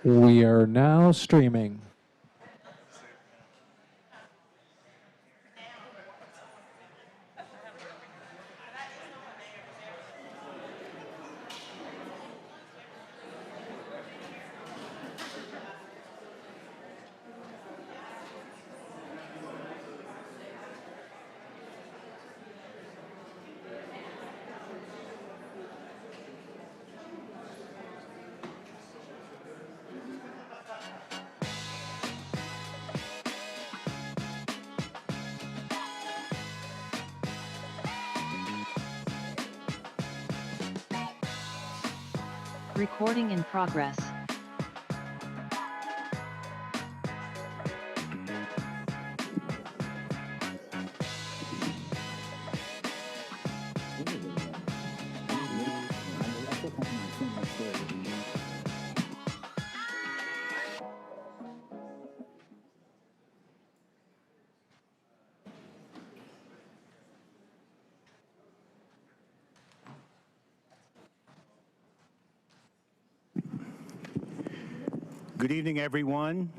We are now streaming. Recording in progress. Good evening, everyone.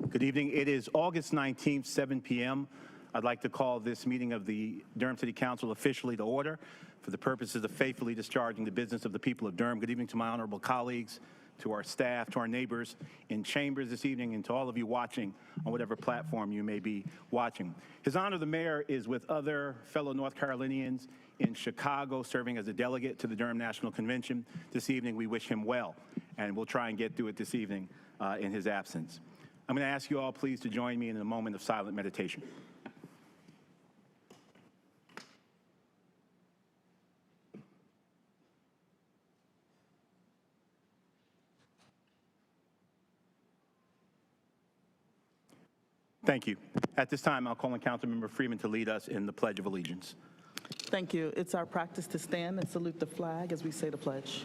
Good evening. It is August 19th, 7 p.m. I'd like to call this meeting of the Durham City Council officially to order for the purposes of faithfully discharging the business of the people of Durham. Good evening to my honorable colleagues, to our staff, to our neighbors in chambers this evening, and to all of you watching on whatever platform you may be watching. His Honor the Mayor is with other fellow North Carolinians in Chicago serving as a delegate to the Durham National Convention. This evening we wish him well, and we'll try and get through it this evening in his absence. I'm going to ask you all please to join me in a moment of silent meditation. Thank you. At this time, I'll call on Councilmember Freeman to lead us in the Pledge of Allegiance. Thank you. It's our practice to stand and salute the flag as we say the pledge.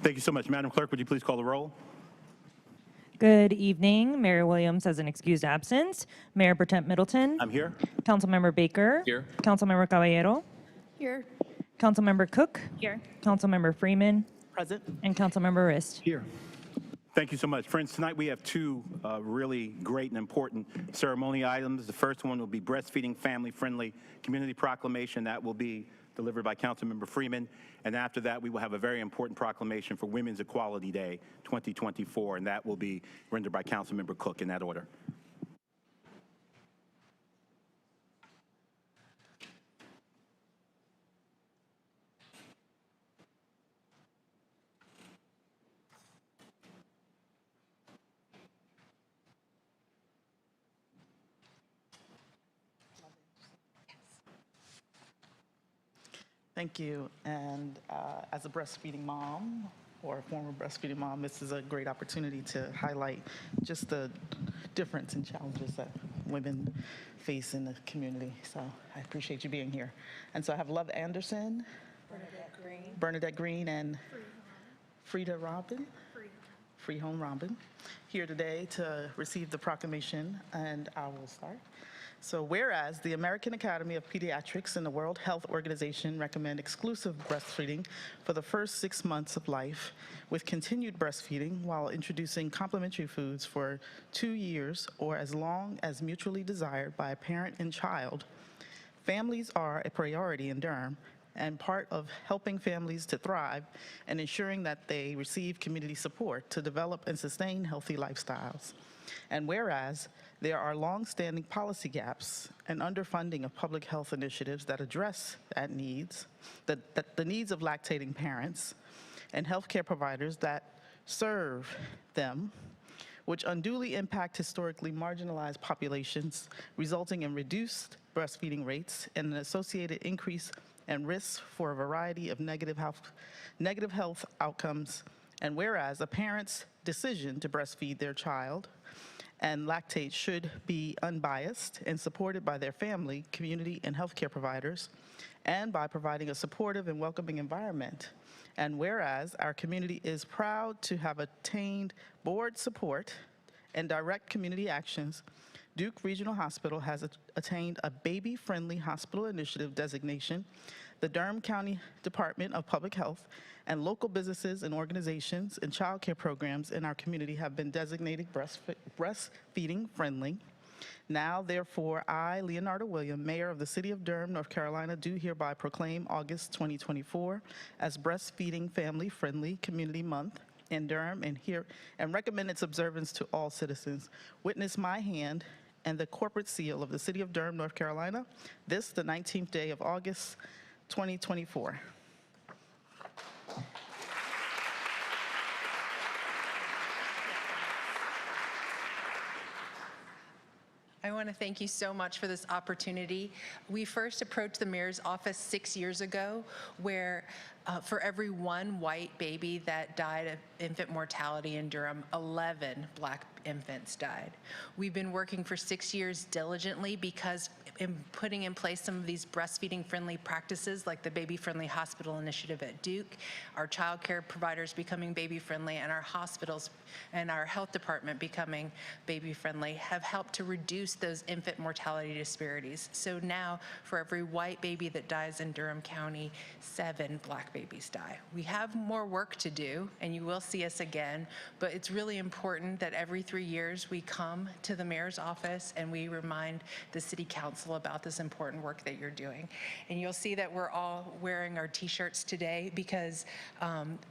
Thank you so much. Madam Clerk, would you please call the roll? Good evening. Mayor Williams has an excused absence. Mayor Pro Tem Middleton. I'm here. Councilmember Baker. Here. Councilmember Caballero. Here. Councilmember Cook. Here. Councilmember Freeman. Present. And Councilmember Rist. Here. Thank you so much. Friends, tonight we have two really great and important ceremonial items. The first one will be Breastfeeding Family-Friendly Community Proclamation. That will be delivered by Councilmember Freeman. And after that, we will have a very important proclamation for Women's Equality Day 2024, and that will be rendered by Councilmember Cook in that order. Thank you. And as a breastfeeding mom, or a former breastfeeding mom, this is a great opportunity to highlight just the difference and challenges that women face in the community. So I appreciate you being here. And so I have Love Anderson, Bernadette Green, and Frida Robin, Freehome Robin, here today to receive the proclamation, and I will start. So whereas the American Academy of Pediatrics and the World Health Organization recommend exclusive breastfeeding for the first 6 months of life, with continued breastfeeding while introducing complementary foods for 2 years or as long as mutually desired by a parent and child, families are a priority in Durham and part of helping families to thrive and ensuring that they receive community support to develop and sustain healthy lifestyles. And whereas there are long-standing policy gaps and underfunding of public health initiatives that address the needs of lactating parents and healthcare providers that serve them, which unduly impact historically marginalized populations, resulting in reduced breastfeeding rates and an associated increase in risks for a variety of negative health outcomes. And whereas a parent's decision to breastfeed their child and lactate should be unbiased and supported by their family, community, and healthcare providers, and by providing a supportive and welcoming environment. And whereas our community is proud to have attained board support and direct community actions, Duke Regional Hospital has attained a baby-friendly hospital initiative designation. The Durham County Department of Public Health and local businesses and organizations and child care programs in our community have been designated breastfeeding friendly. Now, therefore, I, Leonardo William, Mayor of the City of Durham, North Carolina, do hereby proclaim August 2024 as Breastfeeding Family Friendly Community Month in Durham and recommend its observance to all citizens. Witness my hand and the corporate seal of the City of Durham, North Carolina, this, the 19th day of August, 2024. I want to thank you so much for this opportunity. We first approached the mayor's office 6 years ago, where for every one white baby that died of infant mortality in Durham, 11 black infants died. We've been working for 6 years diligently because in putting in place some of these breastfeeding friendly practices like the baby friendly hospital initiative at Duke, our child care providers becoming baby friendly, and our hospitals and our health department becoming baby friendly have helped to reduce those infant mortality disparities. So now for every white baby that dies in Durham County, 7 black babies die. We have more work to do, and you will see us again, but it's really important that every 3 years we come to the mayor's office and we remind the city council about this important work that you're doing. And you'll see that we're all wearing our t-shirts today because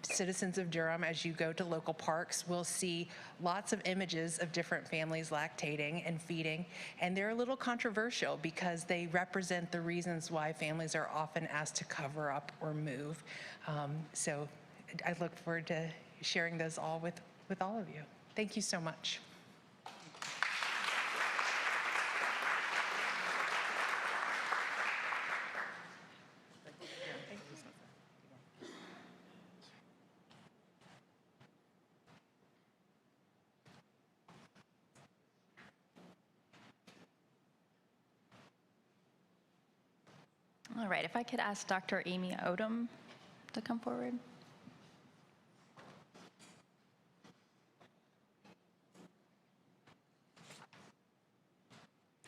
citizens of Durham, as you go to local parks, will see lots of images of different families lactating and feeding, and they're a little controversial because they represent the reasons why families are often asked to cover up or move. So I look forward to sharing those all with all of you. Thank you so much. All right, if I could ask Dr. Amy Odom to come forward.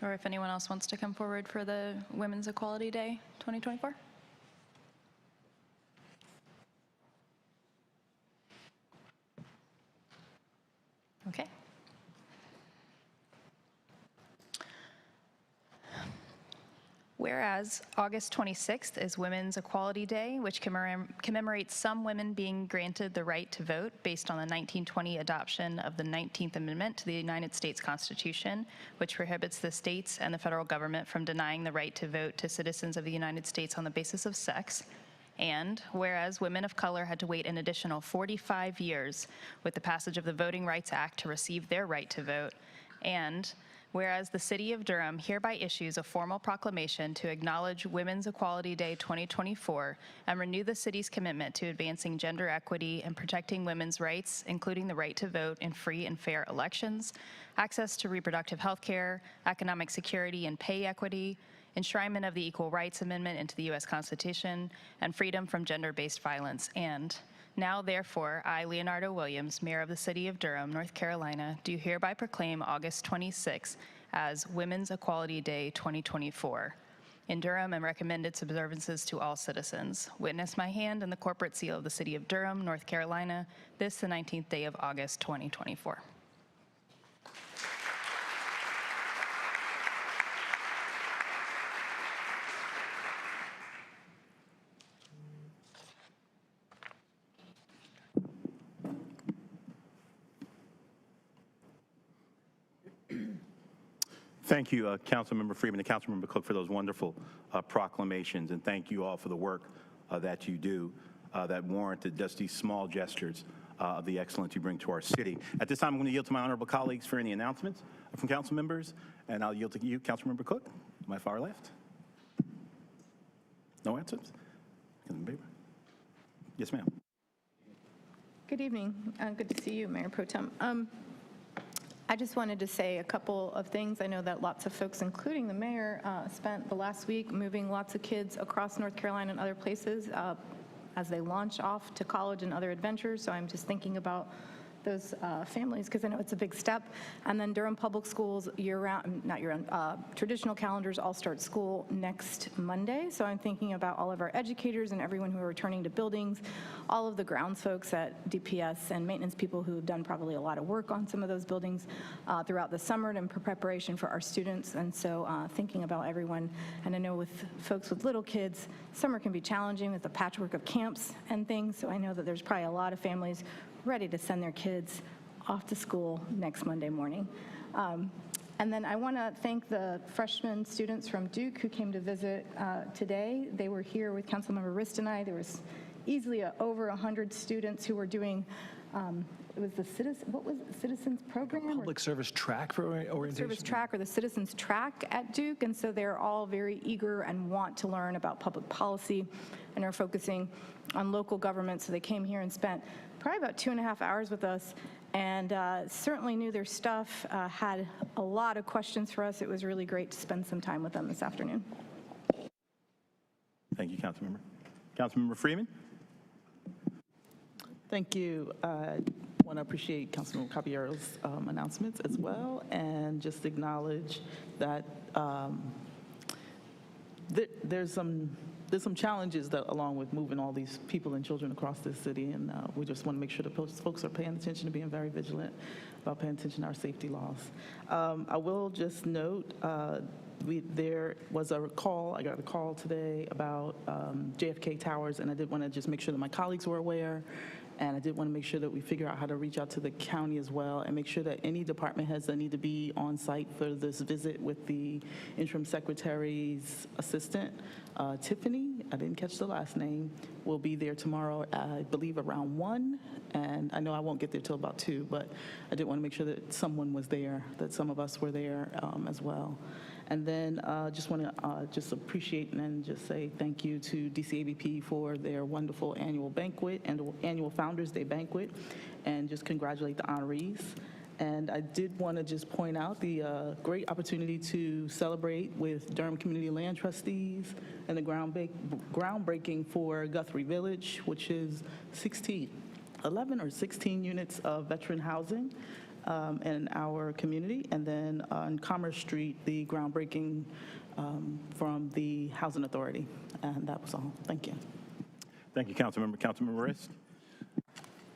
Or if anyone else wants to come forward for the Women's Equality Day 2024. Okay. Whereas August 26th is Women's Equality Day, which commemorates some women being granted the right to vote based on the 1920 adoption of the 19th Amendment to the United States Constitution, which prohibits the states and the federal government from denying the right to vote to citizens of the United States on the basis of sex. And whereas women of color had to wait an additional 45 years with the passage of the Voting Rights Act to receive their right to vote, and whereas the City of Durham hereby issues a formal proclamation to acknowledge Women's Equality Day 2024 and renew the city's commitment to advancing gender equity and protecting women's rights, including the right to vote in free and fair elections, access to reproductive health care, economic security and pay equity, enshrinement of the Equal Rights Amendment into the U.S. Constitution, and freedom from gender-based violence. And now, therefore, I, Leonardo Williams, Mayor of the City of Durham, North Carolina, do hereby proclaim August 26th as Women's Equality Day 2024 in Durham and recommend its observances to all citizens. Witness my hand and the corporate seal of the City of Durham, North Carolina, this, the 19th day of August 2024. Thank you, Councilmember Freeman and Councilmember Cook, for those wonderful proclamations, and thank you all for the work that you do that warranted just these small gestures of the excellence you bring to our city. At this time, I'm going to yield to my honorable colleagues for any announcements from council members, and I'll yield to you, Councilmember Cook, my far left. No answers? Yes, ma'am. Good evening. Good to see you, Mayor Pro Tem. I just wanted to say a couple of things. I know that lots of folks, including the mayor, spent the last week moving lots of kids across North Carolina and other places as they launch off to college and other adventures. So I'm just thinking about those families, because I know it's a big step. And then Durham Public Schools year-round, not year-round, traditional calendars all start school next Monday. So I'm thinking about all of our educators and everyone who are returning to buildings, all of the grounds folks at DPS and maintenance people who have done probably a lot of work on some of those buildings throughout the summer and in preparation for our students. And so thinking about everyone, and I know with folks with little kids, summer can be challenging with the patchwork of camps and things. So I know that there's probably a lot of families ready to send their kids off to school next Monday morning. And then I want to thank the freshman students from Duke who came to visit today. They were here with Councilmember Rist and I. There was easily over 100 students who were doing, it was the Citizens Program? Public service track for orientation? Service track or the Citizens Track at Duke. And so they're all very eager and want to learn about public policy and are focusing on local government. So they came here and spent probably about 2.5 hours with us, and certainly knew their stuff, had a lot of questions for us. It was really great to spend some time with them this afternoon. Thank you, Councilmember. Councilmember Freeman? Thank you. I want to appreciate Councilmember Caballero's announcements as well, and just acknowledge that there's some challenges that along with moving all these people and children across this city, and we just want to make sure that folks are paying attention to being very vigilant about paying attention to our safety laws. I will just note there was a call, I got a call today about JFK Towers, and I did want to just make sure that my colleagues were aware, and I did want to make sure that we figure out how to reach out to the county as well and make sure that any department heads that need to be on site for this visit with the interim secretary's assistant, Tiffany, I didn't catch the last name, will be there tomorrow, I believe around 1, and I know I won't get there till about 2, but I did want to make sure that someone was there, that some of us were there as well. And then just want to just appreciate and just say thank you to DCABP for their wonderful annual banquet and annual Founders Day banquet, and just congratulate the honorees. And I did want to just point out the great opportunity to celebrate with Durham Community Land Trustees and the groundbreaking for Guthrie Village, which is 11 or 16 units of veteran housing in our community. And then on Commerce Street, the groundbreaking from the Housing Authority. And that was all. Thank you. Thank you, Councilmember. Councilmember Rist?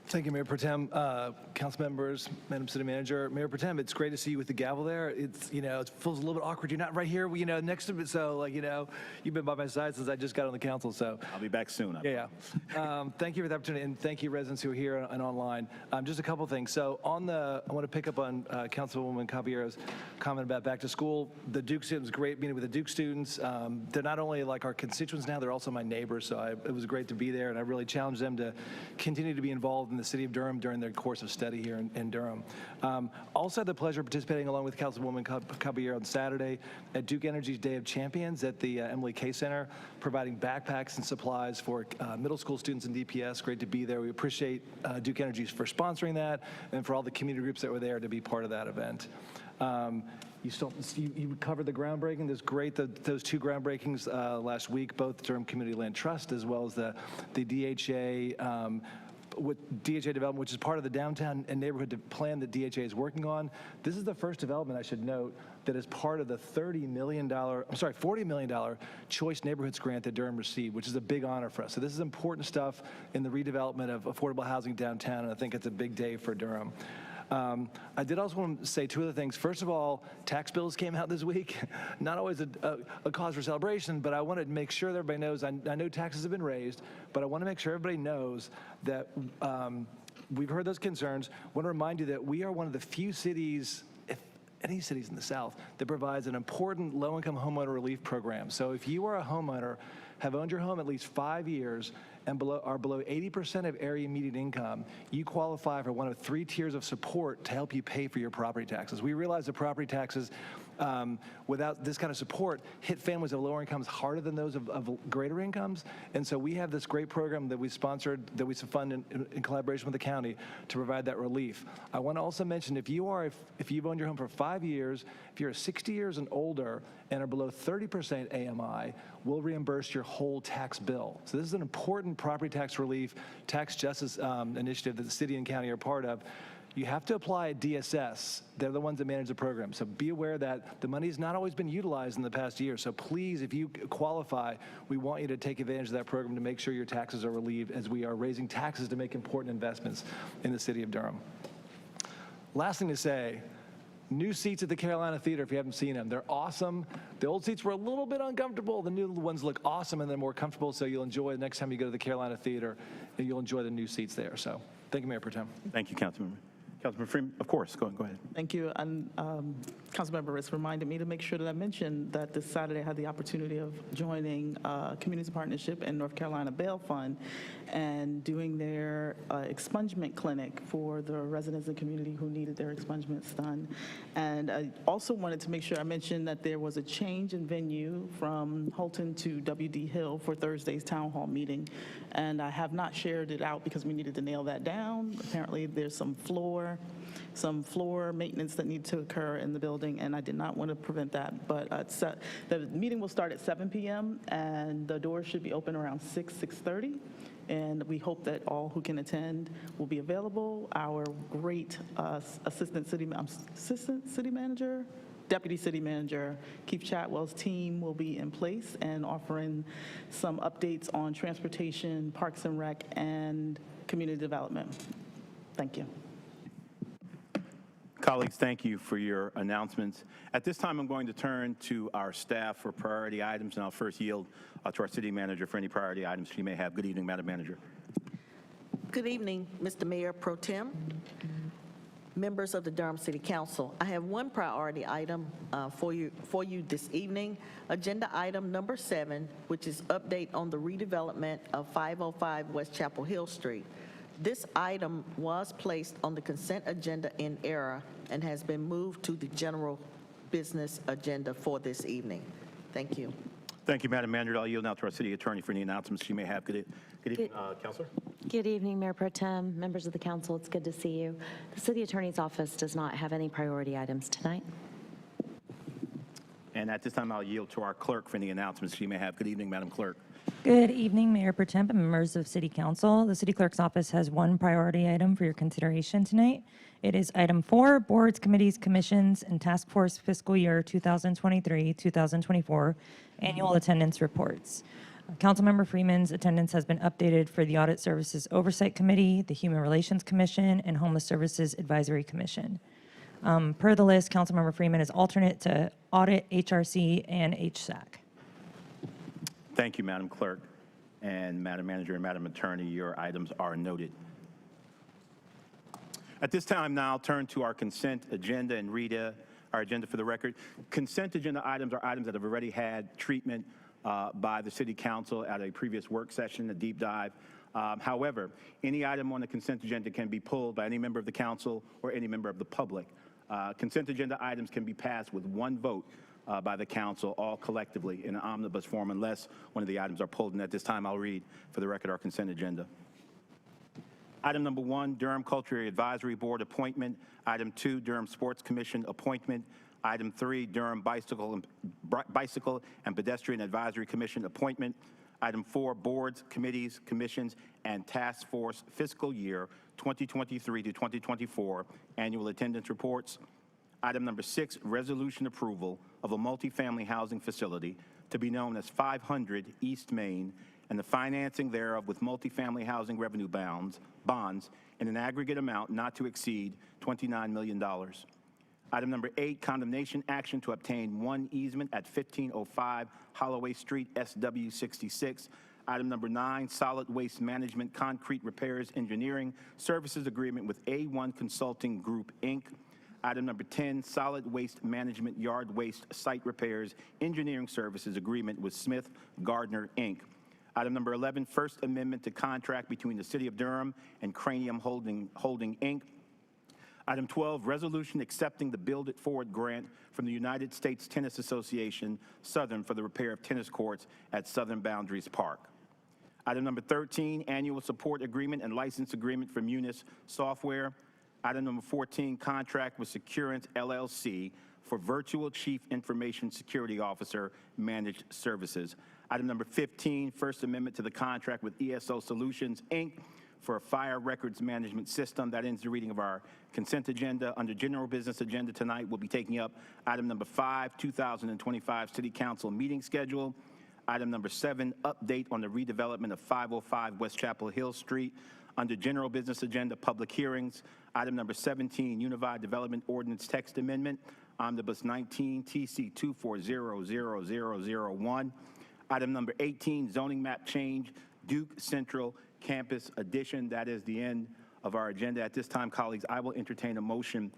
Thank you, Mayor Pro Tem, council members, Madam City Manager. Mayor Pro Tem, it's great to see you with the gavel there. It's, it feels a little bit awkward. You're not right here, next to me. So, you've been by my side since I just got on the council. So I'll be back soon. Yeah. Thank you for the opportunity, and thank you, residents who are here and online. Just a couple of things. So I want to pick up on Councilwoman Caballero's comment about back to school. The Duke students, great meeting with the Duke students. They're not only like our constituents now, they're also my neighbors. So it was great to be there, and I really challenged them to continue to be involved in the city of Durham during their course of study here in Durham. Also had the pleasure of participating along with Councilwoman Caballero on Saturday at Duke Energy's Day of Champions at the Emily K Center, providing backpacks and supplies for middle school students in DPS. Great to be there. We appreciate Duke Energy for sponsoring that, and for all the community groups that were there to be part of that event. You covered the groundbreaking. It's great that those two groundbreakings last week, both Durham Community Land Trust as well as the DHA with DHA Development, which is part of the downtown and neighborhood plan that DHA is working on. This is the first development, I should note, that is part of the $40 million Choice Neighborhoods grant that Durham received, which is a big honor for us. So this is important stuff in the redevelopment of affordable housing downtown, and I think it's a big day for Durham. I did also want to say two other things. First of all, tax bills came out this week. Not always a cause for celebration, but I wanted to make sure that everybody knows, I know taxes have been raised, but I want to make sure everybody knows that we've heard those concerns. I want to remind you that we are one of the few cities, if any cities in the South, that provides an important low-income homeowner relief program. So if you are a homeowner, have owned your home at least 5 years, and are below 80% of area median income, you qualify for one of 3 tiers of support to help you pay for your property taxes. We realize that property taxes without this kind of support, hit families of lower incomes harder than those of greater incomes. And so we have this great program that we sponsored, that we fund in collaboration with the county to provide that relief. I want to also mention, if you've owned your home for 5 years, if you're 60 years and older and are below 30% AMI, we'll reimburse your whole tax bill. So this is an important property tax relief, tax justice initiative that the city and county are part of. You have to apply at DSS. They're the ones that manage the program. So be aware that the money has not always been utilized in the past year. So please, if you qualify, we want you to take advantage of that program to make sure your taxes are relieved, as we are raising taxes to make important investments in the city of Durham. Last thing to say, new seats at the Carolina Theater, if you haven't seen them. They're awesome. The old seats were a little bit uncomfortable. The new ones look awesome and they're more comfortable, so you'll enjoy it next time you go to the Carolina Theater, and you'll enjoy the new seats there. So thank you, Mayor Pro Tem. Thank you, Councilmember. Councilmember Freeman, of course, go ahead. Thank you. And Councilmember Ritz reminded me to make sure that I mentioned that this Saturday I had the opportunity of joining Community Partnership and North Carolina Bail Fund and doing their expungement clinic for the residents and community who needed their expungements done. And I also wanted to make sure I mentioned that there was a change in venue from Holton to WD Hill for Thursday's town hall meeting. And I have not shared it out because we needed to nail that down. Apparently there's some floor maintenance that needs to occur in the building, and I did not want to prevent that. But the meeting will start at 7 p.m. and the doors should be open around 6:30. And we hope that all who can attend will be available. Our great Deputy City Manager Keith Chatwell's team will be in place and offering some updates on transportation, Parks and Rec, and community development. Thank you. Colleagues, thank you for your announcements. At this time, I'm going to turn to our staff for priority items, and I'll first yield to our city manager for any priority items she may have. Good evening, Madam Manager. Good evening, Mr. Mayor Pro Tem, members of the Durham City Council. I have one priority item for you this evening. Agenda item number 7, which is update on the redevelopment of 505 West Chapel Hill Street. This item was placed on the consent agenda in error and has been moved to the general business agenda for this evening. Thank you. Thank you, Madam Manager. I'll yield now to our city attorney for any announcements she may have. Good evening, Councilor. Good evening, Mayor Pro Tem, members of the council. It's good to see you. The city attorney's office does not have any priority items tonight. And at this time, I'll yield to our clerk for any announcements she may have. Good evening, Madam Clerk. Good evening, Mayor Pro Tem and members of City Council. The City Clerk's office has one priority item for your consideration tonight. It is item 4, Boards, Committees, Commissions, and Task Force Fiscal Year 2023-2024 Annual Attendance Reports. Councilmember Freeman's attendance has been updated for the Audit Services Oversight Committee, the Human Relations Commission, and Homeless Services Advisory Commission. Per the list, Councilmember Freeman is alternate to Audit, HRC, and HSAC. Thank you, Madam Clerk. And Madam Manager and Madam Attorney, your items are noted. At this time now, I'll turn to our consent agenda and read our agenda for the record. Consent agenda items are items that have already had treatment by the City Council at a previous work session, a deep dive. However, any item on the consent agenda can be pulled by any member of the council or any member of the public. Consent agenda items can be passed with one vote by the council, all collectively in an omnibus form, unless one of the items are pulled. And at this time, I'll read for the record our consent agenda. Item number 1, Durham Culture Advisory Board appointment. Item 2, Durham Sports Commission appointment. Item 3, Durham Bicycle and Pedestrian Advisory Commission appointment. Item 4, Boards, Committees, Commissions, and Task Force Fiscal Year 2023 to 2024 Annual Attendance Reports. Item number 6, Resolution Approval of a multifamily housing facility to be known as 500 East Main and the financing thereof with multifamily housing revenue bonds in an aggregate amount not to exceed $29 million. Item number 8, condemnation action to obtain one easement at 1505 Holloway Street, SW 66. Item number 9, solid waste management concrete repairs engineering services agreement with A1 Consulting Group, Inc. Item number 10, solid waste management yard waste site repairs engineering services agreement with Smith Gardner, Inc. Item number 11, First Amendment to contract between the City of Durham and Cranium Holding Inc. Item 12, resolution accepting the Build It Forward grant from the United States Tennis Association, Southern, for the repair of tennis courts at Southern Boundaries Park. Item number 13, annual support agreement and license agreement for Munis Software. Item number 14, contract with Securance LLC for virtual chief information security officer managed services. Item number 15, First Amendment to the contract with ESO Solutions, Inc. for a fire records management system. That ends the reading of our consent agenda. Under general business agenda tonight, we'll be taking up item number 5, 2025 City Council meeting schedule. Item number 7, update on the redevelopment of 505 West Chapel Hill Street. Under general business agenda, public hearings. Item number 17, Unified Development Ordinance Text Amendment, Omnibus 19, TC 2400001. Item number 18, zoning map change, Duke Central Campus Addition. That is the end of our agenda. At this time, colleagues, I will entertain a motion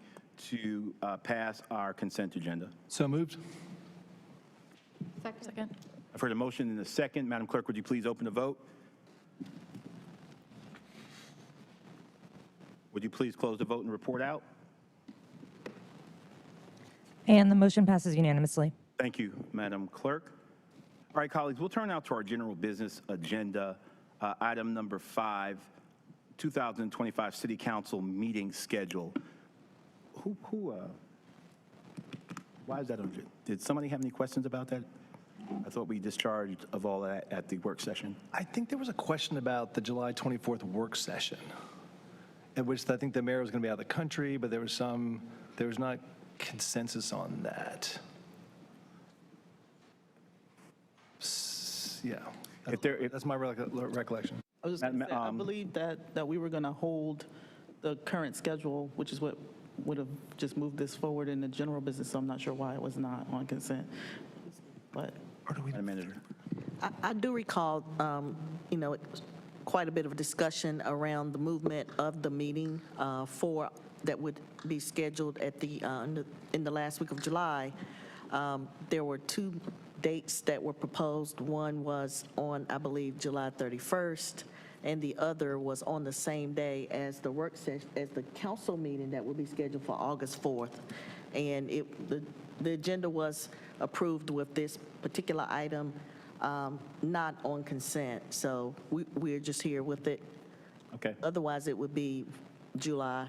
to pass our consent agenda. So moved. Second. I've heard a motion and a second. Madam Clerk, would you please open the vote? Would you please close the vote and report out? And the motion passes unanimously. Thank you, Madam Clerk. All right, colleagues, we'll turn now to our general business agenda. Item number 5, 2025 City Council meeting schedule. Why is that on? Did somebody have any questions about that? I thought we discharged of all that at the work session. I think there was a question about the July 24th work session, in which I think the mayor was going to be out of the country, but there was not consensus on that. Yeah, that's my recollection. I was just going to say, I believe that we were going to hold the current schedule, which is what would have just moved this forward in the general business, so I'm not sure why it was not on consent. But Madam Manager. I do recall, quite a bit of discussion around the movement of the meeting that would be scheduled at in the last week of July. There were 2 dates that were proposed. One was on, I believe, July 31st, and the other was on the same day as the work session, as the council meeting that would be scheduled for August 4th. And the agenda was approved with this particular item not on consent. So we're just here with it. Okay. Otherwise, it would be July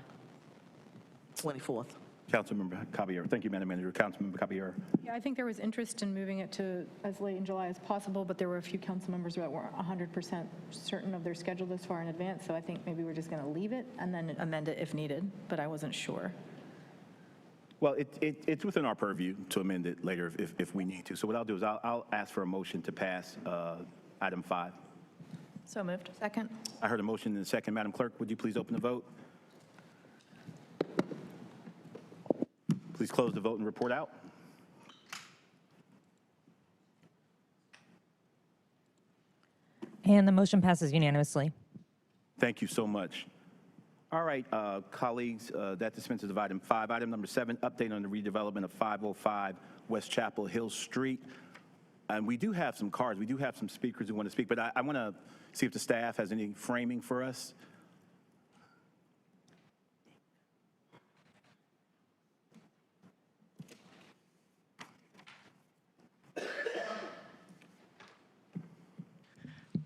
24th. Councilmember Caballero. Thank you, Madam Manager. Councilmember Caballero. Yeah, I think there was interest in moving it to as late in July as possible, but there were a few council members that were 100% certain of their schedule this far in advance, so I think maybe we're just going to leave it and then amend it if needed, but I wasn't sure. Well, it's within our purview to amend it later if we need to. So what I'll do is I'll ask for a motion to pass item 5. So moved. Second. I heard a motion and a second. Madam Clerk, would you please open the vote? Please close the vote and report out. And the motion passes unanimously. Thank you so much. All right, colleagues, that dispenses of item 5. Item number 7, update on the redevelopment of 505 West Chapel Hill Street. And we do have some cards. We do have some speakers who want to speak, but I want to see if the staff has any framing for us.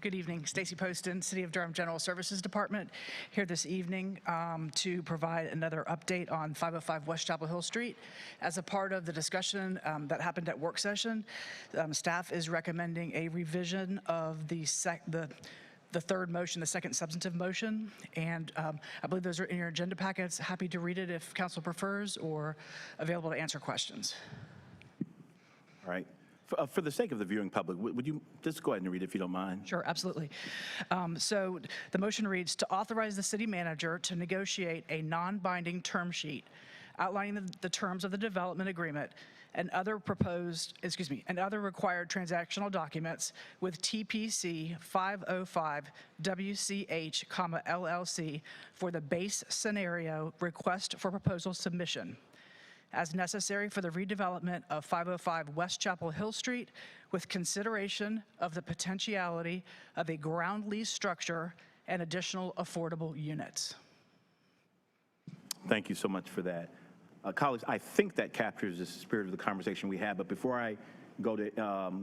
Good evening. Stacy Poston, City of Durham General Services Department, here this evening to provide another update on 505 West Chapel Hill Street. As a part of the discussion that happened at work session, staff is recommending a revision of the third motion, the second substantive motion, and I believe those are in your agenda packets. Happy to read it if council prefers, or available to answer questions. All right. For the sake of the viewing public, would you just go ahead and read it if you don't mind? Sure, absolutely. So the motion reads, to authorize the city manager to negotiate a non-binding term sheet outlining the terms of the development agreement and other required transactional documents with TPC 505 WCH, LLC for the base scenario request for proposal submission, as necessary for the redevelopment of 505 West Chapel Hill Street with consideration of the potentiality of a ground lease structure and additional affordable units. Thank you so much for that. Colleagues, I think that captures the spirit of the conversation we had, but before I go to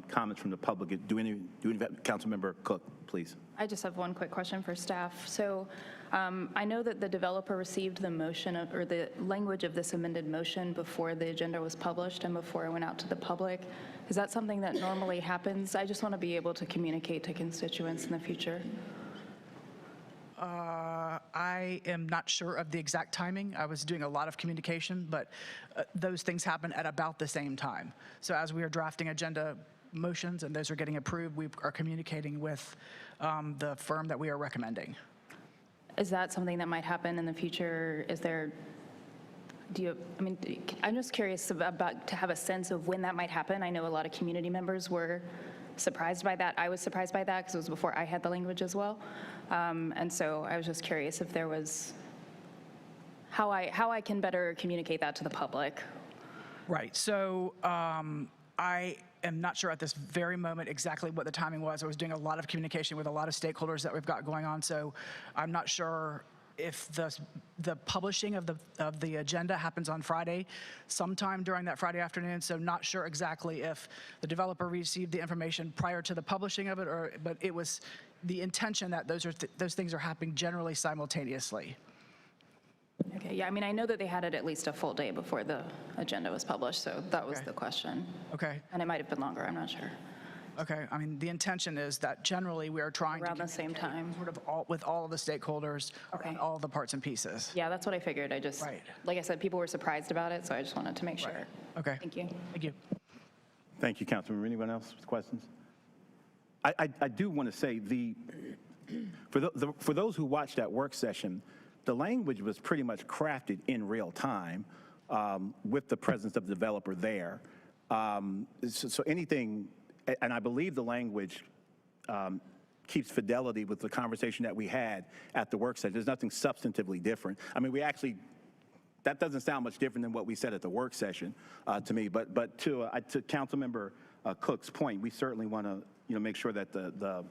comments from the public, Councilmember Cook, please. I just have one quick question for staff. So I know that the developer received the motion or the language of this amended motion before the agenda was published and before it went out to the public. Is that something that normally happens? I just want to be able to communicate to constituents in the future. I am not sure of the exact timing. I was doing a lot of communication, but those things happen at about the same time. So as we are drafting agenda motions and those are getting approved, we are communicating with the firm that we are recommending. Is that something that might happen in the future? Is there, I'm just curious about to have a sense of when that might happen. I know a lot of community members were surprised by that. I was surprised by that because it was before I had the language as well. And so I was just curious if there was, how I can better communicate that to the public. Right. So I am not sure at this very moment exactly what the timing was. I was doing a lot of communication with a lot of stakeholders that we've got going on. So I'm not sure if the publishing of the agenda happens on Friday, sometime during that Friday afternoon. So not sure exactly if the developer received the information prior to the publishing of it, but it was the intention that those things are happening generally simultaneously. Okay, yeah, I mean, I know that they had it at least a full day before the agenda was published, so that was the question. Okay. And it might have been longer, I'm not sure. Okay, I mean, the intention is that generally we are trying Around to the same time. sort of with all of the stakeholders and all the parts and pieces. Yeah, that's what I figured. I just, like I said, people were surprised about it, so I just wanted to make sure. Right. Okay. Thank you. Thank you. Thank you, Councilmember. Anyone else with questions? I do want to say for those who watched that work session, the language was pretty much crafted in real time with the presence of the developer there. So anything, and I believe the language keeps fidelity with the conversation that we had at the work session. There's nothing substantively different. I mean, that doesn't sound much different than what we said at the work session to me. But to Councilmember Cook's point, we certainly want to make sure that the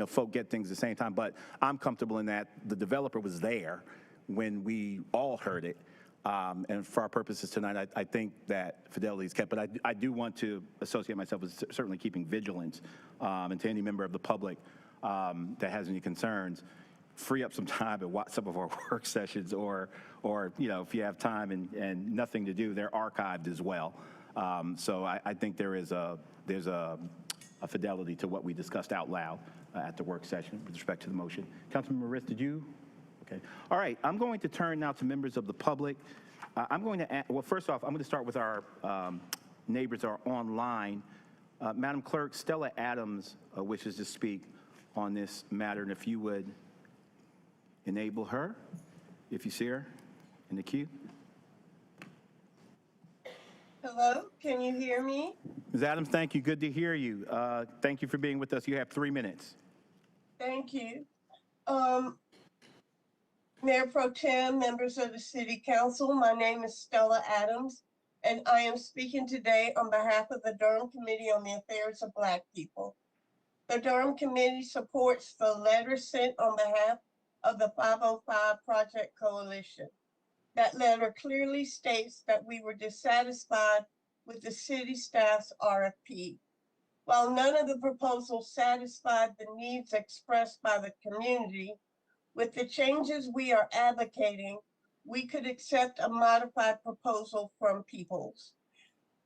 folk get things at the same time. But I'm comfortable in that the developer was there when we all heard it. And for our purposes tonight, I think that fidelity is kept. But I do want to associate myself with certainly keeping vigilance. And to any member of the public that has any concerns, free up some time and watch some of our work sessions, or if you have time and nothing to do, they're archived as well. So I think there's a fidelity to what we discussed out loud at the work session with respect to the motion. Councilmember Riss, did you? Okay. All right. I'm going to turn now to members of the public. I'm going to, well, first off, I'm going to start with our neighbors are online. Madam Clerk, Stella Adams wishes to speak on this matter, and if you would enable her, if you see her in the queue. Hello, can you hear me? Ms. Adams, thank you. Good to hear you. Thank you for being with us. You have 3 minutes. Thank you. Mayor Pro Tem, members of the City Council, my name is Stella Adams, and I am speaking today on behalf of the Durham Committee on the Affairs of Black People. The Durham Committee supports the letter sent on behalf of the 505 Project Coalition. That letter clearly states that we were dissatisfied with the city staff's RFP. While none of the proposals satisfied the needs expressed by the community, with the changes we are advocating, we could accept a modified proposal from Peoples.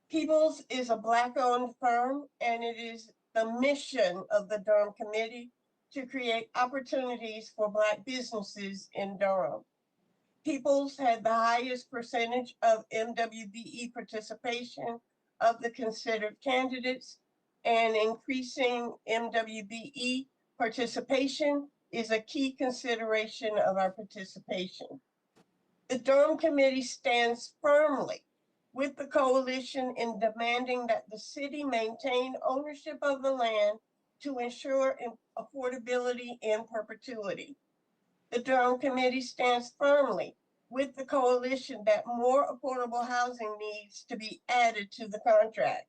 Peoples is a Black-owned firm, and it is the mission of the Durham Committee to create opportunities for Black businesses in Durham. Peoples had the highest percentage of MWBE participation of the considered candidates, and increasing MWBE participation is a key consideration of our participation. The Durham Committee stands firmly with the coalition in demanding that the city maintain ownership of the land to ensure affordability in perpetuity. The Durham Committee stands firmly with the coalition that more affordable housing needs to be added to the contract.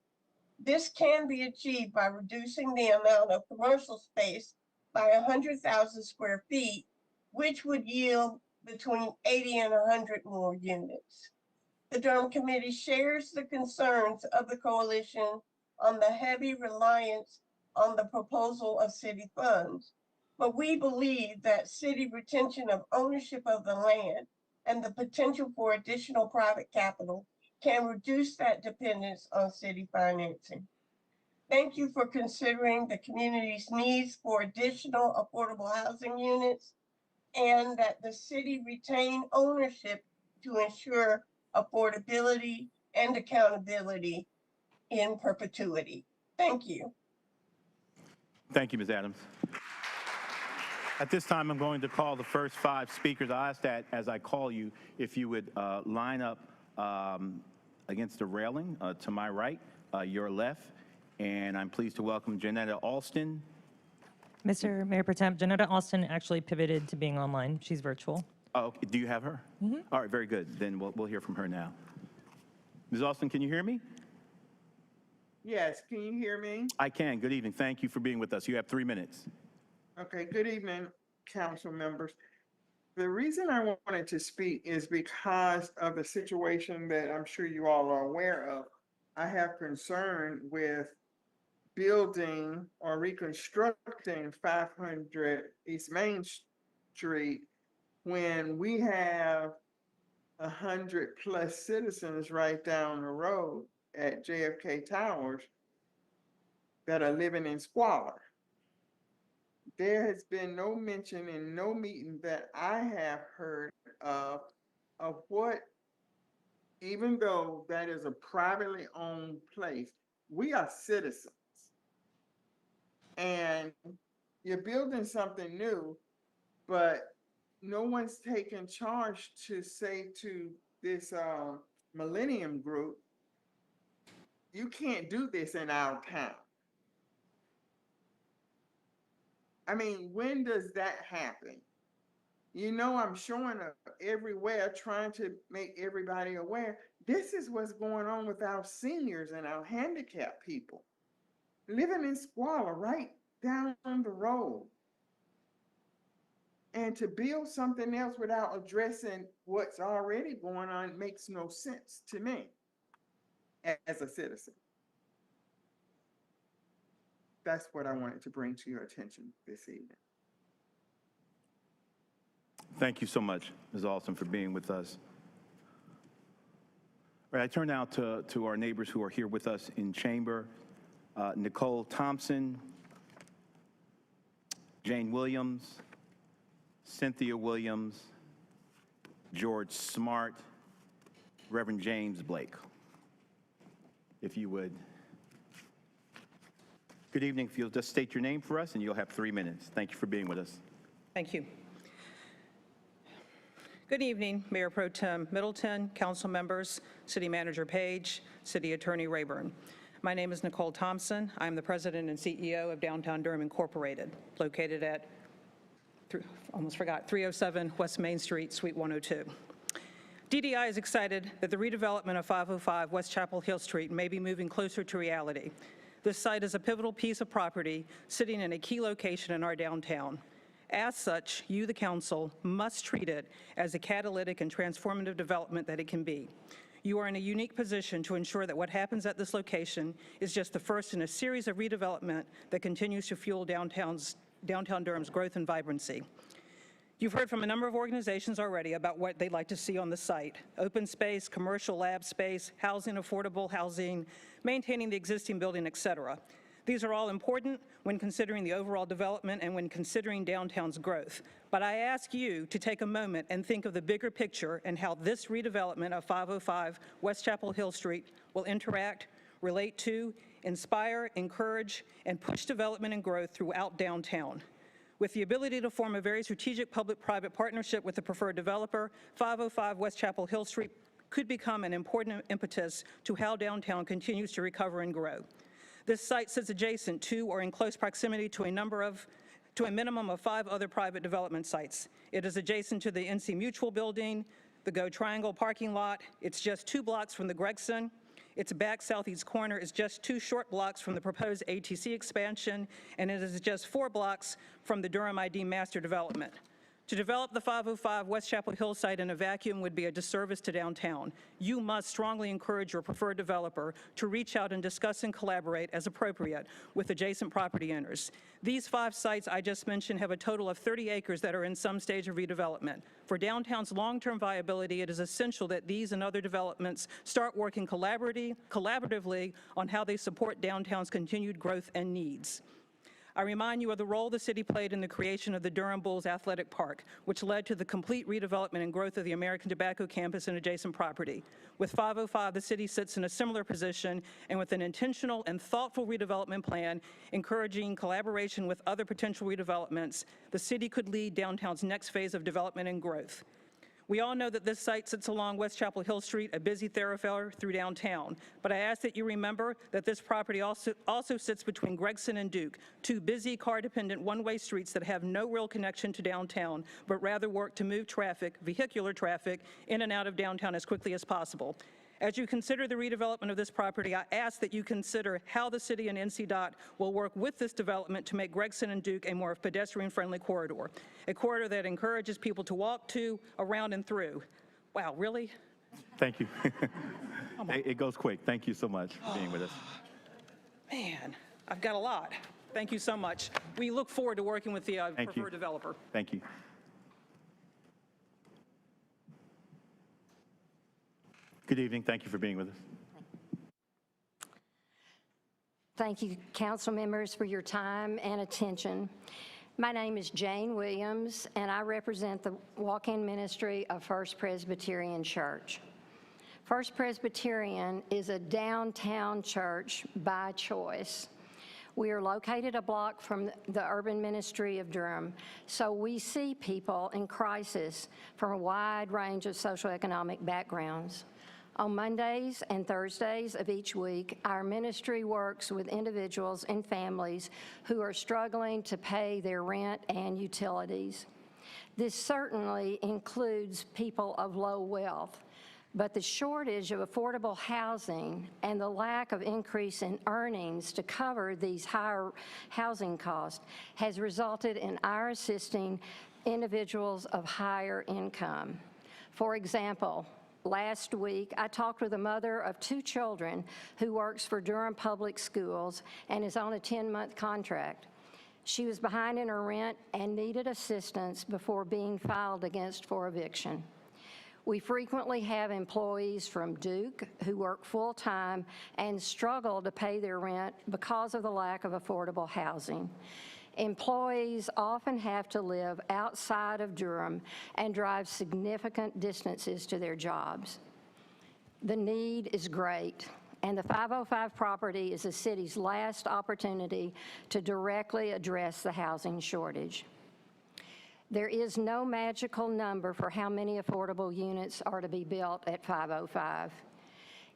This can be achieved by reducing the amount of commercial space by 100,000 square feet, which would yield between 80 and 100 more units. The Durham Committee shares the concerns of the coalition on the heavy reliance on the proposal of city funds, but we believe that city retention of ownership of the land and the potential for additional private capital can reduce that dependence on city financing. Thank you for considering the community's needs for additional affordable housing units and that the city retain ownership to ensure affordability and accountability in perpetuity. Thank you. Thank you, Ms. Adams. At this time, I'm going to call the first 5 speakers. I ask that as I call you, if you would line up against the railing to my right, your left, and I'm pleased to welcome Janetta Alston. Mr. Mayor Pro Tem, Janetta Alston actually pivoted to being online. She's virtual. Oh, okay. Do you have her? All right, very good. Then we'll hear from her now. Ms. Alston, can you hear me? Yes, can you hear me? I can. Good evening. Thank you for being with us. You have 3 minutes. Okay, good evening, council members. The reason I wanted to speak is because of the situation that I'm sure you all are aware of. I have concern with building or reconstructing 500 East Main Street when we have 100+ citizens right down the road at JFK Towers that are living in squalor. There has been no mention in no meeting that I have heard of what, even though that is a privately owned place, we are citizens. And you're building something new, but no one's taking charge to say to this Millennium Group, you can't do this in our town. I mean, when does that happen? You know, I'm showing up everywhere trying to make everybody aware. This is what's going on with our seniors and our handicapped people living in squalor right down the road. And to build something else without addressing what's already going on makes no sense to me as a citizen. That's what I wanted to bring to your attention this evening. Thank you so much, Ms. Alston, for being with us. All right, I turn now to our neighbors who are here with us in chamber. Nicole Thompson, Jane Williams, Cynthia Williams, George Smart, Reverend James Blake. If you would. Good evening. If you'll just state your name for us, and you'll have 3 minutes. Thank you for being with us. Thank you. Good evening, Mayor Pro Tem Middleton, council members, City Manager Page, City Attorney Rayburn. My name is Nicole Thompson. I'm the president and CEO of Downtown Durham Incorporated, located at, 307 West Main Street, Suite 102. DDI is excited that the redevelopment of 505 West Chapel Hill Street may be moving closer to reality. This site is a pivotal piece of property sitting in a key location in our downtown. As such, you, the council, must treat it as a catalytic and transformative development that it can be. You are in a unique position to ensure that what happens at this location is just the first in a series of redevelopment that continues to fuel downtown Durham's growth and vibrancy. You've heard from a number of organizations already about what they'd like to see on the site: open space, commercial lab space, housing, affordable housing, maintaining the existing building, et cetera. These are all important when considering the overall development and when considering downtown's growth. But I ask you to take a moment and think of the bigger picture and how this redevelopment of 505 West Chapel Hill Street will interact, relate to, inspire, encourage, and push development and growth throughout downtown. With the ability to form a very strategic public-private partnership with the preferred developer, 505 West Chapel Hill Street could become an important impetus to how downtown continues to recover and grow. This site sits adjacent to or in close proximity to a minimum of 5 other private development sites. It is adjacent to the NC Mutual building, the Go Triangle parking lot. It's just 2 blocks from the Gregson. Its back southeast corner is just 2 short blocks from the proposed ATC expansion, and it is just 4 blocks from the Durham ID master development. To develop the 505 West Chapel Hill site in a vacuum would be a disservice to downtown. You must strongly encourage your preferred developer to reach out and discuss and collaborate as appropriate with adjacent property owners. These 5 sites I just mentioned have a total of 30 acres that are in some stage of redevelopment. For downtown's long-term viability, it is essential that these and other developments start working collaboratively on how they support downtown's continued growth and needs. I remind you of the role the city played in the creation of the Durham Bulls Athletic Park, which led to the complete redevelopment and growth of the American Tobacco campus and adjacent property. With 505, the city sits in a similar position, and with an intentional and thoughtful redevelopment plan, encouraging collaboration with other potential redevelopments, the city could lead downtown's next phase of development and growth. We all know that this site sits along West Chapel Hill Street, a busy thoroughfare through downtown. But I ask that you remember that this property also sits between Gregson and Duke, 2 busy, car-dependent, one-way streets that have no real connection to downtown, but rather work to move traffic, vehicular traffic, in and out of downtown as quickly as possible. As you consider the redevelopment of this property, I ask that you consider how the city and NCDOT will work with this development to make Gregson and Duke a more pedestrian-friendly corridor, a corridor that encourages people to walk to, around, and through. Wow, really? Thank you. It goes quick. Thank you so much for being with us. Man, I've got a lot. Thank you so much. We look forward to working with the preferred developer. Thank you. Good evening. Thank you for being with us. Thank you, council members, for your time and attention. My name is Jane Williams, and I represent the walk-in ministry of First Presbyterian Church. First Presbyterian is a downtown church by choice. We are located a block from the urban ministry of Durham, so we see people in crisis from a wide range of socioeconomic backgrounds. On Mondays and Thursdays of each week, our ministry works with individuals and families who are struggling to pay their rent and utilities. This certainly includes people of low wealth, but the shortage of affordable housing and the lack of increase in earnings to cover these higher housing costs has resulted in our assisting individuals of higher income. For example, last week, I talked with a mother of 2 children who works for Durham Public Schools and is on a 10-month contract. She was behind in her rent and needed assistance before being filed against for eviction. We frequently have employees from Duke who work full-time and struggle to pay their rent because of the lack of affordable housing. Employees often have to live outside of Durham and drive significant distances to their jobs. The need is great, and the 505 property is the city's last opportunity to directly address the housing shortage. There is no magical number for how many affordable units are to be built at 505.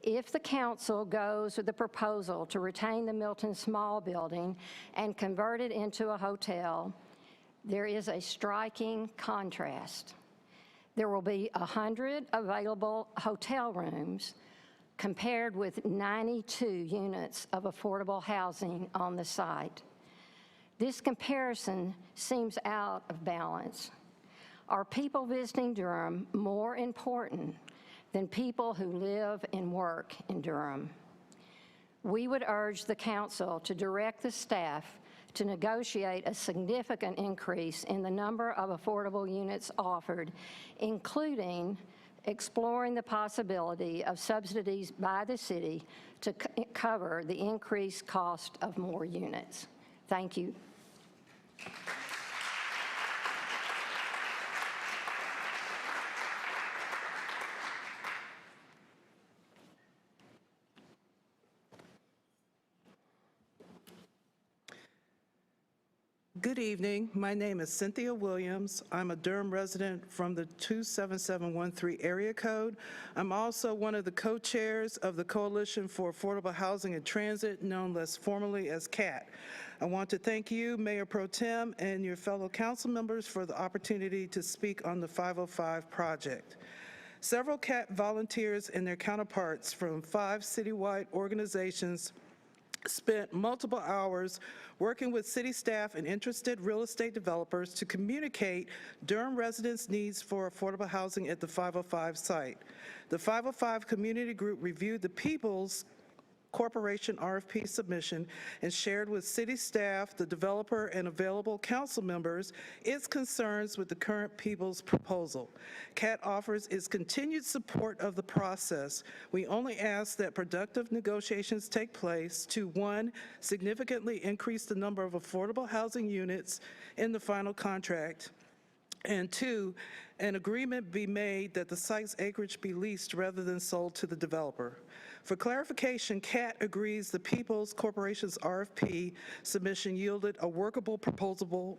If the council goes with the proposal to retain the Milton Small Building and convert it into a hotel, there is a striking contrast. There will be 100 available hotel rooms compared with 92 units of affordable housing on the site. This comparison seems out of balance. Are people visiting Durham more important than people who live and work in Durham? We would urge the council to direct the staff to negotiate a significant increase in the number of affordable units offered, including exploring the possibility of subsidies by the city to cover the increased cost of more units. Thank you. Good evening. My name is Cynthia Williams. I'm a Durham resident from the 27713 area code. I'm also one of the co-chairs of the Coalition for Affordable Housing and Transit, known less formally as CAT. I want to thank you, Mayor Pro Tem, and your fellow council members for the opportunity to speak on the 505 project. Several CAT volunteers and their counterparts from 5 citywide organizations spent multiple hours working with city staff and interested real estate developers to communicate Durham residents' needs for affordable housing at the 505 site. The 505 community group reviewed the People's Corporation RFP submission and shared with city staff, the developer, and available council members its concerns with the current People's proposal. CAT offers its continued support of the process. We only ask that productive negotiations take place to, 1, significantly increase the number of affordable housing units in the final contract, and 2, an agreement be made that the site's acreage be leased rather than sold to the developer. For clarification, CAT agrees the People's Corporation's RFP submission yielded a workable proposal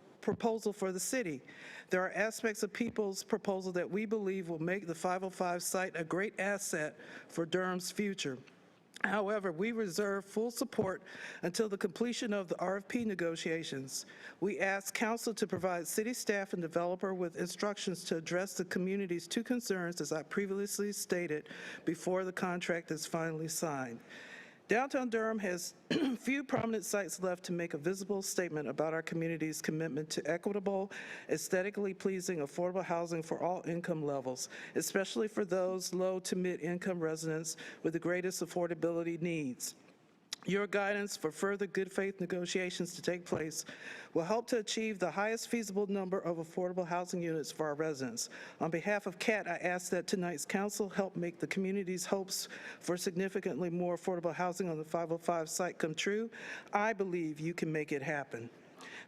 for the city. There are aspects of People's proposal that we believe will make the 505 site a great asset for Durham's future. However, we reserve full support until the completion of the RFP negotiations. We ask Council to provide city staff and developer with instructions to address the community's 2 concerns, as I previously stated, before the contract is finally signed. Downtown Durham has few prominent sites left to make a visible statement about our community's commitment to equitable, aesthetically pleasing, affordable housing for all income levels, especially for those low to mid-income residents with the greatest affordability needs. Your guidance for further good faith negotiations to take place will help to achieve the highest feasible number of affordable housing units for our residents. On behalf of CAT, I ask that tonight's council help make the community's hopes for significantly more affordable housing on the 505 site come true. I believe you can make it happen.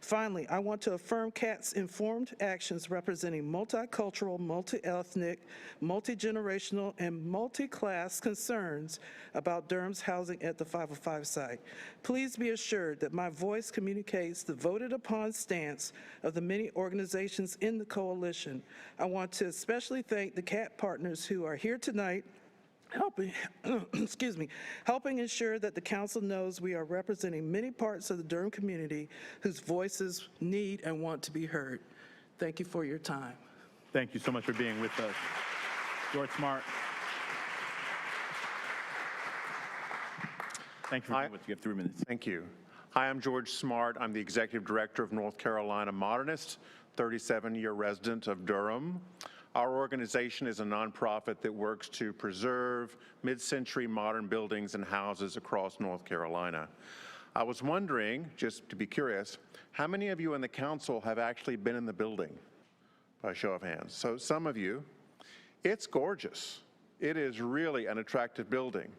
Finally, I want to affirm CAT's informed actions representing multicultural, multi-ethnic, multi-generational, and multi-class concerns about Durham's housing at the 505 site. Please be assured that my voice communicates the voted-upon stance of the many organizations in the coalition. I want to especially thank the CAT partners who are here tonight helping, helping ensure that the council knows we are representing many parts of the Durham community whose voices need and want to be heard. Thank you for your time. Thank you so much for being with us. George Smart. Thank you for being with us. You have 3 minutes. Thank you. Hi, I'm George Smart. I'm the Executive Director of North Carolina Modernist, 37-year resident of Durham. Our organization is a nonprofit that works to preserve mid-century modern buildings and houses across North Carolina. I was wondering, just to be curious, how many of you in the council have actually been in the building? By show of hands. So some of you. It's gorgeous. It is really an attractive building.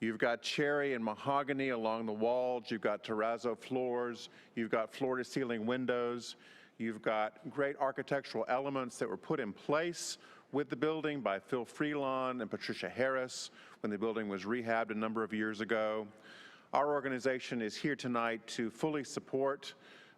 You've got cherry and mahogany along the walls. You've got terrazzo floors. You've got floor-to-ceiling windows. You've got great architectural elements that were put in place with the building by Phil Freelon and Patricia Harris when the building was rehabbed a number of years ago. Our organization is here tonight to fully support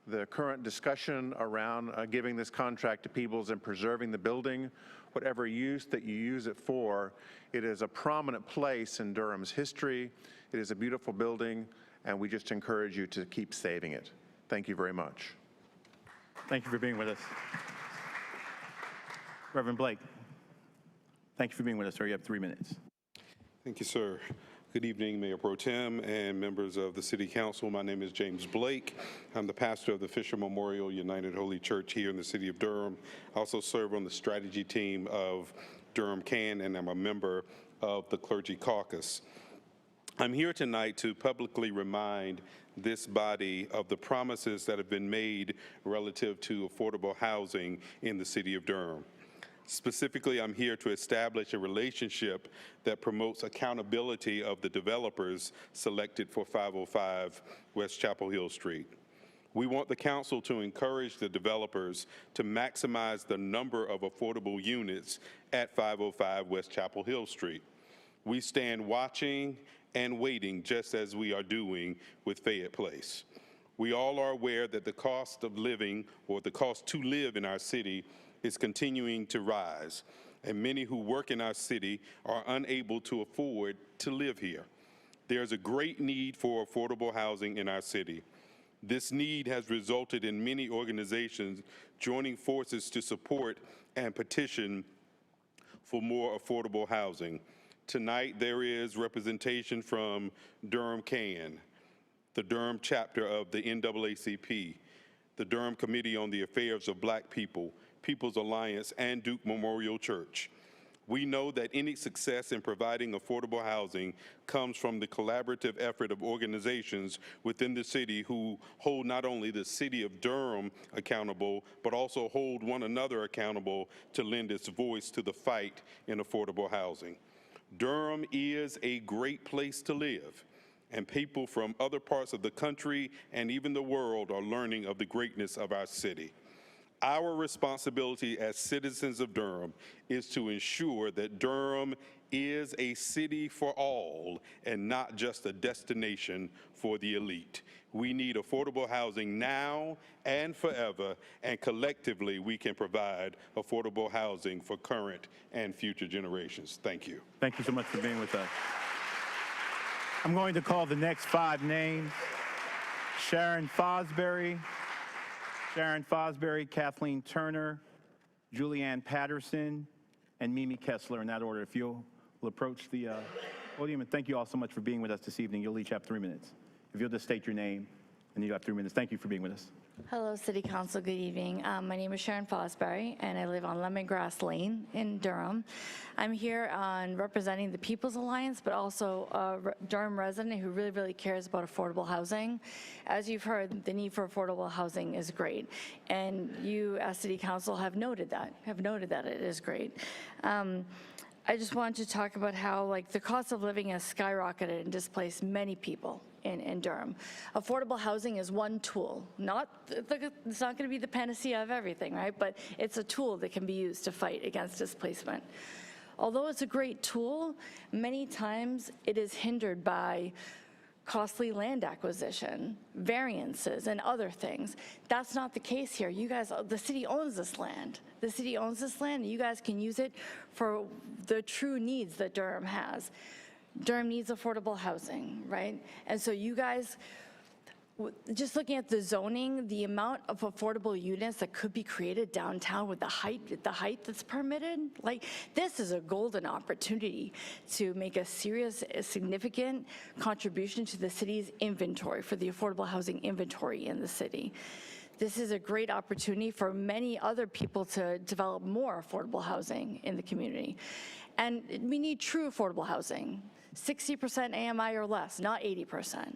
the current discussion around giving this contract to Peoples and preserving the building. Whatever use that you use it for, it is a prominent place in Durham's history. It is a beautiful building, and we just encourage you to keep saving it. Thank you very much. Thank you for being with us. Reverend Blake, thank you for being with us, sir. You have 3 minutes. Thank you, sir. Good evening, Mayor Pro Tem and members of the City Council. My name is James Blake. I'm the pastor of the Fisher Memorial United Holy Church here in the city of Durham. I also serve on the strategy team of Durham CAN, and I'm a member of the Clergy Caucus. I'm here tonight to publicly remind this body of the promises that have been made relative to affordable housing in the city of Durham. Specifically, I'm here to establish a relationship that promotes accountability of the developers selected for 505 West Chapel Hill Street. We want the council to encourage the developers to maximize the number of affordable units at 505 West Chapel Hill Street. We stand watching and waiting, just as we are doing with Fayette Place. We all are aware that the cost of living, or the cost to live in our city, is continuing to rise, and many who work in our city are unable to afford to live here. There's a great need for affordable housing in our city. This need has resulted in many organizations joining forces to support and petition for more affordable housing. Tonight, there is representation from Durham CAN, the Durham chapter of the NAACP, the Durham Committee on the Affairs of Black People, People's Alliance, and Duke Memorial Church. We know that any success in providing affordable housing comes from the collaborative effort of organizations within the city who hold not only the city of Durham accountable, but also hold one another accountable to lend its voice to the fight in affordable housing. Durham is a great place to live, and people from other parts of the country and even the world are learning of the greatness of our city. Our responsibility as citizens of Durham is to ensure that Durham is a city for all and not just a destination for the elite. We need affordable housing now and forever, and collectively we can provide affordable housing for current and future generations. Thank you. Thank you so much for being with us. I'm going to call the next 5 names. Sharon Fosbury, Kathleen Turner, Julianne Patterson, and Mimi Kessler, in that order. If you'll approach the podium, and thank you all so much for being with us this evening. You'll each have 3 minutes. If you'll just state your name, and you have 3 minutes. Thank you for being with us. Hello, City Council. Good evening. My name is Sharon Fosbury, and I live on Lemongrass Lane in Durham. I'm here on representing the People's Alliance, but also a Durham resident who really, really cares about affordable housing. As you've heard, the need for affordable housing is great, and you, as City Council, have noted that it is great. I just wanted to talk about how the cost of living has skyrocketed and displaced many people in Durham. Affordable housing is one tool. It's not going to be the panacea of everything, right? But it's a tool that can be used to fight against displacement. Although it's a great tool, many times it is hindered by costly land acquisition, variances, and other things. That's not the case here. You guys, the city owns this land. The city owns this land, and you guys can use it for the true needs that Durham has. Durham needs affordable housing, right? And so you guys, just looking at the zoning, the amount of affordable units that could be created downtown with the height that's permitted, this is a golden opportunity to make a significant contribution to the city's inventory, for the affordable housing inventory in the city. This is a great opportunity for many other people to develop more affordable housing in the community. And we need true affordable housing, 60% AMI or less, not 80%,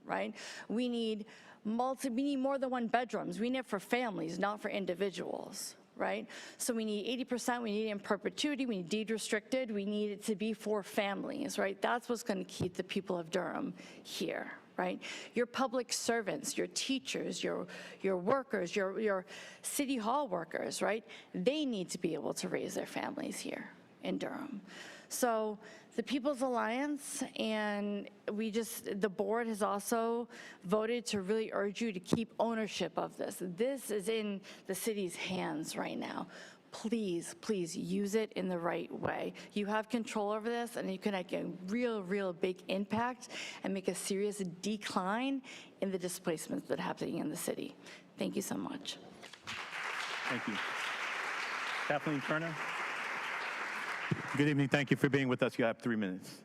right? We need more than 1 bedrooms. We need it for families, not for individuals, right? So we need 80%, we need it in perpetuity, we need deed restricted, we need it to be for families, right? That's what's going to keep the people of Durham here, right? Your public servants, your teachers, your workers, your city hall workers, right? They need to be able to raise their families here in Durham. So the People's Alliance and the board has also voted to really urge you to keep ownership of this. This is in the city's hands right now. Please, please use it in the right way. You have control over this, and you can make a real big impact and make a serious decline in the displacements that are happening in the city. Thank you so much. Thank you. Kathleen Turner. Good evening. Thank you for being with us. You have 3 minutes.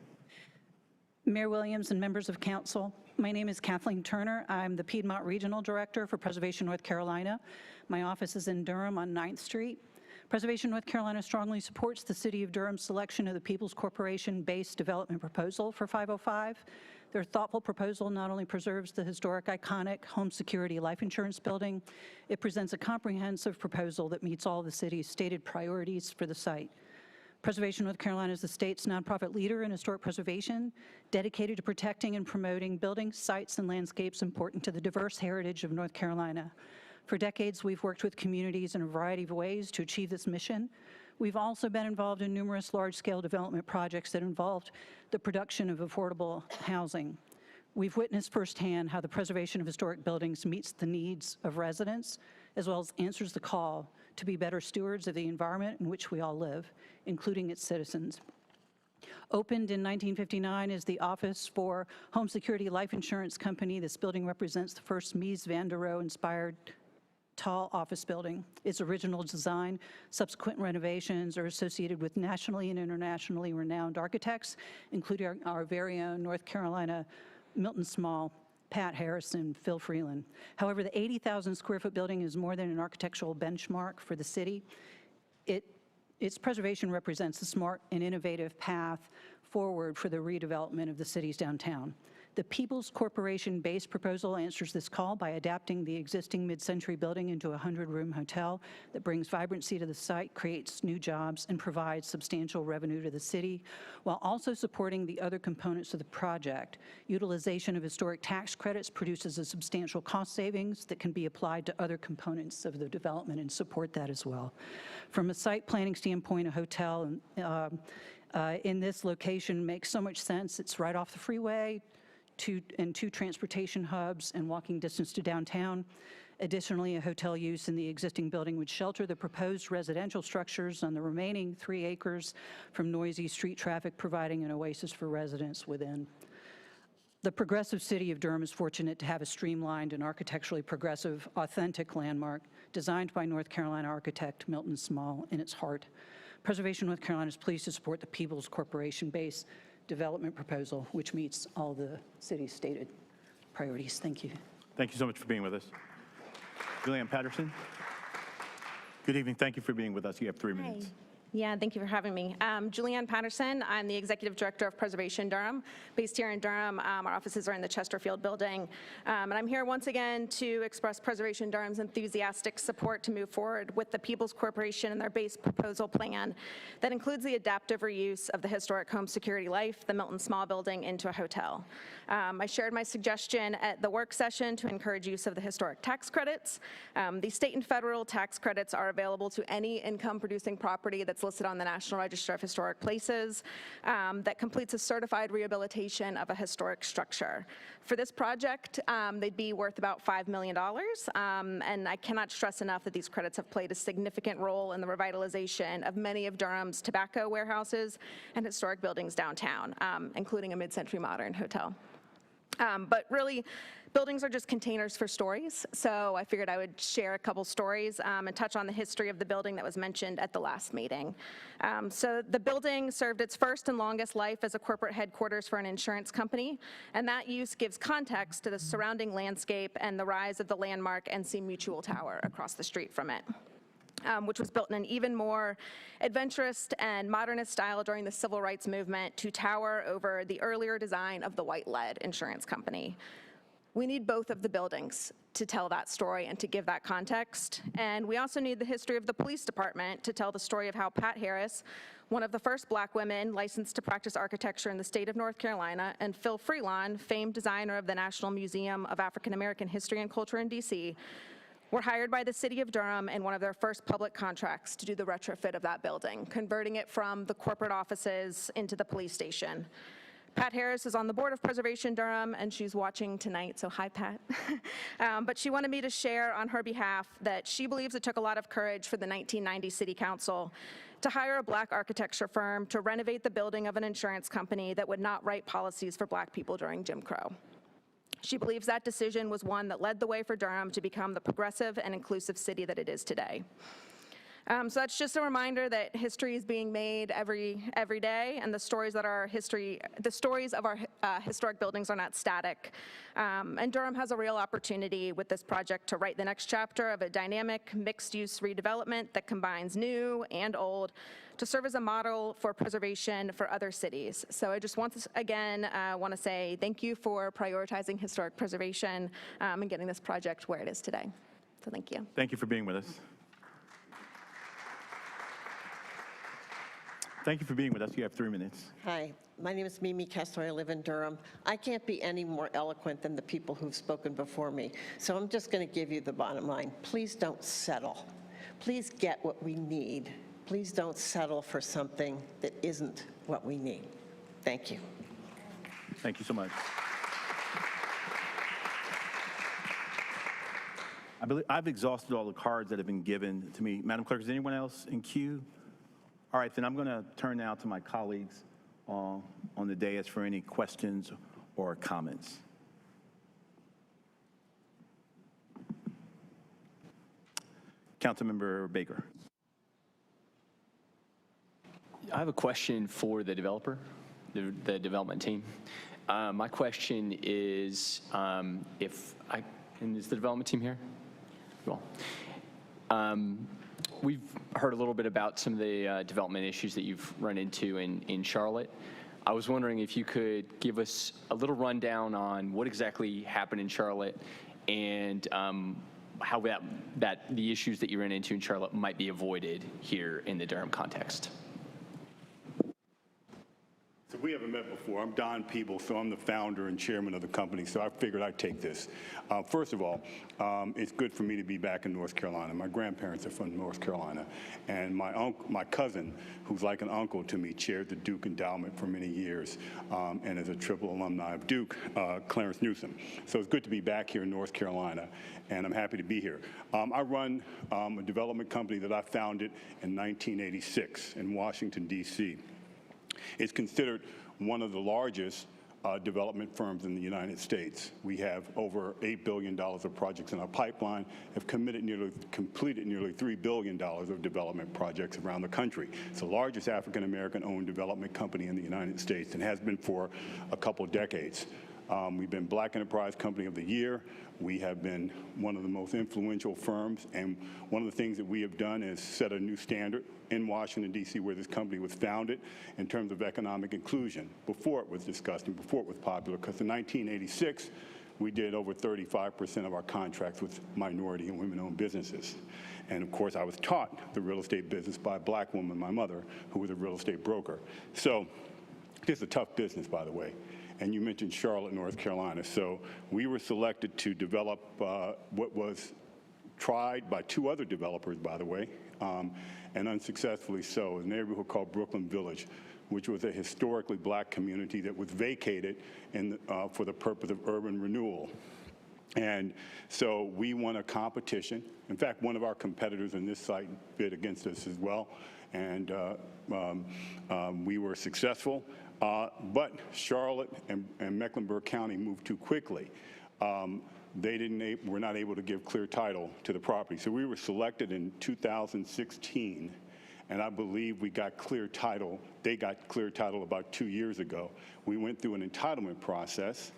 Mayor Williams and members of council, my name is Kathleen Turner. I'm the Piedmont Regional Director for Preservation North Carolina. My office is in Durham on 9th Street. Preservation North Carolina strongly supports the City of Durham's selection of the People's Corporation-based development proposal for 505. Their thoughtful proposal not only preserves the historic, iconic home security life insurance building, it presents a comprehensive proposal that meets all the city's stated priorities for the site. Preservation North Carolina is the state's nonprofit leader in historic preservation, dedicated to protecting and promoting buildings, sites, and landscapes important to the diverse heritage of North Carolina. For decades, we've worked with communities in a variety of ways to achieve this mission. We've also been involved in numerous large-scale development projects that involved the production of affordable housing. We've witnessed firsthand how the preservation of historic buildings meets the needs of residents, as well as answers the call to be better stewards of the environment in which we all live, including its citizens. Opened in 1959 as the Office for Home Security Life Insurance Company, this building represents the first Mies van der Rohe-inspired tall office building. Its original design, subsequent renovations are associated with nationally and internationally renowned architects, including our very own North Carolina Milton Small Pat Harris and Phil Freeland. However, the 80,000 square foot building is more than an architectural benchmark for the city. Its preservation represents a smart and innovative path forward for the redevelopment of the city's downtown. The People's Corporation-based proposal answers this call by adapting the existing mid-century building into a 100-room hotel that brings vibrancy to the site, creates new jobs, and provides substantial revenue to the city, while also supporting the other components of the project. Utilization of historic tax credits produces a substantial cost savings that can be applied to other components of the development and support that as well. From a site planning standpoint, a hotel in this location makes so much sense. It's right off the freeway, two transportation hubs and walking distance to downtown. Additionally, a hotel use in the existing building would shelter the proposed residential structures on the remaining 3 acres from noisy street traffic, providing an oasis for residents within. The progressive city of Durham is fortunate to have a streamlined and architecturally progressive, authentic landmark designed by North Carolina architect Milton Small in its heart. Preservation North Carolina is pleased to support the People's Corporation-based development proposal, which meets all the city's stated priorities. Thank you. Thank you so much for being with us. Julianne Patterson. Good evening. Thank you for being with us. You have 3 minutes. Yeah, thank you for having me. Julianne Patterson, I'm the Executive Director of Preservation Durham. Based here in Durham, our offices are in the Chesterfield building. And I'm here once again to express Preservation Durham's enthusiastic support to move forward with the People's Corporation and their base proposal plan that includes the adaptive reuse of the historic home security life, the Milton Small building, into a hotel. I shared my suggestion at the work session to encourage use of the historic tax credits. The state and federal tax credits are available to any income-producing property that's listed on the National Register of Historic Places that completes a certified rehabilitation of a historic structure. For this project, they'd be worth about $5 million, and I cannot stress enough that these credits have played a significant role in the revitalization of many of Durham's tobacco warehouses and historic buildings downtown, including a mid-century modern hotel. But really, buildings are just containers for stories, so I figured I would share a couple stories and touch on the history of the building that was mentioned at the last meeting. So the building served its first and longest life as a corporate headquarters for an insurance company, and that use gives context to the surrounding landscape and the rise of the landmark NC Mutual Tower across the street from it. Which was built in an even more adventurous and modernist style during the civil rights movement to tower over the earlier design of the White Lead Insurance Company. We need both of the buildings to tell that story and to give that context. And we also need the history of the police department to tell the story of how Pat Harris, one of the first Black women licensed to practice architecture in the state of North Carolina, and Phil Freeland, famed designer of the National Museum of African American History and Culture in DC, were hired by the city of Durham in one of their first public contracts to do the retrofit of that building, converting it from the corporate offices into the police station. Pat Harris is on the board of Preservation Durham, and she's watching tonight, so hi, Pat. But she wanted me to share on her behalf that she believes it took a lot of courage for the 1990 City Council to hire a Black architecture firm to renovate the building of an insurance company that would not write policies for Black people during Jim Crow. She believes that decision was one that led the way for Durham to become the progressive and inclusive city that it is today. So that's just a reminder that history is being made every day, and the stories of our historic buildings are not static. And Durham has a real opportunity with this project to write the next chapter of a dynamic mixed-use redevelopment that combines new and old to serve as a model for preservation for other cities. So I just want to say thank you for prioritizing historic preservation and getting this project where it is today. So thank you. Thank you for being with us. Thank you for being with us. You have 3 minutes. Hi, my name is Mimi Castor. I live in Durham. I can't be any more eloquent than the people who've spoken before me, so I'm just going to give you the bottom line. Please don't settle. Please get what we need. Please don't settle for something that isn't what we need. Thank you. Thank you so much. I believe I've exhausted all the cards that have been given to me. Madam Clerk, is anyone else in queue? All right, then I'm going to turn now to my colleagues on the dais for any questions or comments. Councilmember Baker. I have a question for the developer, the development team. My question is, and is the development team here? Cool. We've heard a little bit about some of the development issues that you've run into in Charlotte. I was wondering if you could give us a little rundown on what exactly happened in Charlotte and how the issues that you ran into in Charlotte might be avoided here in the Durham context. So we haven't met before. I'm Don Peeble, so I'm the founder and chairman of the company, so I figured I'd take this. First of all, it's good for me to be back in North Carolina. My grandparents are from North Carolina, and my cousin, who's like an uncle to me, chaired the Duke Endowment for many years, and is a triple alumni of Duke, Clarence Newsom. So it's good to be back here in North Carolina, and I'm happy to be here. I run a development company that I founded in 1986 in Washington, D.C. It's considered one of the largest development firms in the United States. We have over $8 billion of projects in our pipeline, have completed nearly $3 billion of development projects around the country. It's the largest African-American owned development company in the United States and has been for a couple decades. We've been Black Enterprise Company of the Year. We have been one of the most influential firms, and one of the things that we have done is set a new standard in Washington, D.C., where this company was founded in terms of economic inclusion before it was discussed and before it was popular, because in 1986, we did over 35% of our contracts with minority and women-owned businesses. And of course, I was taught the real estate business by a Black woman, my mother, who was a real estate broker. So it's a tough business, by the way. And you mentioned Charlotte, North Carolina. So we were selected to develop what was tried by two other developers, by the way, and unsuccessfully so, a neighborhood called Brooklyn Village, which was a historically Black community that was vacated for the purpose of urban renewal. And so we won a competition. In fact, one of our competitors in this site bid against us as well, and we were successful. But Charlotte and Mecklenburg County moved too quickly. Were not able to give clear title to the property. So we were selected in 2016, and I believe we got clear title. They got clear title about 2 years ago. We went through an entitlement process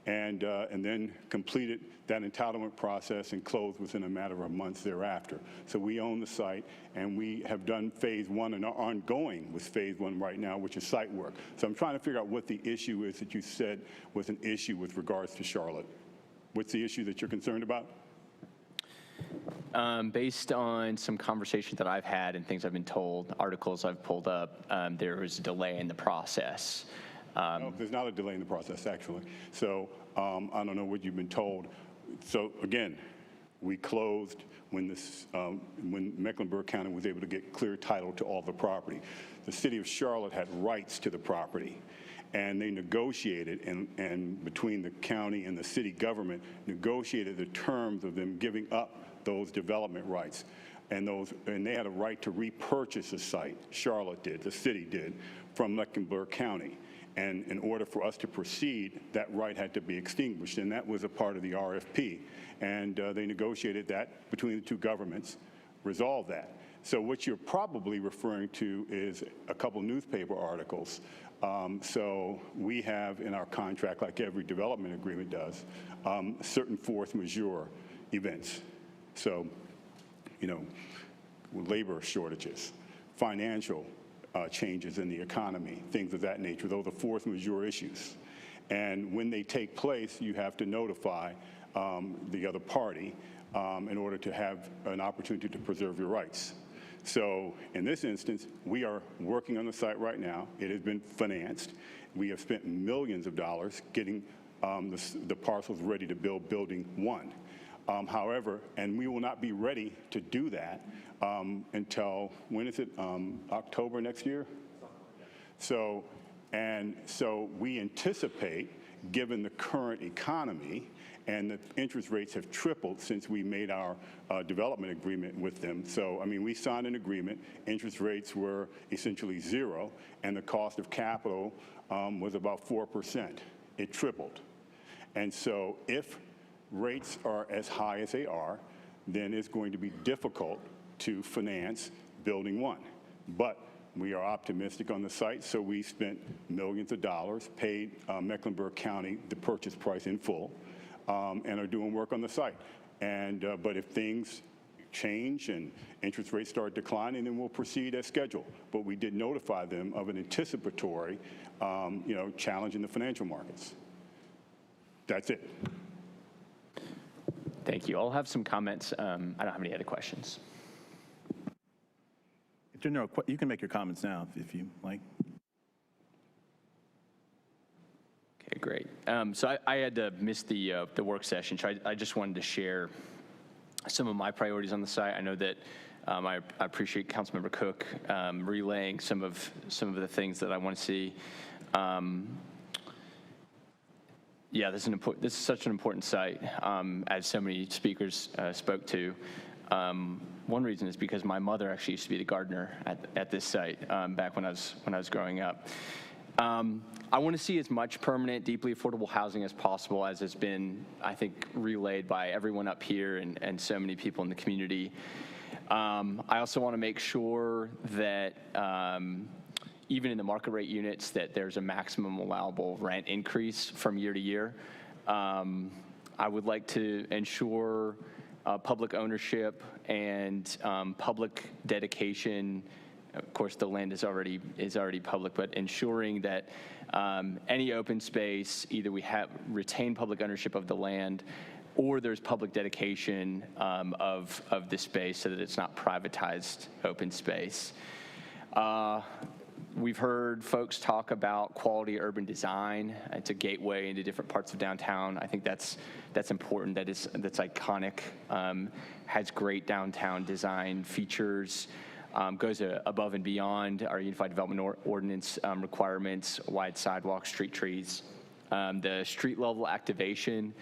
and then completed that entitlement process and closed within a matter of months thereafter. So we own the site, and we have done phase one and are ongoing with phase one right now, which is site work. So I'm trying to figure out what the issue is that you said was an issue with regards to Charlotte. What's the issue that you're concerned about? Based on some conversations that I've had and things I've been told, articles I've pulled up, there was a delay in the process. No, there's not a delay in the process, actually. So I don't know what you've been told. So again, we closed when Mecklenburg County was able to get clear title to all the property. The city of Charlotte had rights to the property, and they negotiated, and between the county and the city government, negotiated the terms of them giving up those development rights. And they had a right to repurchase the site. Charlotte did, the city did, from Mecklenburg County. And in order for us to proceed, that right had to be extinguished, and that was a part of the RFP. And they negotiated that between the two governments, resolved that. So what you're probably referring to is a couple newspaper articles. So we have in our contract, like every development agreement does, certain force majeure events. So, labor shortages, financial changes in the economy, things of that nature. Those are force majeure issues. And when they take place, you have to notify the other party in order to have an opportunity to preserve your rights. So in this instance, we are working on the site right now. It has been financed. We have spent millions of dollars getting the parcels ready to build Building 1. However, and we will not be ready to do that until, when is it, October next year? So we anticipate, given the current economy, and the interest rates have tripled since we made our development agreement with them. So, I mean, we signed an agreement, interest rates were essentially zero, and the cost of capital was about 4%. It tripled. And so if rates are as high as they are, then it's going to be difficult to finance Building 1. But We are optimistic on the site, so we spent millions of dollars, paid Mecklenburg County the purchase price in full, and are doing work on the site. And but if things change and interest rates start declining, then we'll proceed as scheduled. But we did notify them of an anticipatory, challenge in the financial markets. That's it. Thank you. I'll have some comments. I don't have any other questions. If there are no, you can make your comments now if you like. Okay, great. So I had to miss the work session, so I just wanted to share some of my priorities on the site. I know that I appreciate Councilmember Cook relaying some of the things that I want to see. Yeah, this is such an important site, as so many speakers spoke to. One reason is because my mother actually used to be the gardener at this site back when I was growing up. I want to see as much permanent, deeply affordable housing as possible, as has been, I think, relayed by everyone up here and so many people in the community. I also want to make sure that even in the market rate units, that there's a maximum allowable rent increase from year to year. I would like to ensure public ownership and public dedication. Of course, the land is already public, but ensuring that any open space, either we retain public ownership of the land, or there's public dedication of the space so that it's not privatized open space. We've heard folks talk about quality urban design. It's a gateway into different parts of downtown. I think that's important. That's iconic. Has great downtown design features. Goes above and beyond our Unified Development Ordinance requirements, wide sidewalks, street trees. The street level activation,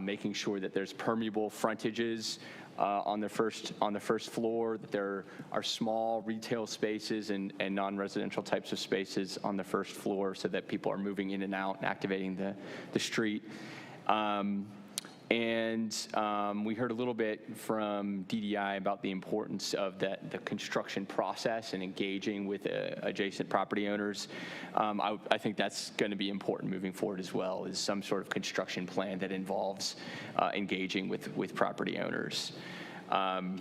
making sure that there's permeable frontages on the first floor, that there are small retail spaces and non-residential types of spaces on the first floor so that people are moving in and out and activating the street. We heard a little bit from DDI about the importance of the construction process and engaging with adjacent property owners. I think that's going to be important moving forward as well, is some sort of construction plan that involves engaging with property owners. And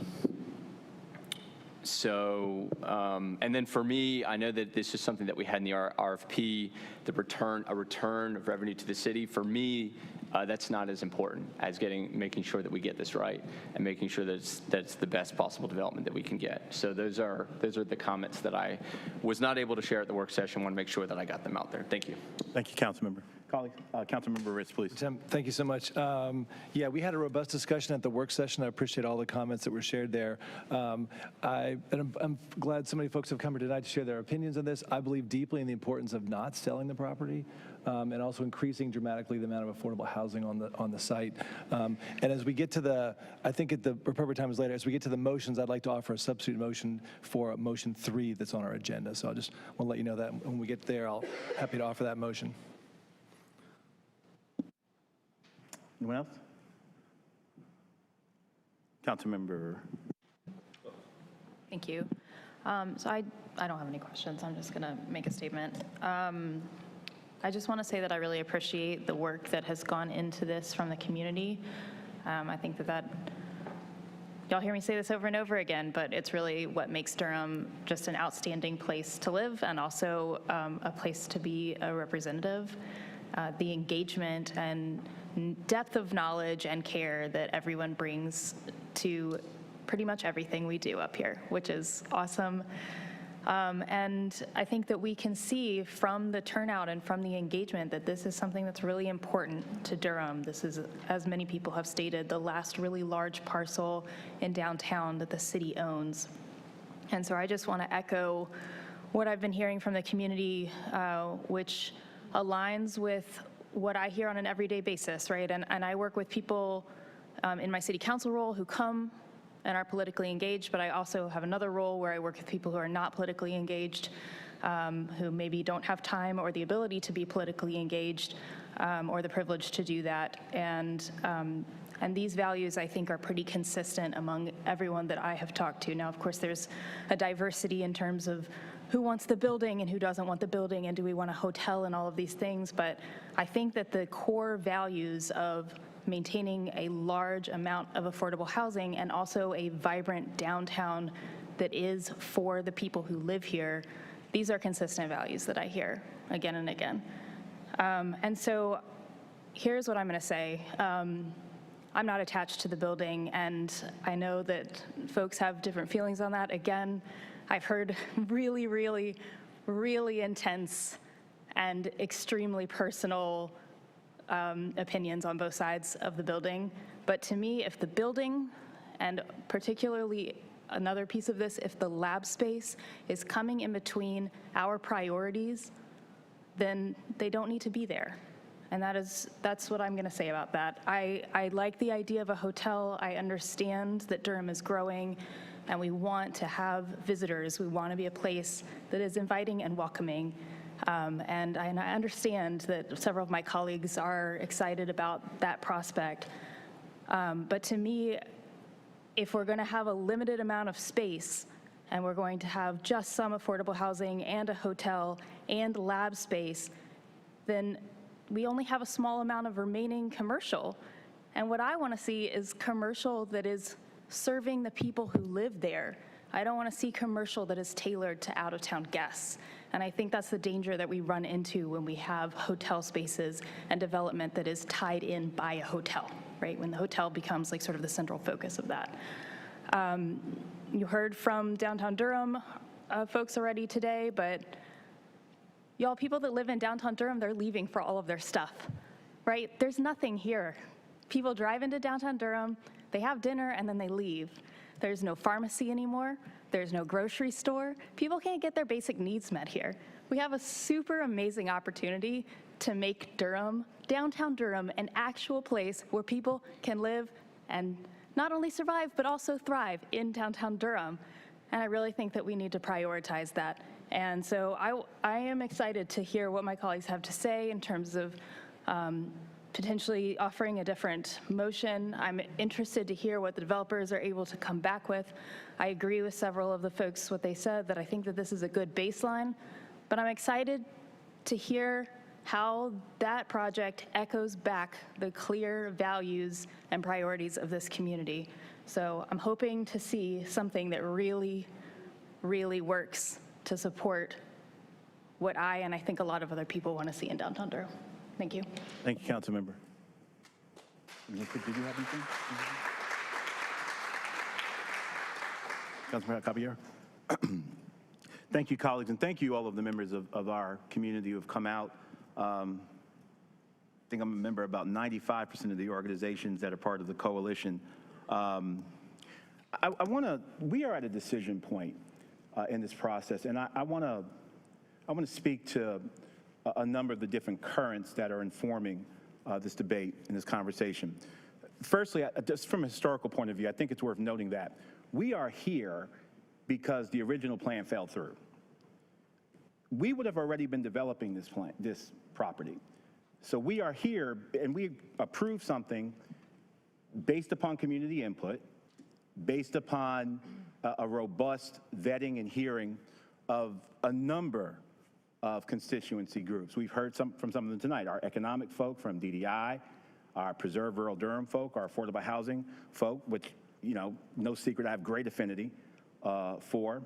then for me, I know that this is something that we had in the RFP, a return of revenue to the city. For me, that's not as important as making sure that we get this right and making sure that's the best possible development that we can get. So those are the comments that I was not able to share at the work session. I want to make sure that I got them out there. Thank you. Thank you, Councilmember. Councilmember Ritz, please. Tim, thank you so much. Yeah, we had a robust discussion at the work session. I appreciate all the comments that were shared there. I'm glad so many folks have come here tonight to share their opinions on this. I believe deeply in the importance of not selling the property and also increasing dramatically the amount of affordable housing on the site. And as we get to I think at the appropriate time is later, as we get to the motions, I'd like to offer a substitute motion for motion 3 that's on our agenda. So I just want to let you know that when we get there, I'll happy to offer that motion. Anyone else? Councilmember. Thank you. So I don't have any questions. I'm just going to make a statement. I just want to say that I really appreciate the work that has gone into this from the community. I think that y'all hear me say this over and over again, but it's really what makes Durham just an outstanding place to live and also a place to be a representative. The engagement and depth of knowledge and care that everyone brings to pretty much everything we do up here, which is awesome. And I think that we can see from the turnout and from the engagement that this is something that's really important to Durham. This is, as many people have stated, the last really large parcel in downtown that the city owns. And so I just want to echo what I've been hearing from the community, which aligns with what I hear on an everyday basis, right? And I work with people in my city council role who come and are politically engaged, but I also have another role where I work with people who are not politically engaged, who maybe don't have time or the ability to be politically engaged or the privilege to do that. And And these values, I think, are pretty consistent among everyone that I have talked to. Now, of course, there's a diversity in terms of who wants the building and who doesn't want the building, and do we want a hotel and all of these things. But I think that the core values of maintaining a large amount of affordable housing and also a vibrant downtown that is for the people who live here, these are consistent values that I hear again and again. And so here's what I'm going to say. I'm not attached to the building, and I know that folks have different feelings on that. Again, I've heard really, really, really intense and extremely personal opinions on both sides of the building. But to me, if the building, and particularly another piece of this, if the lab space is coming in between our priorities, then they don't need to be there. And that's what I'm going to say about that. I like the idea of a hotel. I understand that Durham is growing, and we want to have visitors. We want to be a place that is inviting and welcoming. And I understand that several of my colleagues are excited about that prospect. But to me, if we're going to have a limited amount of space, and we're going to have just some affordable housing and a hotel and lab space, then we only have a small amount of remaining commercial. And what I want to see is commercial that is serving the people who live there. I don't want to see commercial that is tailored to out-of-town guests. And I think that's the danger that we run into when we have hotel spaces and development that is tied in by a hotel, right? When the hotel becomes like sort of the central focus of that. You heard from downtown Durham folks already today, but y'all, people that live in downtown Durham, they're leaving for all of their stuff, right? There's nothing here. People drive into downtown Durham, they have dinner, and then they leave. There's no pharmacy anymore. There's no grocery store. People can't get their basic needs met here. We have a super amazing opportunity to make Durham, downtown Durham, an actual place where people can live and not only survive, but also thrive in downtown Durham. And I really think that we need to prioritize that. And so I am excited to hear what my colleagues have to say in terms of potentially offering a different motion. I'm interested to hear what the developers are able to come back with. I agree with several of the folks, what they said, that I think that this is a good baseline, but I'm excited to hear how that project echoes back the clear values and priorities of this community. So I'm hoping to see something that really, really works to support what I and I think a lot of other people want to see in downtown Durham. Thank you. Thank you, Councilmember. Did you have anything? Councilmember Caballero? Thank you, colleagues, and thank you all of the members of our community who have come out. I think I'm a member of about 95% of the organizations that are part of the coalition. We are at a decision point in this process, and I want to speak to a number of the different currents that are informing this debate and this conversation. Firstly, just from a historical point of view, I think it's worth noting that we are here because the original plan fell through. We would have already been developing this property. So we are here, and we approved something based upon community input, based upon a robust vetting and hearing of a number of constituency groups. We've heard from some of them tonight, our economic folk from DDI, our Preserve Rural Durham folk, our affordable housing folk, which, you know, no secret I have great affinity for.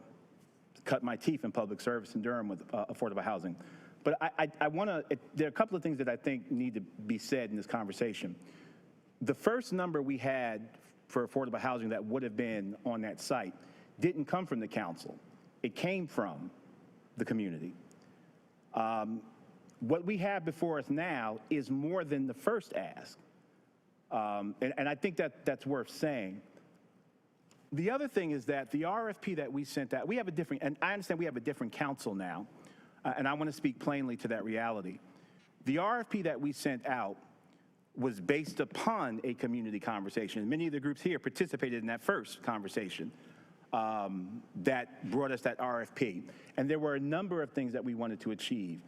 Cut my teeth in public service in Durham with affordable housing. But I want to, there are a couple of things that I think need to be said in this conversation. The first number we had for affordable housing that would have been on that site didn't come from the council. It came from the community. What we have before us now is more than the first ask. And I think that's worth saying. The other thing is that the RFP that we sent out, we have a different, and I understand we have a different council now, and I want to speak plainly to that reality. The RFP that we sent out was based upon a community conversation. Many of the groups here participated in that first conversation that brought us that RFP. And there were a number of things that we wanted to achieve.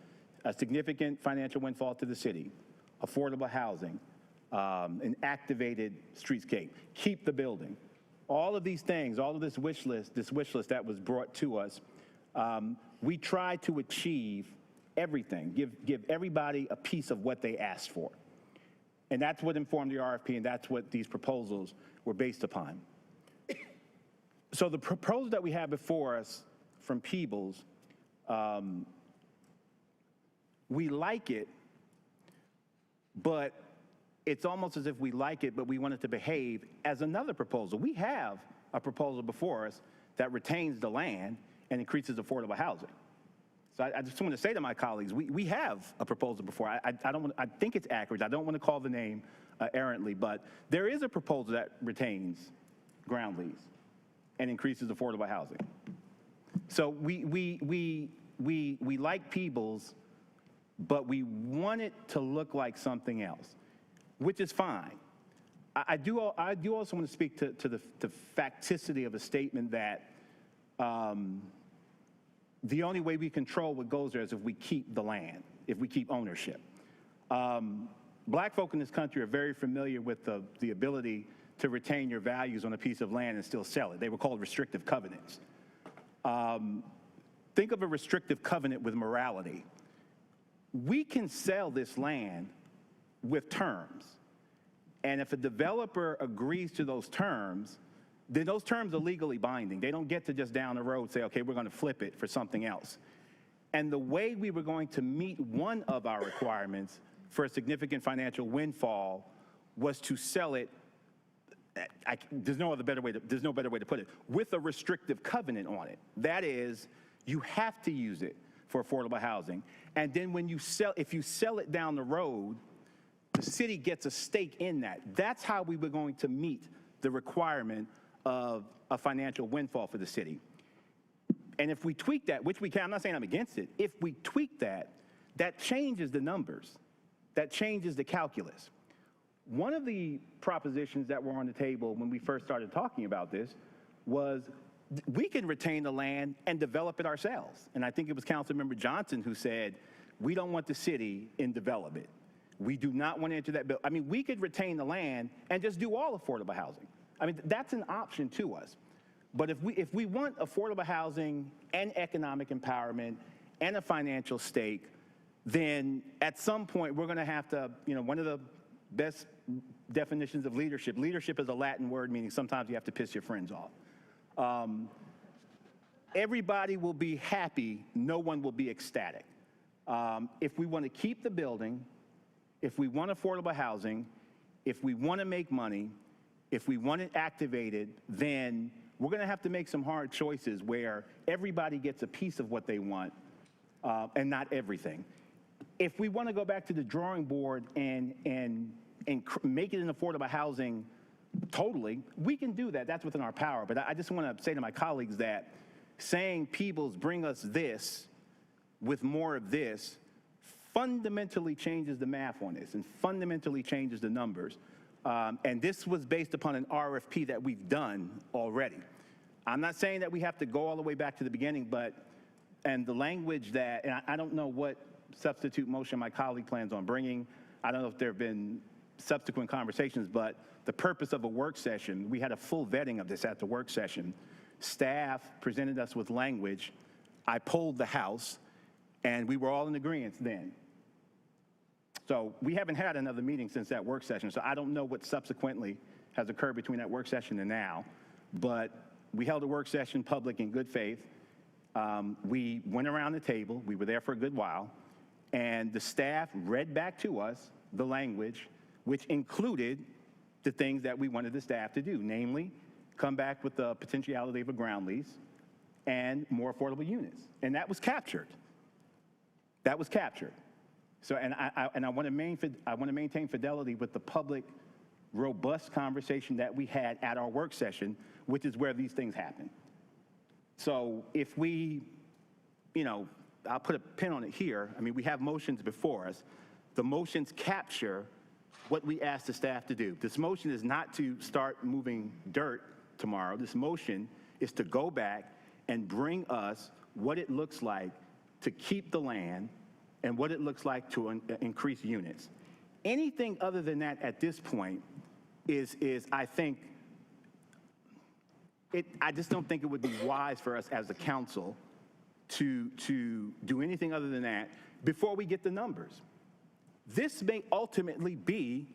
A significant financial windfall to the city, affordable housing, an activated streetscape, keep the building. All of these things, all of this wish list that was brought to us, we tried to achieve everything, give everybody a piece of what they asked for. And that's what informed the RFP, and that's what these proposals were based upon. So the proposal that we have before us from Peebles, we like it, but it's almost as if we like it, but we want it to behave as another proposal. We have a proposal before us that retains the land and increases affordable housing. So I just want to say to my colleagues, we have a proposal before. I think it's accurate. I don't want to call the name errantly, but there is a proposal that retains ground lease and increases affordable housing. So we like Peebles, but we want it to look like something else, which is fine. I do also want to speak to the facticity of a statement that the only way we control what goes there is if we keep the land, if we keep ownership. Black folk in this country are very familiar with the ability to retain your values on a piece of land and still sell it. They were called restrictive covenants. Think of a restrictive covenant with morality. We can sell this land with terms. And if a developer agrees to those terms, then those terms are legally binding. They don't get to just down the road say, okay, we're going to flip it for something else. And the way we were going to meet one of our requirements for a significant financial windfall was to sell it, there's no better way to put it, with a restrictive covenant on it. That is, you have to use it for affordable housing. And then when if you sell it down the road, the city gets a stake in that. That's how we were going to meet the requirement of a financial windfall for the city. And if we tweak that, which we can, I'm not saying I'm against it, if we tweak that, that changes the numbers. That changes the calculus. One of the propositions that were on the table when we first started talking about this was we can retain the land and develop it ourselves. And I think it was Councilmember Johnson who said, we don't want the city in development. We do not want to enter that bill. I mean, we could retain the land and just do all affordable housing. I mean, that's an option to us. But if we want affordable housing and economic empowerment and a financial stake, then at some point we're going to have to, one of the best definitions of leadership is a Latin word meaning sometimes you have to piss your friends off. Everybody will be happy, no one will be ecstatic. If we want to keep the building, if we want affordable housing, if we want to make money, if we want it activated, then we're going to have to make some hard choices where everybody gets a piece of what they want and not everything. If we want to go back to the drawing board and make it an affordable housing totally, we can do that. That's within our power. But I just want to say to my colleagues that saying Peebles bring us this with more of this fundamentally changes the math on this and fundamentally changes the numbers. And this was based upon an RFP that we've done already. I'm not saying that we have to go all the way back to the beginning, and the language that, and I don't know what substitute motion my colleague plans on bringing. I don't know if there have been subsequent conversations, but the purpose of a work session, we had a full vetting of this at the work session. Staff presented us with language. I polled the House, and we were all in agreement then. So we haven't had another meeting since that work session, so I don't know what subsequently has occurred between that work session and now, but we held a work session public in good faith. We went around the table, we were there for a good while, and the staff read back to us the language, which included the things that we wanted the staff to do, namely, come back with the potentiality of a ground lease and more affordable units. And that was captured. That was captured. So, and I want to maintain fidelity with the public, robust conversation that we had at our work session, which is where these things happen. So if we, I'll put a pin on it here. I mean, we have motions before us. The motions capture what we asked the staff to do. This motion is not to start moving dirt tomorrow. This motion is to go back and bring us what it looks like to keep the land and what it looks like to increase units. anything other than that at this point is I think, I just don't think it would be wise for us as a council to do anything other than that before we get the numbers. This may ultimately be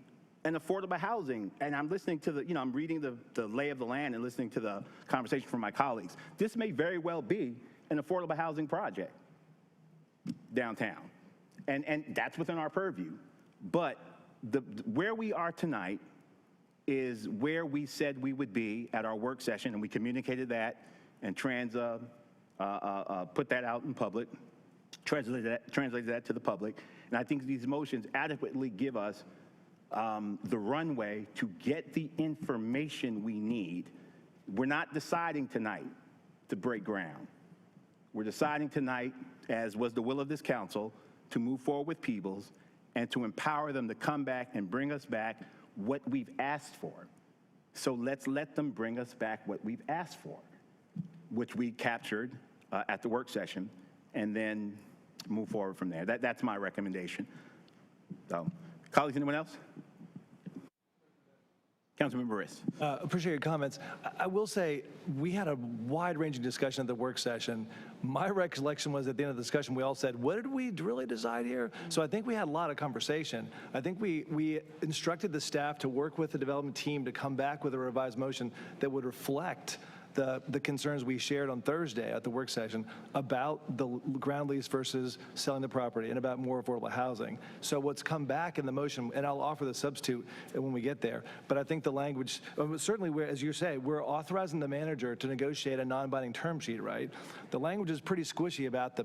an affordable housing, and I'm listening to I'm reading the lay of the land and listening to the conversation from my colleagues. This may very well be an affordable housing project downtown, and that's within our purview. But where we are tonight is where we said we would be at our work session, and we communicated that and put that out in public, translated that to the public. And I think these motions adequately give us the runway to get the information we need. We're not deciding tonight to break ground. We're deciding tonight, as was the will of this council, to move forward with Peebles and to empower them to come back and bring us back what we've asked for. So let's let them bring us back what we've asked for, which we captured at the work session, and then move forward from there. That's my recommendation. So, colleagues, anyone else? Councilmember Riss. Appreciate your comments. I will say we had a wide-ranging discussion at the work session. My recollection was at the end of the discussion, we all said, what did we really decide here? So I think we had a lot of conversation. I think we instructed the staff to work with the development team to come back with a revised motion that would reflect the concerns we shared on Thursday at the work session about the ground lease versus selling the property and about more affordable housing. So what's come back in the motion, and I'll offer the substitute when we get there, but I think the language, certainly, as you say, we're authorizing the manager to negotiate a non-binding term sheet, right? The language is pretty squishy about the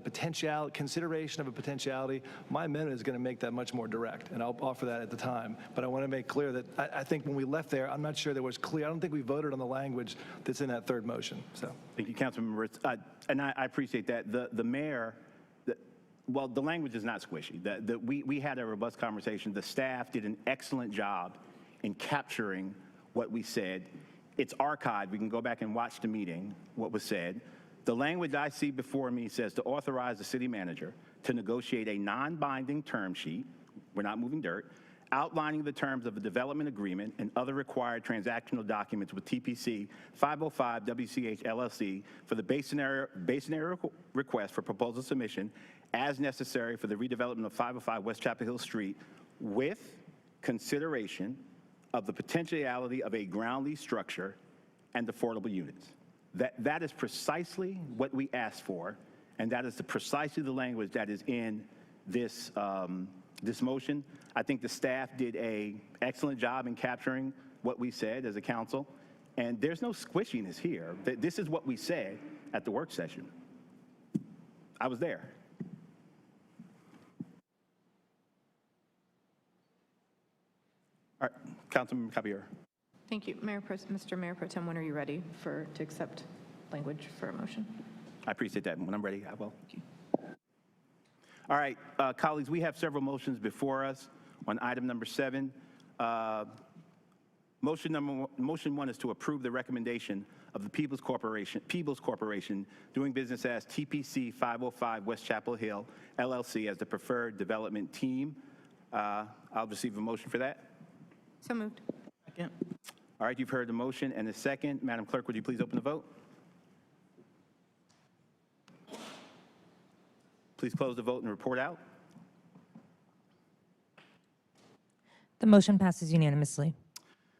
consideration of a potentiality. My amendment is going to make that much more direct, and I'll offer that at the time. But I want to make clear that I think when we left there, I'm not sure that was clear. I don't think we voted on the language that's in that third motion. So thank you, Councilmember Ritz. And I appreciate that. The mayor, well, the language is not squishy. We had a robust conversation. The staff did an excellent job in capturing what we said. It's archived. We can go back and watch the meeting, what was said. The language I see before me says to authorize the city manager to negotiate a non-binding term sheet, we're not moving dirt, outlining the terms of the development agreement and other required transactional documents with TPC 505 WCH LLC for the base area request for proposal submission as necessary for the redevelopment of 505 West Chapel Hill Street with consideration of the potentiality of a ground lease structure and affordable units. That is precisely what we asked for, and that is precisely the language that is in this this motion. I think the staff did an excellent job in capturing what we said as a council, and there's no squishiness here. This is what we said at the work session. I was there. All right, Councilmember Caballero. Thank you. Mr. Mayor Pro Tem, when are you ready to accept language for a motion? I appreciate that. When I'm ready, I will. Thank you. All right, colleagues, we have several motions before us on item number 7. Motion one is to approve the recommendation of the Peebles Corporation doing business as TPC 505 West Chapel Hill LLC as the preferred development team. I'll receive a motion for that. So moved. Second. All right, you've heard the motion and the second. Madam Clerk, would you please open the vote? Please close the vote and report out. The motion passes unanimously.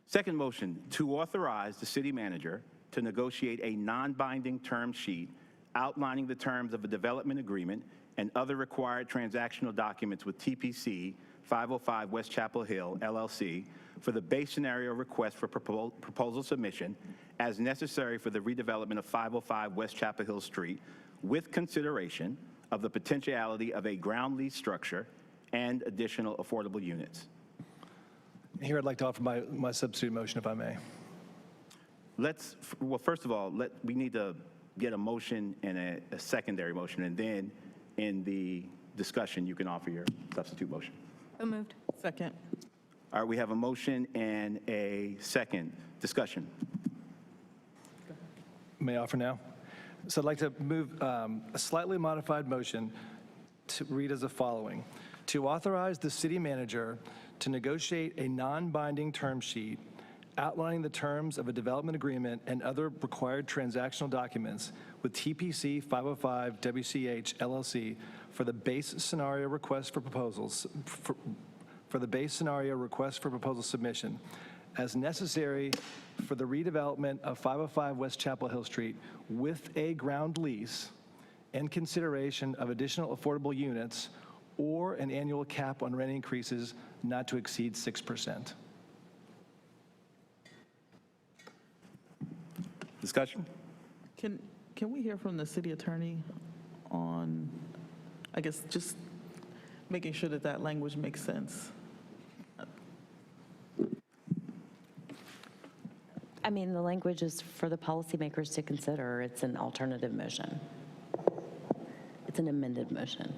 Second motion, to authorize the city manager to negotiate a non-binding term sheet outlining the terms of a development agreement and other required transactional documents with TPC 505 West Chapel Hill LLC for the base scenario request for proposal submission as necessary for the redevelopment of 505 West Chapel Hill Street with consideration of the potentiality of a ground lease structure and additional affordable units. Here, I'd like to offer my substitute motion, if I may. Well, first of all, we need to get a motion and a secondary motion, and then in the discussion, you can offer your substitute motion. So moved. Second. All right, we have a motion and a second. Discussion. May I offer now? So I'd like to move a slightly modified motion to read as the following. To authorize the city manager to negotiate a non-binding term sheet outlining the terms of a development agreement and other required transactional documents with TPC 505 WCH LLC for the base scenario request for proposals for the base scenario request for proposal submission as necessary for the redevelopment of 505 West Chapel Hill Street with a ground lease and consideration of additional affordable units or an annual cap on rent increases not to exceed 6%. Discussion? Can we hear from the city attorney on, I guess, just making sure that that language makes sense? I mean, the language is for the policymakers to consider. It's an alternative motion. It's an amended motion.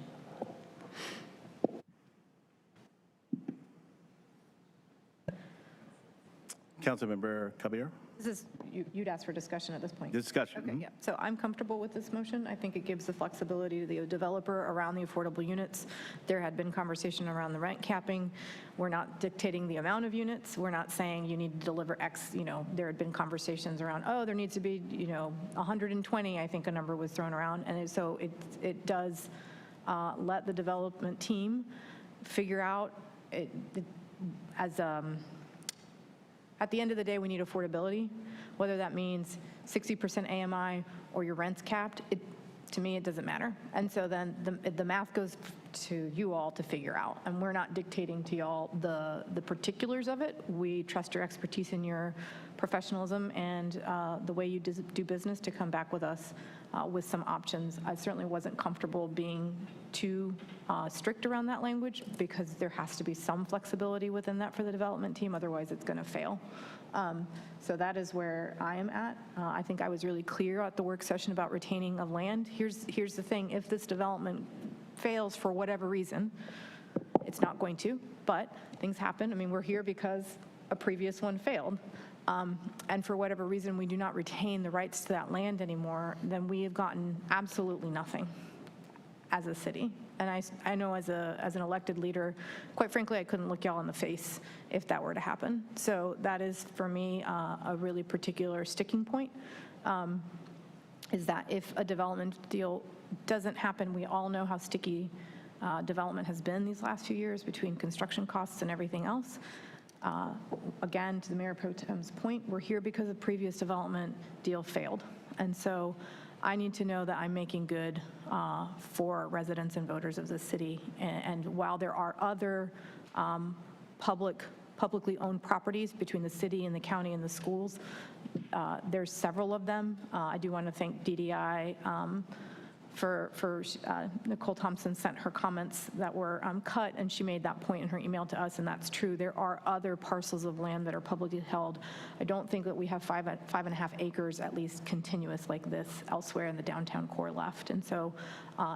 Councilmember Caballero? This is, you'd ask for discussion at this point. Discussion. Okay, yeah. So I'm comfortable with this motion. I think it gives the flexibility to the developer around the affordable units. There had been conversation around the rent capping. We're not dictating the amount of units. We're not saying you need to deliver X, there had been conversations around, oh, there needs to be, 120, I think a number was thrown around. And so it does let the development team figure out at the end of the day, we need affordability, whether that means 60% AMI or your rent's capped. To me, it doesn't matter. And so then the math goes to you all to figure out. And we're not dictating to y'all the particulars of it. We trust your expertise and your professionalism and the way you do business to come back with us with some options. I certainly wasn't comfortable being too strict around that language because there has to be some flexibility within that for the development team, otherwise it's going to fail. So that is where I am at. I think I was really clear at the work session about retaining of land. Here's the thing, if this development fails for whatever reason, it's not going to, but things happen. I mean, we're here because a previous one failed. And for whatever reason, we do not retain the rights to that land anymore, then we have gotten absolutely nothing as a city. And I know as an elected leader, quite frankly, I couldn't look y'all in the face if that were to happen. So that is, for me, a really particular sticking point, is that if a development deal doesn't happen, we all know how sticky development has been these last few years between construction costs and everything else. Again, to the Mayor Pro Tem's point, we're here because a previous development deal failed. And so I need to know that I'm making good for residents and voters of the city. And while there are other publicly owned properties between the city and the county and the schools, there's several of them. I do want to thank DDI for Nicole Thompson sent her comments that were cut, and she made that point in her email to us, and that's true. There are other parcels of land that are publicly held. I don't think that we have 5.5 acres, at least continuous like this, elsewhere in the downtown core left, and so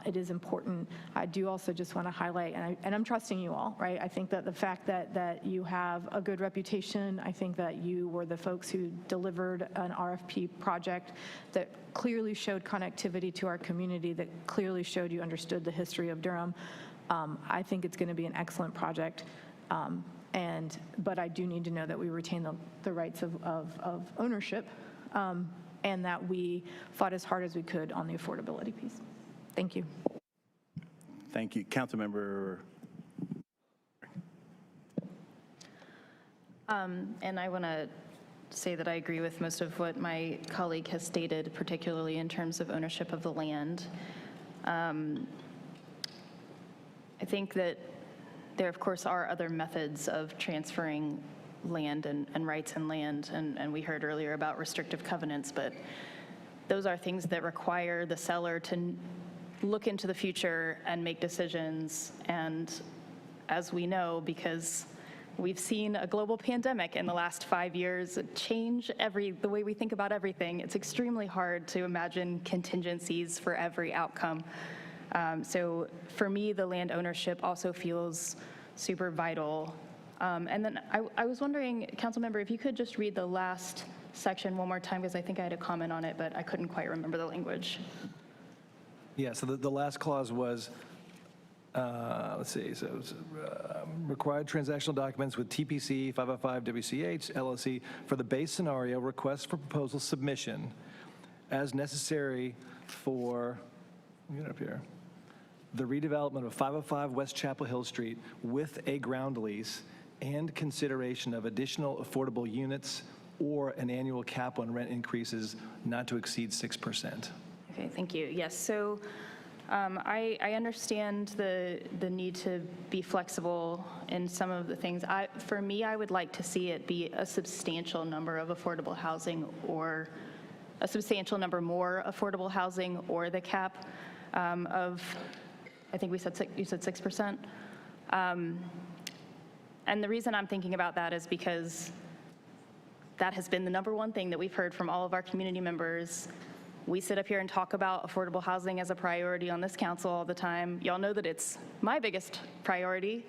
it is important. I do also just want to highlight, and I'm trusting you all, right? I think that the fact that you have a good reputation, I think that you were the folks who delivered an RFP project that clearly showed connectivity to our community, that clearly showed you understood the history of Durham. I think it's going to be an excellent project. But I do need to know that we retain the rights of ownership and that we fought as hard as we could on the affordability piece. Thank you. Thank you. Councilmember. And I want to say that I agree with most of what my colleague has stated, particularly in terms of ownership of the land. I think that there, of course, are other methods of transferring land and rights in land, and we heard earlier about restrictive covenants, but those are things that require the seller to look into the future and make decisions. And as we know, because we've seen a global pandemic in the last 5 years change the way we think about everything. It's extremely hard to imagine contingencies for every outcome. So for me, the land ownership also feels super vital. And then I was wondering, Councilmember, if you could just read the last section one more time, because I think I had a comment on it, but I couldn't quite remember the language. Yeah, so the last clause was, let's see, so required transactional documents with TPC 505 WCH LLC for the base scenario request for proposal submission as necessary for, let me get up here, the redevelopment of 505 West Chapel Hill Street with a ground lease and consideration of additional affordable units or an annual cap on rent increases not to exceed 6%. Okay, thank you. Yes, so I understand the need to be flexible in some of the things. For me, I would like to see it be a substantial number of affordable housing or a substantial number more affordable housing or the cap of, I think you said 6%. And the reason I'm thinking about that is because that has been the number one thing that we've heard from all of our community members. We sit up here and talk about affordable housing as a priority on this council all the time. Y'all know that it's my biggest priority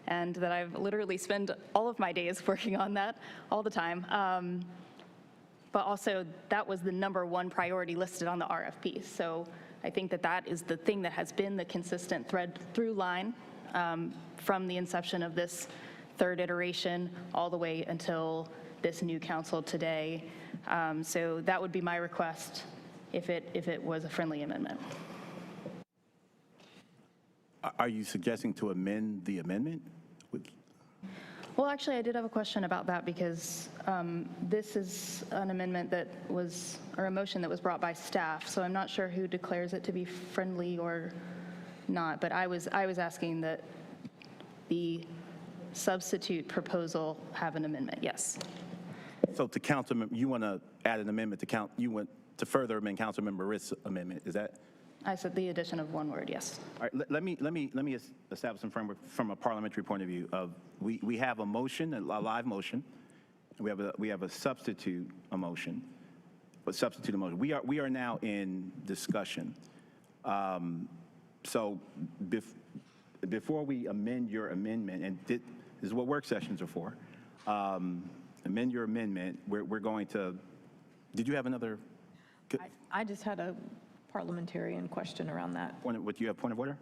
and that I've literally spent all of my days working on that all the time. But also that was the number one priority listed on the RFP. So I think that that is the thing that has been the consistent thread through line from the inception of this third iteration all the way until this new council today. So that would be my request if it was a friendly amendment. Are you suggesting to amend the amendment? Well, actually, I did have a question about that because this is an amendment that was, or a motion that was brought by staff, so I'm not sure who declares it to be friendly or not, but I was asking that the substitute proposal have an amendment, yes. So to Councilmember, you want to add an amendment to you want to further amend Councilmember Ritz's amendment, is that? I said the addition of one word, yes. All right, let me establish some framework from a parliamentary point of view. We have a motion, a live motion. We have a substitute motion. We are now in discussion. So before we amend your amendment, and this is what work sessions are for, amend your amendment, we're going to, did you have another? I just had a parliamentarian question around that. What, you have point of order?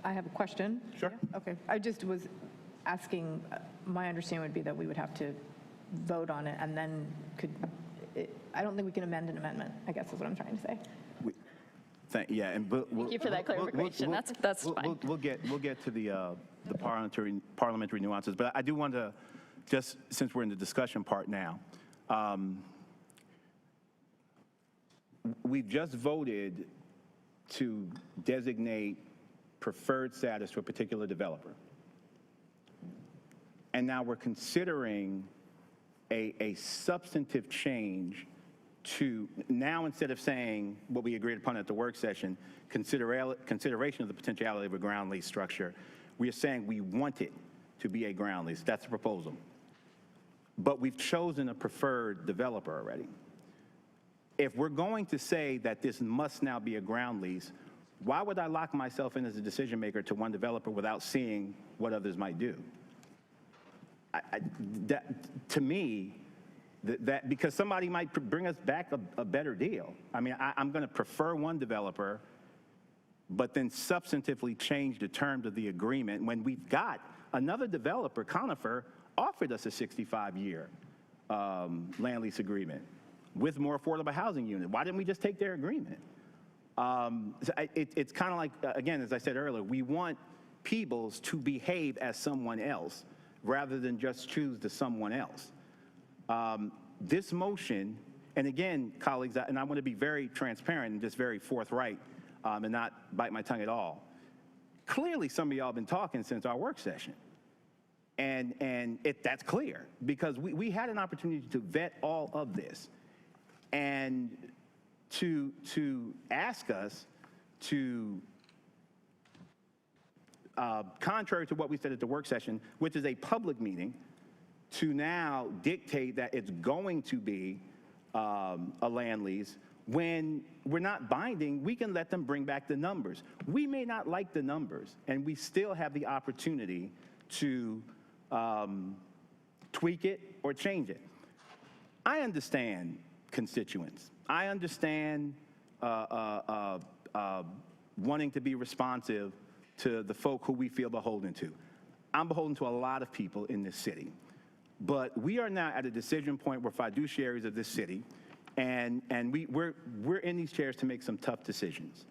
I have a question. Sure. Yeah? Okay. I just was asking, my understanding would be that we would have to vote on it and then I don't think we can amend an amendment, I guess is what I'm trying to say. Thank you for that clarification. That's fine. We'll get to the parliamentary nuances, but I do want to, just since we're in the discussion part now, we've just voted to designate preferred status to a particular developer. And now we're considering a substantive change to, now instead of saying what we agreed upon at the work session, consideration of the potentiality of a ground lease structure, we are saying we want it to be a ground lease. That's the proposal. But we've chosen a preferred developer already. If we're going to say that this must now be a ground lease, why would I lock myself in as a decision maker to one developer without seeing what others might do? To me, that because somebody might bring us back a better deal. I mean, I'm going to prefer one developer, but then substantively change the terms of the agreement when we've got another developer, Conifer, offered us a 65-year land lease agreement with more affordable housing units. Why didn't we just take their agreement? It's kind of like, again, as I said earlier, we want Peebles to behave as someone else rather than just choose the someone else. This motion, and again, colleagues, and I want to be very transparent and just very forthright and not bite my tongue at all. Clearly, some of y'all have been talking since our work session. And that's clear because we had an opportunity to vet all of this. And to ask us to, contrary to what we said at the work session, which is a public meeting, to now dictate that it's going to be a land lease, when we're not binding, we can let them bring back the numbers. We may not like the numbers, and we still have the opportunity to tweak it or change it. I understand constituents. I understand wanting to be responsive to the folk who we feel beholden to. I'm beholden to a lot of people in this city, but we are now at a decision point where fiduciaries of this city, and we're in these chairs to make some tough decisions.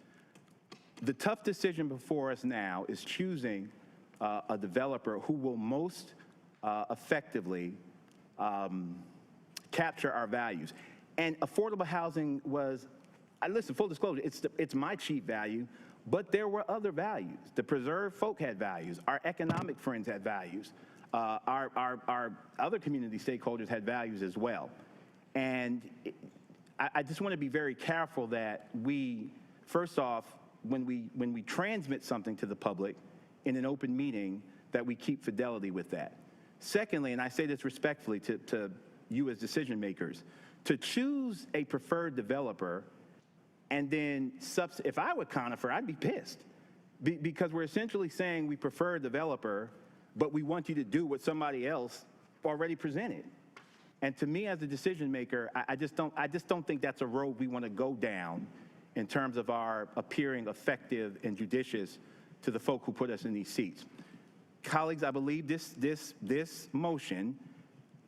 The tough decision before us now is choosing a developer who will most effectively capture our values. And affordable housing was, listen, full disclosure, it's my chief value, but there were other values. The preserved folk had values. Our economic friends had values. Our other community stakeholders had values as well. And I just want to be very careful that we, first off, when we transmit something to the public in an open meeting, that we keep fidelity with that. Secondly, and I say this respectfully to you as decision makers, to choose a preferred developer and then, if I were Conifer, I'd be pissed because we're essentially saying we prefer a developer, but we want you to do what somebody else already presented. And to me, as a decision maker, I just don't think that's a road we want to go down in terms of our appearing effective and judicious to the folk who put us in these seats. Colleagues, I believe this motion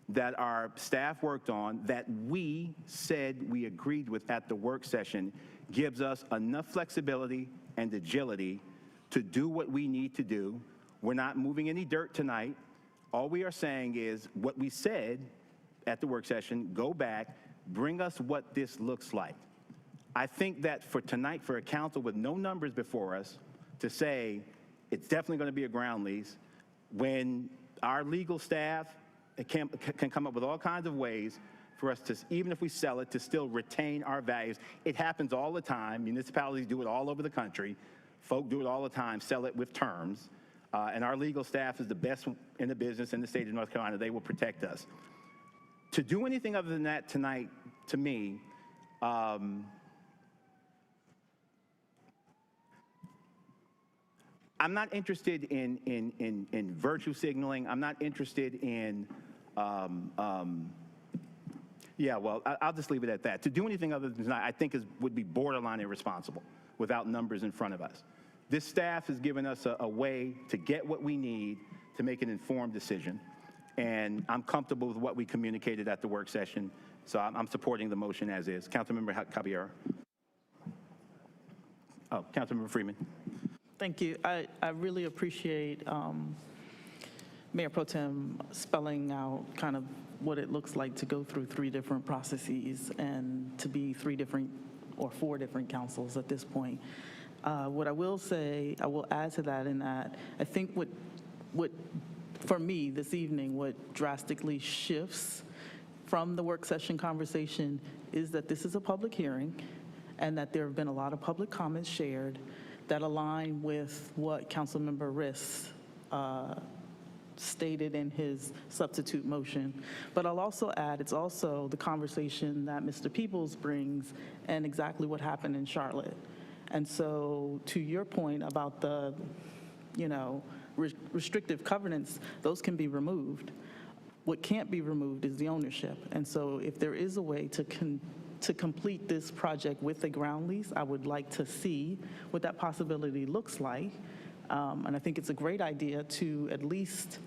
that our staff worked on, that we said we agreed with at the work session, gives us enough flexibility and agility to do what we need to do. We're not moving any dirt tonight. All we are saying is what we said at the work session, go back, bring us what this looks like. I think that for tonight, for a council with no numbers before us, to say it's definitely going to be a ground lease, when our legal staff can come up with all kinds of ways for us to, even if we sell it, to still retain our values. It happens all the time. Municipalities do it all over the country. Folk do it all the time, sell it with terms. And our legal staff is the best in the business in the state of North Carolina. They will protect us. To do anything other than that tonight, to me, I'm not interested in virtue signaling. I'm not interested in, yeah, well, I'll just leave it at that. To do anything other than tonight, I think would be borderline irresponsible without numbers in front of us. This staff has given us a way to get what we need to make an informed decision. And I'm comfortable with what we communicated at the work session. So I'm supporting the motion as is. Councilmember Caballero. Oh, Councilmember Freeman. Thank you. I really appreciate Mayor Pro Tem spelling out kind of what it looks like to go through 3 different processes and to be 3 different or 4 different councils at this point. What I will say, I will add to that in that I think what for me this evening, what drastically shifts from the work session conversation is that this is a public hearing and that there have been a lot of public comments shared that align with what Councilmember Riss stated in his substitute motion. But I'll also add, it's also the conversation that Mr. Peoples brings and exactly what happened in Charlotte. And so to your point about the, restrictive covenants, those can be removed. What can't be removed is the ownership. And so if there is a way to complete this project with a ground lease, I would like to see what that possibility looks like. And I think it's a great idea to at least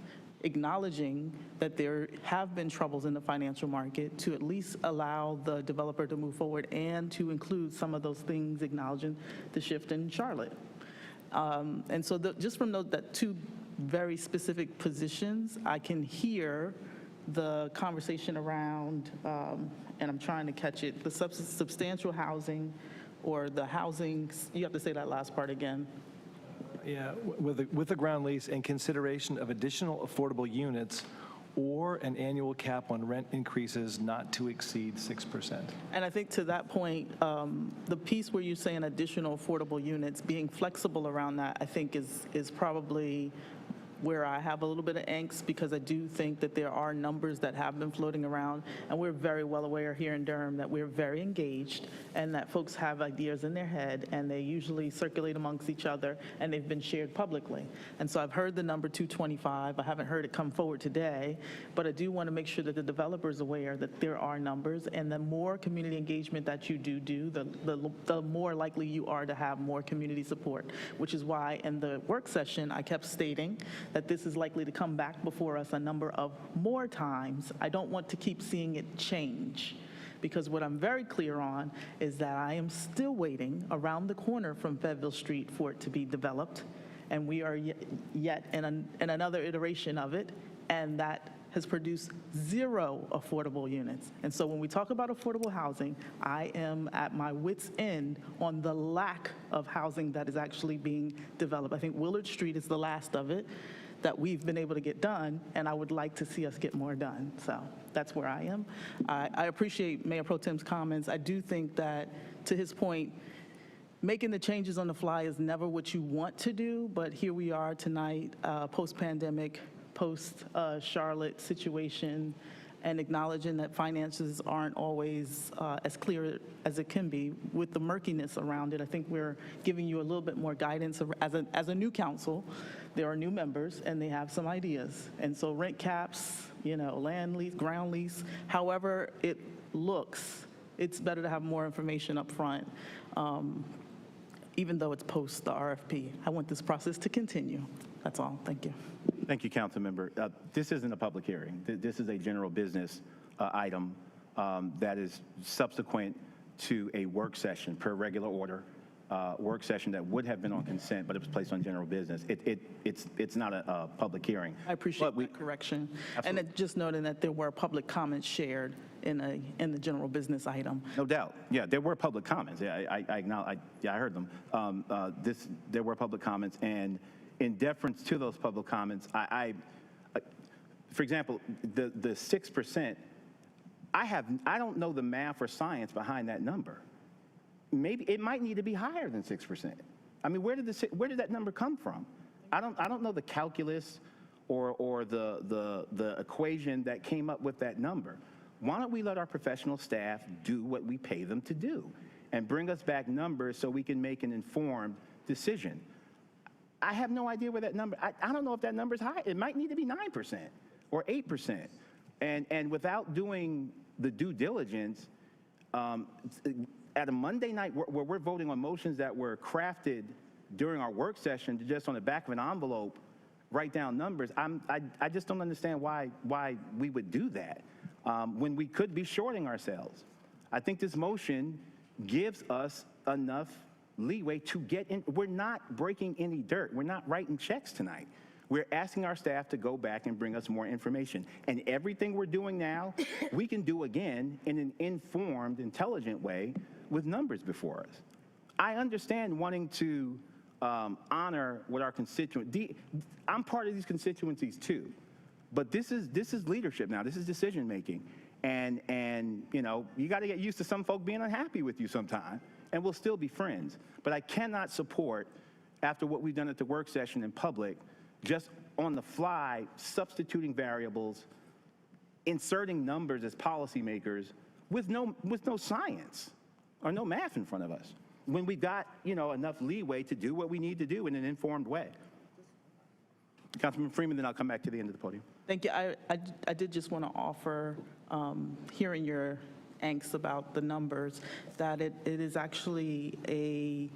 acknowledging that there have been troubles in the financial market, to at least allow the developer to move forward and to include some of those things, acknowledging the shift in Charlotte. And so just from that 2 very specific positions, I can hear the conversation around, and I'm trying to catch it, the substantial housing or the housing, you have to say that last part again. Yeah, with the ground lease and consideration of additional affordable units or an annual cap on rent increases not to exceed 6%. And I think to that point, the piece where you're saying additional affordable units, being flexible around that, I think is probably where I have a little bit of angst, because I do think that there are numbers that have been floating around, and we're very well aware here in Durham that we're very engaged and that folks have ideas in their head, and they usually circulate amongst each other, and they've been shared publicly. And so I've heard the number 225. I haven't heard it come forward today, but I do want to make sure that the developer is aware that there are numbers, and the more community engagement that you do, the more likely you are to have more community support, which is why in the work session I kept stating that this is likely to come back before us a number of more times. I don't want to keep seeing it change, because what I'm very clear on is that I am still waiting around the corner from Fayetteville Street for it to be developed, and we are yet in another iteration of it, and that has produced 0 affordable units. And so when we talk about affordable housing, I am at my wit's end on the lack of housing that is actually being developed. I think Willard Street is the last of it that we've been able to get done, and I would like to see us get more done. So that's where I am. I appreciate Mayor Pro Tem's comments. I do think that, to his point, making the changes on the fly is never what you want to do, but here we are tonight, post-pandemic, post-Charlotte situation, and acknowledging that finances aren't always as clear as it can be. With the murkiness around it, I think we're giving you a little bit more guidance. As a new council, there are new members, and they have some ideas. And so rent caps, land lease, ground lease, however it looks, it's better to have more information up front, even though it's post the RFP. I want this process to continue. That's all. Thank you. Thank you, Councilmember. This isn't a public hearing. This is a general business item that is subsequent to a work session per regular order, work session that would have been on consent, but it was placed on general business. It's not a public hearing. I appreciate that correction. Absolutely. And just noting that there were public comments shared in the general business item. No doubt. Yeah, there were public comments. Yeah, I acknowledge. I heard them. There were public comments, and in deference to those public comments, for example, the 6%, I don't know the math or science behind that number. Maybe it might need to be higher than 6%. I mean, where did that number come from? I don't know the calculus or the equation that came up with that number. Why don't we let our professional staff do what we pay them to do and bring us back numbers so we can make an informed decision? I have no idea where that number, I don't know if that number is high. It might need to be 9% or 8%. And without doing the due diligence, at a Monday night where we're voting on motions that were crafted during our work session to just on the back of an envelope write down numbers, I just don't understand why we would do that when we could be shorting ourselves. I think this motion gives us enough leeway to get in. We're not breaking any dirt. We're not writing checks tonight. We're asking our staff to go back and bring us more information. And everything we're doing now, we can do again in an informed, intelligent way with numbers before us. I understand wanting to honor what our constituents, I'm part of these constituencies too, but this is leadership now. This is decision making. And you got to get used to some folk being unhappy with you sometime, and we'll still be friends. But I cannot support, after what we've done at the work session in public, just on the fly, substituting variables, inserting numbers as policymakers with no science or no math in front of us, when we've got enough leeway to do what we need to do in an informed way. Councilman Freeman, then I'll come back to the end of the podium. Thank you. I did just want to offer, hearing your angst about the numbers, that it is actually a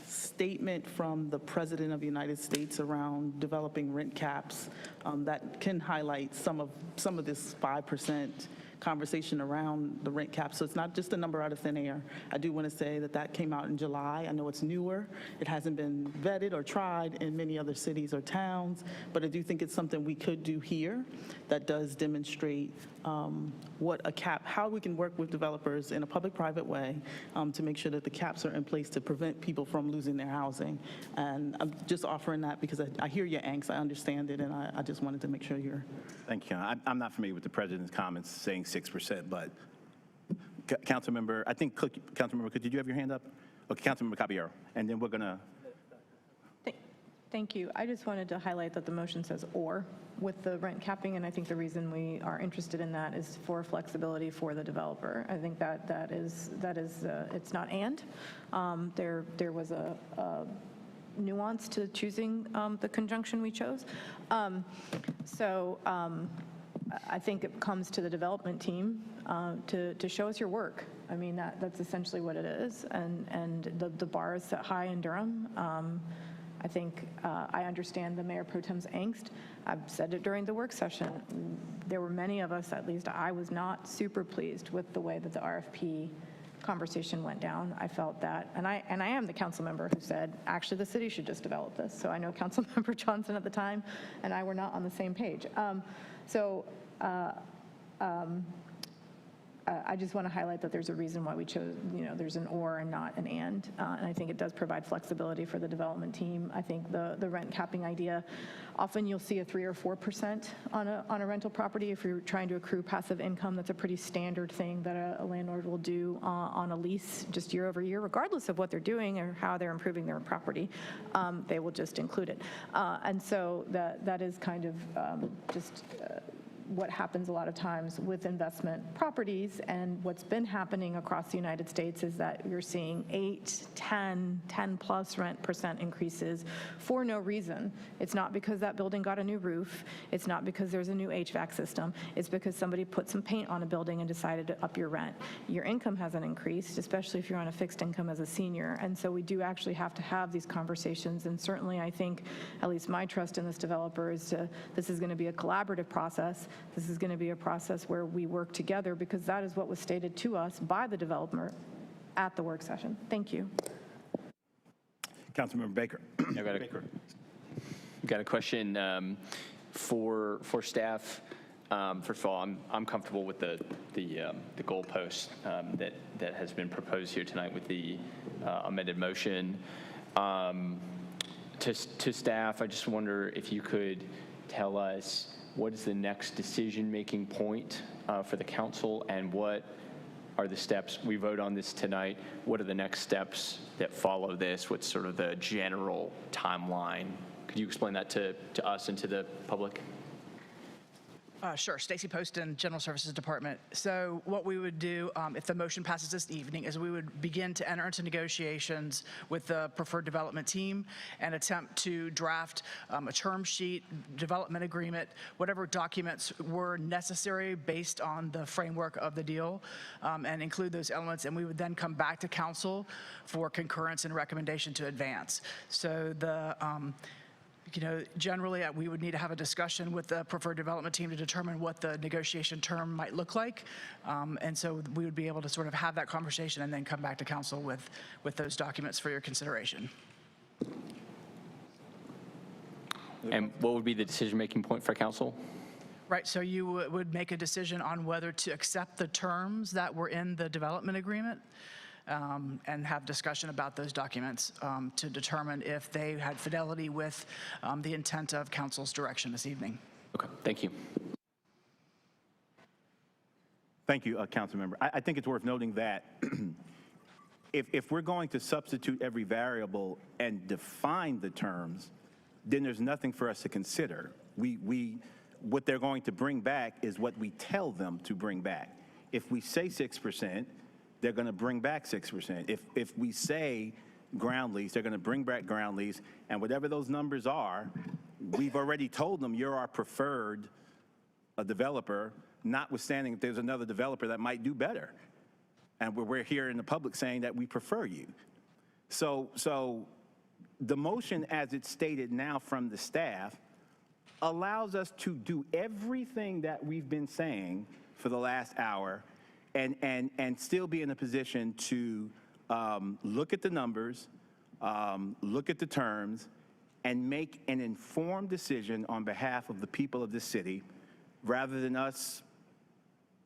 statement from the President of the United States around developing rent caps that can highlight some of this 5% conversation around the rent cap. So it's not just a number out of thin air. I do want to say that came out in July. I know it's newer. It hasn't been vetted or tried in many other cities or towns, but I do think it's something we could do here that does demonstrate what a cap, how we can work with developers in a public-private way to make sure that the caps are in place to prevent people from losing their housing. And I'm just offering that because I hear your angst, I understand it, and I just wanted to make sure you're. Thank you. I'm not familiar with the President's comments saying 6%, but Councilmember, I think, Councilmember, did you have your hand up? Okay, Councilmember Caballero, and then we're gonna. Thank you. I just wanted to highlight that the motion says "or" with the rent capping, and I think the reason we are interested in that is for flexibility for the developer. I think that is it's not "and." There was a nuance to choosing the conjunction we chose. I think it comes to the development team to show us your work. I mean, that's essentially what it is, and the bar is set high in Durham. I think I understand the Mayor Pro Tem's angst. I've said it during the work session. There were many of us, at least I was not super pleased with the way that the RFP conversation went down. I felt that, and I am the council member who said, actually, the city should just develop this. So I know Councilmember Johnson at the time and I were not on the same page. I just want to highlight that there's a reason why we chose, there's an "or" and not an "and." And I think it does provide flexibility for the development team. I think the rent capping idea, often you'll see a 3 or 4% on a rental property. If you're trying to accrue passive income, that's a pretty standard thing that a landlord will do on a lease just year over year, regardless of what they're doing or how they're improving their property. They will just include it. And so that is kind of what happens a lot of times with investment properties, and what's been happening across the United States is that you're seeing 8, 10 plus rent % increases for no reason. It's not because that building got a new roof. It's not because there's a new HVAC system. It's because somebody put some paint on a building and decided to up your rent. Your income hasn't increased, especially if you're on a fixed income as a senior. And so we do actually have to have these conversations. And certainly I think, at least my trust in this developer is this is going to be a collaborative process. This is going to be a process where we work together, because that is what was stated to us by the developer at the work session. Thank you. Councilmember Baker. Got a question for staff. First of all, I'm comfortable with the goalpost that has been proposed here tonight with the amended motion. To staff, I just wonder if you could tell us what is the next decision-making point for the council, and what are the steps? We vote on this tonight. What are the next steps that follow this? What's sort of the general timeline? Could you explain that to us and to the public? Sure. Stacy Poston, General Services Department. So what we would do if the motion passes this evening is we would begin to enter into negotiations with the preferred development team and attempt to draft a term sheet, development agreement, whatever documents were necessary based on the framework of the deal, and include those elements. And we would then come back to council for concurrence and recommendation to advance. So generally, we would need to have a discussion with the preferred development team to determine what the negotiation term might look like. And so we would be able to sort of have that conversation and then come back to council with those documents for your consideration. And what would be the decision-making point for council? Right, so you would make a decision on whether to accept the terms that were in the development agreement, and have discussion about those documents to determine if they had fidelity with the intent of council's direction this evening. Okay, thank you. Thank you, Councilmember. I think it's worth noting that if we're going to substitute every variable and define the terms, then there's nothing for us to consider. What they're going to bring back is what we tell them to bring back. If we say 6%, they're going to bring back 6%. If we say ground lease, they're going to bring back ground lease, and whatever those numbers are, we've already told them you're our preferred developer, notwithstanding if there's another developer that might do better. And we're here in the public saying that we prefer you. So the motion as it's stated now from the staff allows us to do everything that we've been saying for the last hour and still be in a position to look at the numbers, look at the terms, and make an informed decision on behalf of the people of this city, rather than us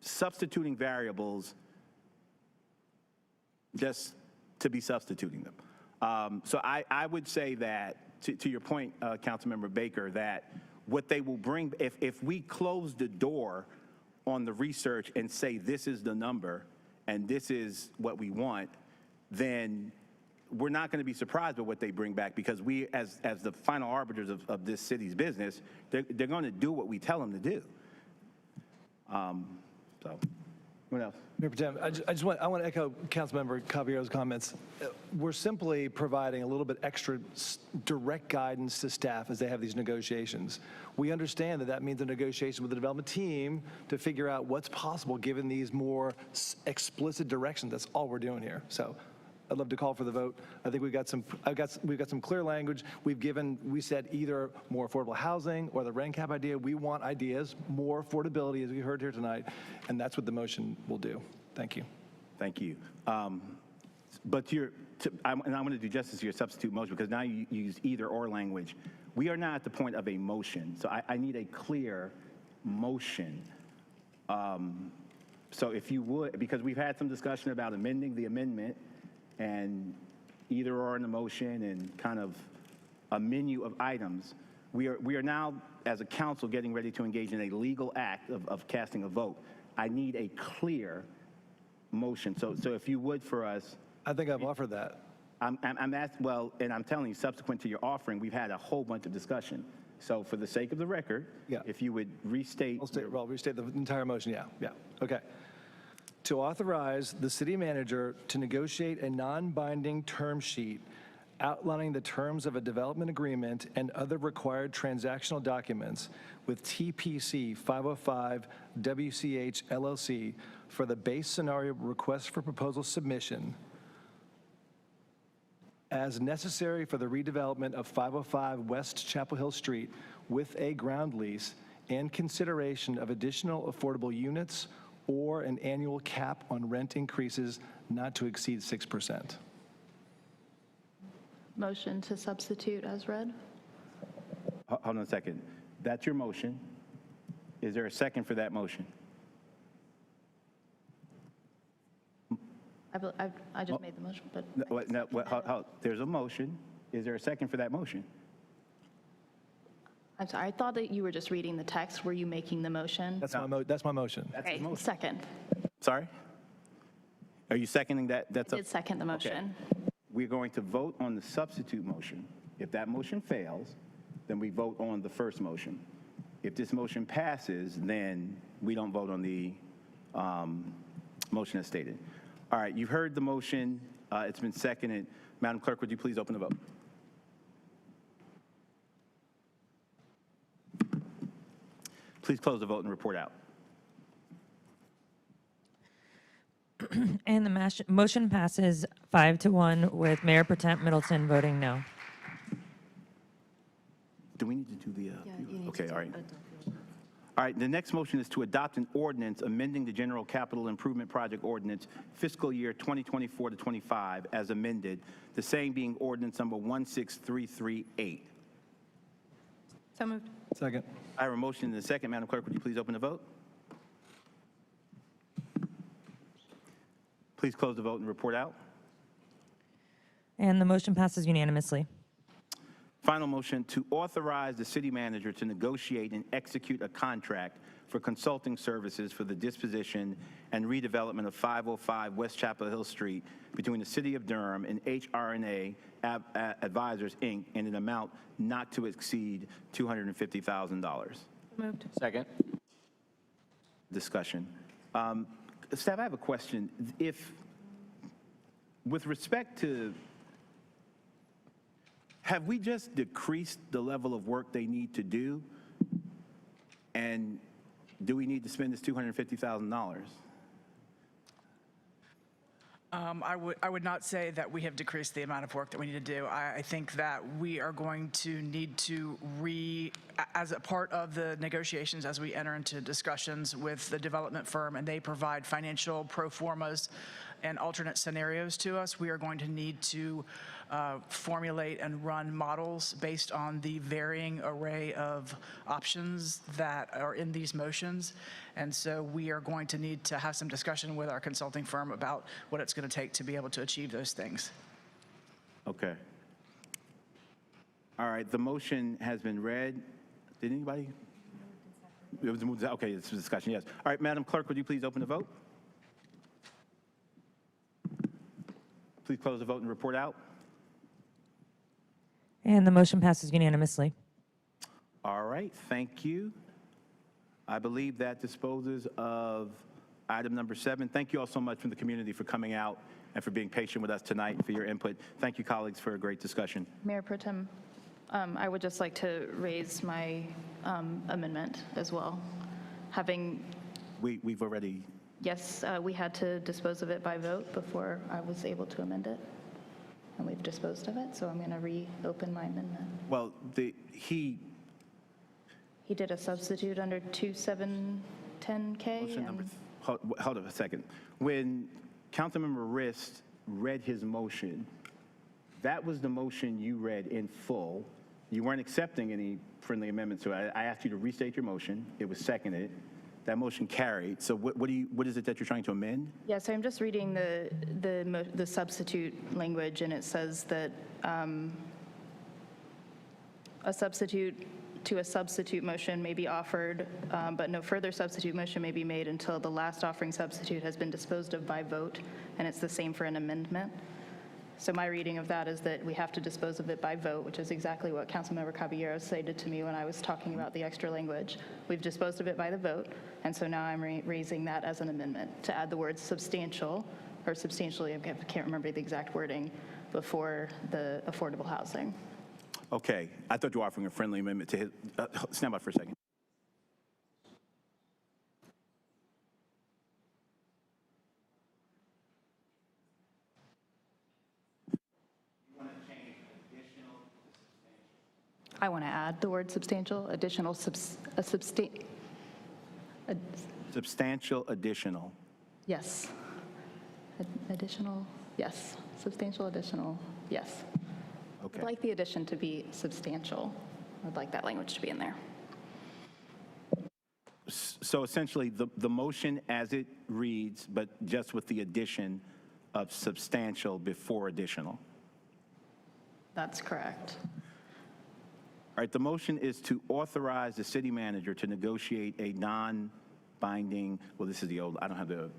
substituting variables just to be substituting them. So I would say that, to your point, Councilmember Baker, that what they will bring, if we close the door on the research and say this is the number and this is what we want, then we're not going to be surprised by what they bring back, because we, as the final arbiters of this city's business, they're going to do what we tell them to do. So, what else? Mayor Pro Tem, I want to echo Councilmember Caballero's comments. We're simply providing a little bit extra direct guidance to staff as they have these negotiations. We understand that that means a negotiation with the development team to figure out what's possible given these more explicit directions. That's all we're doing here. So I'd love to call for the vote. I think we've got some clear language. We said either more affordable housing or the rent cap idea. We want ideas, more affordability, as we heard here tonight, and that's what the motion will do. Thank you. Thank you. But I'm going to do justice to your substitute motion, because now you use either or language. We are now at the point of a motion, so I need a clear motion. So if you would, because we've had some discussion about amending the amendment, and either or in the motion and kind of a menu of items, we are now, as a council, getting ready to engage in a legal act of casting a vote. I need a clear motion. So if you would for us. I think I've offered that. I'm asked, well, and I'm telling you, subsequent to your offering, we've had a whole bunch of discussion. So for the sake of the record, if you would restate. Restate the entire motion, yeah, okay. To authorize the city manager to negotiate a non-binding term sheet outlining the terms of a development agreement and other required transactional documents with TPC 505 WCH LLC for the base scenario request for proposal submission as necessary for the redevelopment of 505 West Chapel Hill Street with a ground lease and consideration of additional affordable units or an annual cap on rent increases not to exceed 6%. Motion to substitute as read. Hold on a second. That's your motion. Is there a second for that motion? I just made the motion, but. There's a motion. Is there a second for that motion? I'm sorry, I thought that you were just reading the text. Were you making the motion? That's my motion. Okay, second. Sorry? Are you seconding that? I did second the motion. Okay. We're going to vote on the substitute motion. If that motion fails, then we vote on the first motion. If this motion passes, then we don't vote on the motion as stated. All right, you've heard the motion. It's been seconded. Madam Clerk, would you please open the vote? Please close the vote and report out. And the motion passes 5-1 with Mayor Pro Tem Middleton voting no. Do we need to do the? Okay, all right. All right, the next motion is to adopt an ordinance amending the General Capital Improvement Project Ordinance fiscal year 2024 to 25 as amended, the same being ordinance number 16338. So moved. Second. I have a motion and a second. Madam Clerk, would you please open the vote? Please close the vote and report out. And the motion passes unanimously. Final motion to authorize the city manager to negotiate and execute a contract for consulting services for the disposition and redevelopment of 505 West Chapel Hill Street between the City of Durham and HRNA Advisors, Inc. in an amount not to exceed $250,000. Moved. Second. Discussion. Staff, I have a question. With respect to, have we just decreased the level of work they need to do? And do we need to spend this $250,000? I would not say that we have decreased the amount of work that we need to do. I think that we are going to need to as a part of the negotiations, as we enter into discussions with the development firm and they provide financial pro formas and alternate scenarios to us, we are going to need to formulate and run models based on the varying array of options that are in these motions. And so we are going to need to have some discussion with our consulting firm about what it's going to take to be able to achieve those things. Okay. All right, the motion has been read. Did anybody? It was moved. Okay, it's a discussion, yes. All right, Madam Clerk, would you please open the vote? Please close the vote and report out. And the motion passes unanimously. All right, thank you. I believe that disposes of item number 7. Thank you all so much from the community for coming out and for being patient with us tonight, for your input. Thank you, colleagues, for a great discussion. Mayor Pro Tem, I would just like to raise my amendment as well. We've already... Yes, we had to dispose of it by vote before I was able to amend it, and we've disposed of it, so I'm going to reopen my amendment. Well, He did a substitute under 2710K. Motion number, hold on a second. When Councilmember Rist read his motion, that was the motion you read in full. You weren't accepting any friendly amendments, so I asked you to restate your motion. It was seconded. That motion carried. So what is it that you're trying to amend? Yeah, so I'm just reading the substitute language, and it says that a substitute motion may be offered, but no further substitute motion may be made until the last offering substitute has been disposed of by vote, and it's the same for an amendment. So my reading of that is that we have to dispose of it by vote, which is exactly what Councilmember Caballero stated to me when I was talking about the extra language. We've disposed of it by the vote, and so now I'm raising that as an amendment to add the word substantial, or substantially, I can't remember the exact wording, before the affordable housing. Okay, I thought you were offering a friendly amendment to his, stand by for a second. I want to add the word substantial, additional, Substantial additional. yes. Additional, yes. Substantial additional, yes. Okay. I'd like the addition to be substantial. I'd like that language to be in there. So essentially, the motion as it reads, but just with the addition of substantial before additional. That's correct. All right, the motion is to authorize the city manager to negotiate a non-binding, well, this is the old, I don't have the,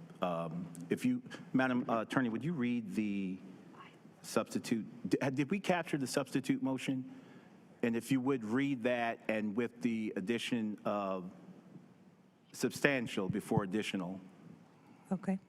if you, Madam Attorney, would you read the substitute? Did we capture the substitute motion? And if you would read that, and with the addition of substantial before additional. Okay.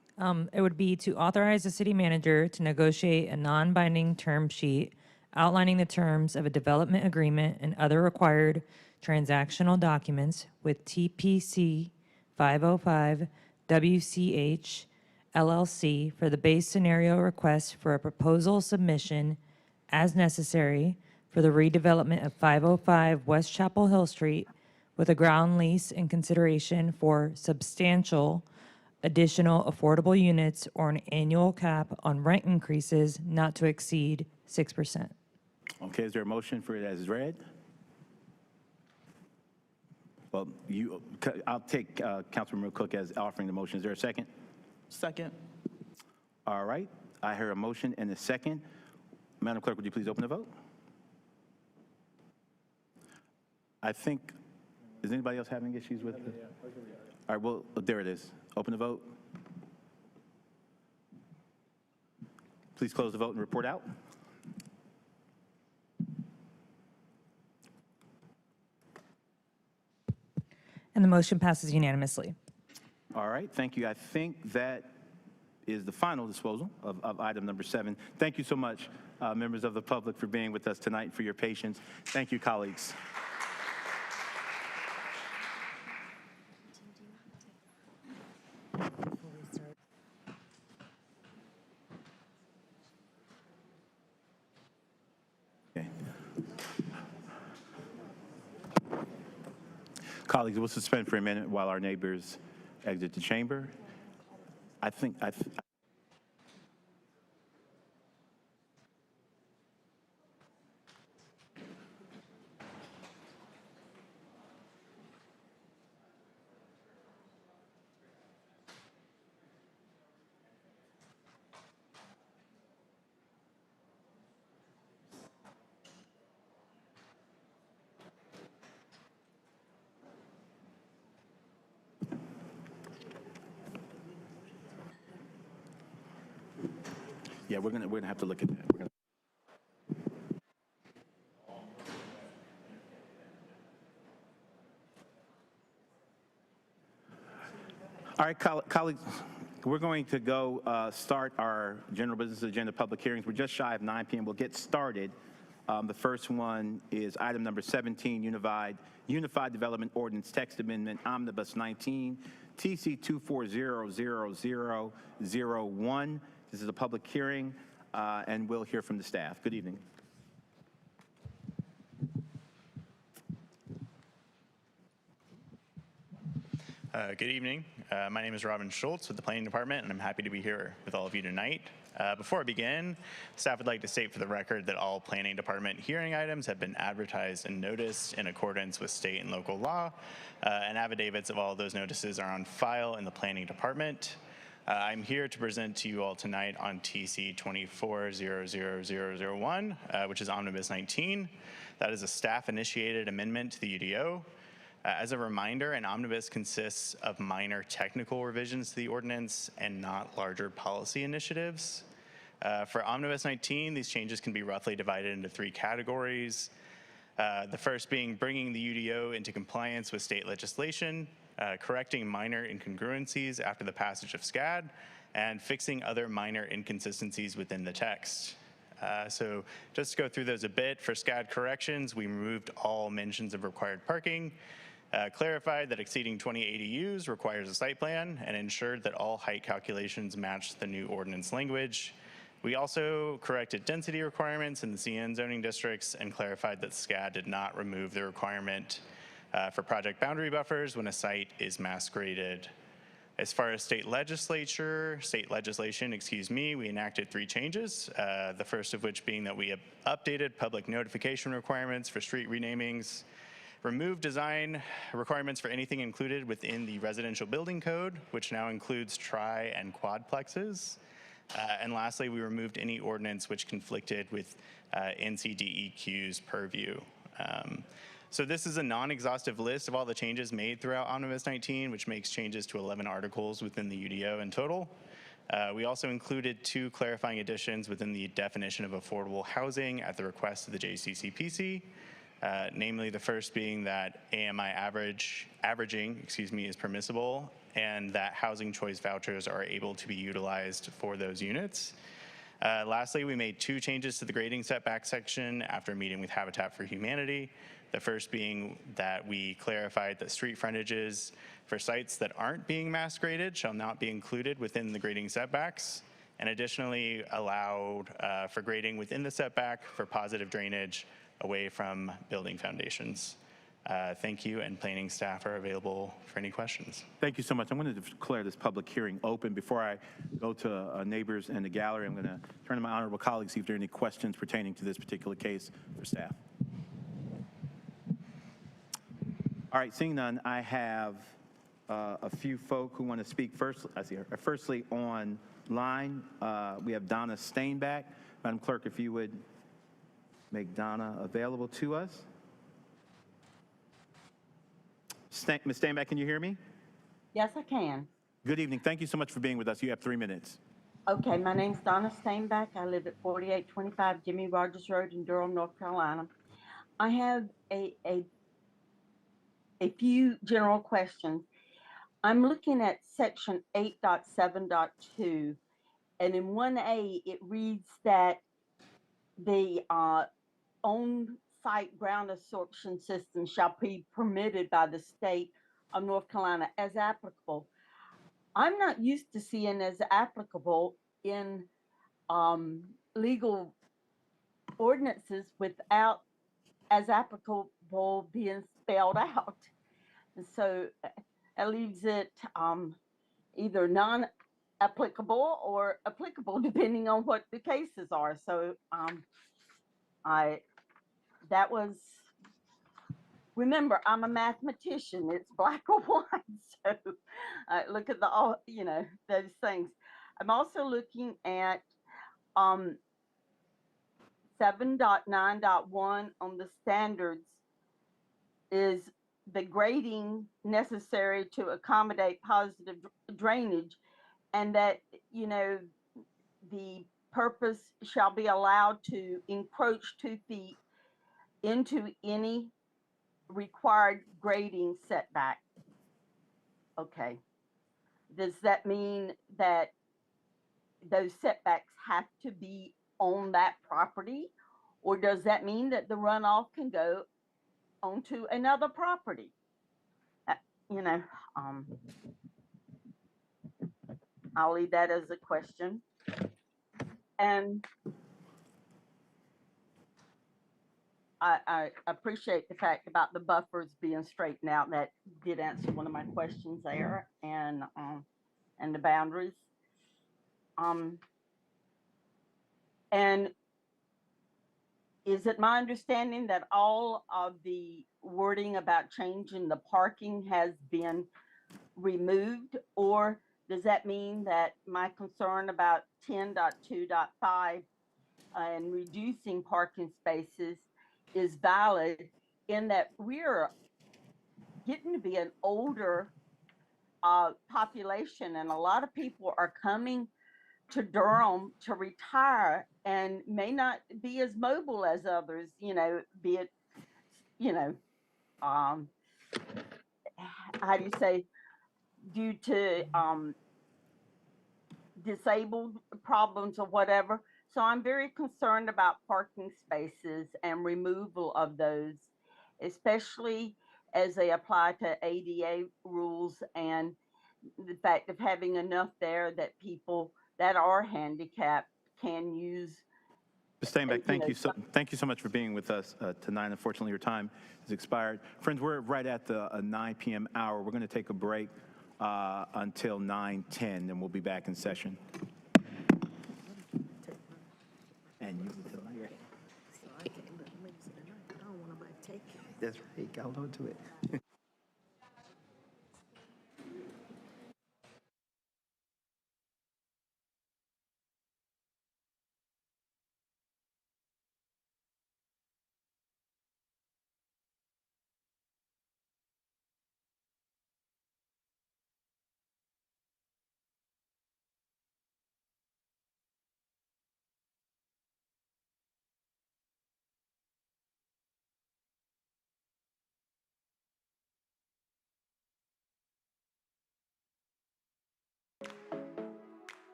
It would be to authorize the city manager to negotiate a non-binding term sheet outlining the terms of a development agreement and other required transactional documents with TPC 505 WCH LLC for the base scenario request for a proposal submission as necessary for the redevelopment of 505 West Chapel Hill Street with a ground lease in consideration for substantial additional affordable units or an annual cap on rent increases not to exceed 6%. Okay, is there a motion for it as read? Well, I'll take Councilmember Cook as offering the motion. Is there a second? Second. All right, I hear a motion and a second. Madam Clerk, would you please open the vote? I think, is anybody else having issues with it? All right, well, there it is. Open the vote. Please close the vote and report out. And the motion passes unanimously. All right, thank you. I think that is the final disposal of item number 7. Thank you so much, members of the public, for being with us tonight, for your patience. Thank you, colleagues. Okay. Colleagues, we'll suspend for a minute while our neighbors exit the chamber. Yeah, we're gonna have to look at that. All right, colleagues, we're going to go start our general business agenda public hearings. We're just shy of 9 p.m. We'll get started. The first one is item number 17, Unified Development Ordinance Text Amendment, Omnibus 19, TC 2400001. This is a public hearing, and we'll hear from the staff. Good evening. Good evening. My name is Robin Schultz with the Planning Department, and I'm happy to be here with all of you tonight. Before I begin, staff would like to state for the record that all Planning Department hearing items have been advertised and noticed in accordance with state and local law, and affidavits of all of those notices are on file in the Planning Department. I'm here to present to you all tonight on TC 2400001, which is Omnibus 19. That is a staff-initiated amendment to the UDO. As a reminder, an omnibus consists of minor technical revisions to the ordinance and not larger policy initiatives. For Omnibus 19, these changes can be roughly divided into 3 categories. The first being bringing the UDO into compliance with state legislation, correcting minor incongruencies after the passage of SCAD, and fixing other minor inconsistencies within the text. So just to go through those a bit, for SCAD corrections, we removed all mentions of required parking, clarified that exceeding 20 ADUs requires a site plan, and ensured that all height calculations matched the new ordinance language. We also corrected density requirements in the CN zoning districts and clarified that SCAD did not remove the requirement for project boundary buffers when a site is mass graded. As far as state legislation, we enacted 3 changes. The first of which being that we have updated public notification requirements for street renamings, removed design requirements for anything included within the residential building code, which now includes tri and quadplexes. And lastly, we removed any ordinance which conflicted with NCDEQ's purview. So this is a non-exhaustive list of all the changes made throughout Omnibus 19, which makes changes to 11 articles within the UDO in total. We also included 2 clarifying additions within the definition of affordable housing at the request of the JCCPC. Namely, the first being that AMI averaging is permissible, and that housing choice vouchers are able to be utilized for those units. Lastly, we made 2 changes to the grading setback section after meeting with Habitat for Humanity. The first being that we clarified that street frontages for sites that aren't being mass graded shall not be included within the grading setbacks, and additionally allowed for grading within the setback for positive drainage away from building foundations. Thank you, and planning staff are available for any questions. Thank you so much. I'm going to declare this public hearing open. Before I go to neighbors in the gallery, I'm going to turn to my honorable colleagues, see if there are any questions pertaining to this particular case for staff. All right, seeing none, I have a few folk who want to speak first. I see her. Firstly, online, we have Donna Stainback. Madam Clerk, if you would make Donna available to us. Ms. Stainback, can you hear me? Yes, I can. Good evening. Thank you so much for being with us. You have 3 minutes. Okay, my name's Donna Stainback. I live at 4825 Jimmy Rogers Road in Durham, North Carolina. I have a few general questions. I'm looking at section 8.7.2, and in 1A, it reads that the on-site ground absorption system shall be permitted by the state of North Carolina as applicable. I'm not used to seeing as applicable in legal ordinances without as applicable being spelled out. And so it leaves it either non-applicable or applicable depending on what the cases are. So that was, remember, I'm a mathematician. It's black or white. So look at the, those things. I'm also looking at 7.9.1 on the standards is the grading necessary to accommodate positive drainage, and that, the purpose shall be allowed to encroach 2 feet into any required grading setback. Okay. does that mean that those setbacks have to be on that property? Or does that mean that the runoff can go onto another property? Uh, You know, I'll leave that as a question. And I appreciate the fact about the buffers being straightened out. That did answer one of my questions there, and the boundaries. And is it my understanding that all of the wording about changing the parking has been removed, or does that mean that my concern about 10.2.5 and reducing parking spaces is valid, in that we're getting to be an older population, and a lot of people are coming to Durham to retire and may not be as mobile as others, be it, you know, how do you say, due to disabled problems or whatever. So I'm very concerned about parking spaces and removal of those, especially as they apply to ADA rules, and the fact of having enough there that people that are handicapped can use. Ms. Steinbeck, thank you so much for being with us tonight. Unfortunately, your time has expired. Friends, we're right at the 9 p.m. hour. We're going to take a break until 9:10, and we'll be back in session. And you until 9. That's right. Hold on to it.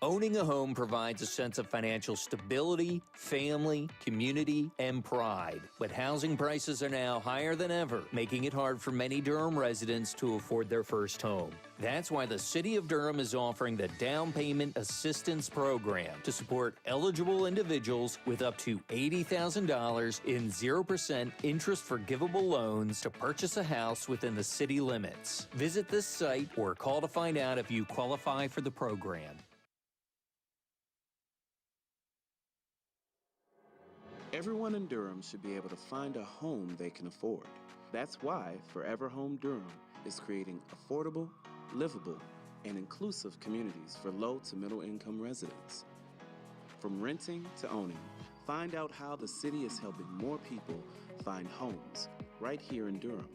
Owning a home provides a sense of financial stability, family, community, and pride. But housing prices are now higher than ever, making it hard for many Durham residents to afford their first home. That's why the City of Durham is offering the Down Payment Assistance Program to support eligible individuals with up to $80,000 in 0% interest forgivable loans to purchase a house within the city limits. Visit this site or call to find out if you qualify for the program. Everyone in Durham should be able to find a home they can afford. That's why Forever Home Durham is creating affordable, livable, and inclusive communities for low to middle income residents. From renting to owning, find out how the city is helping more people find homes right here in Durham.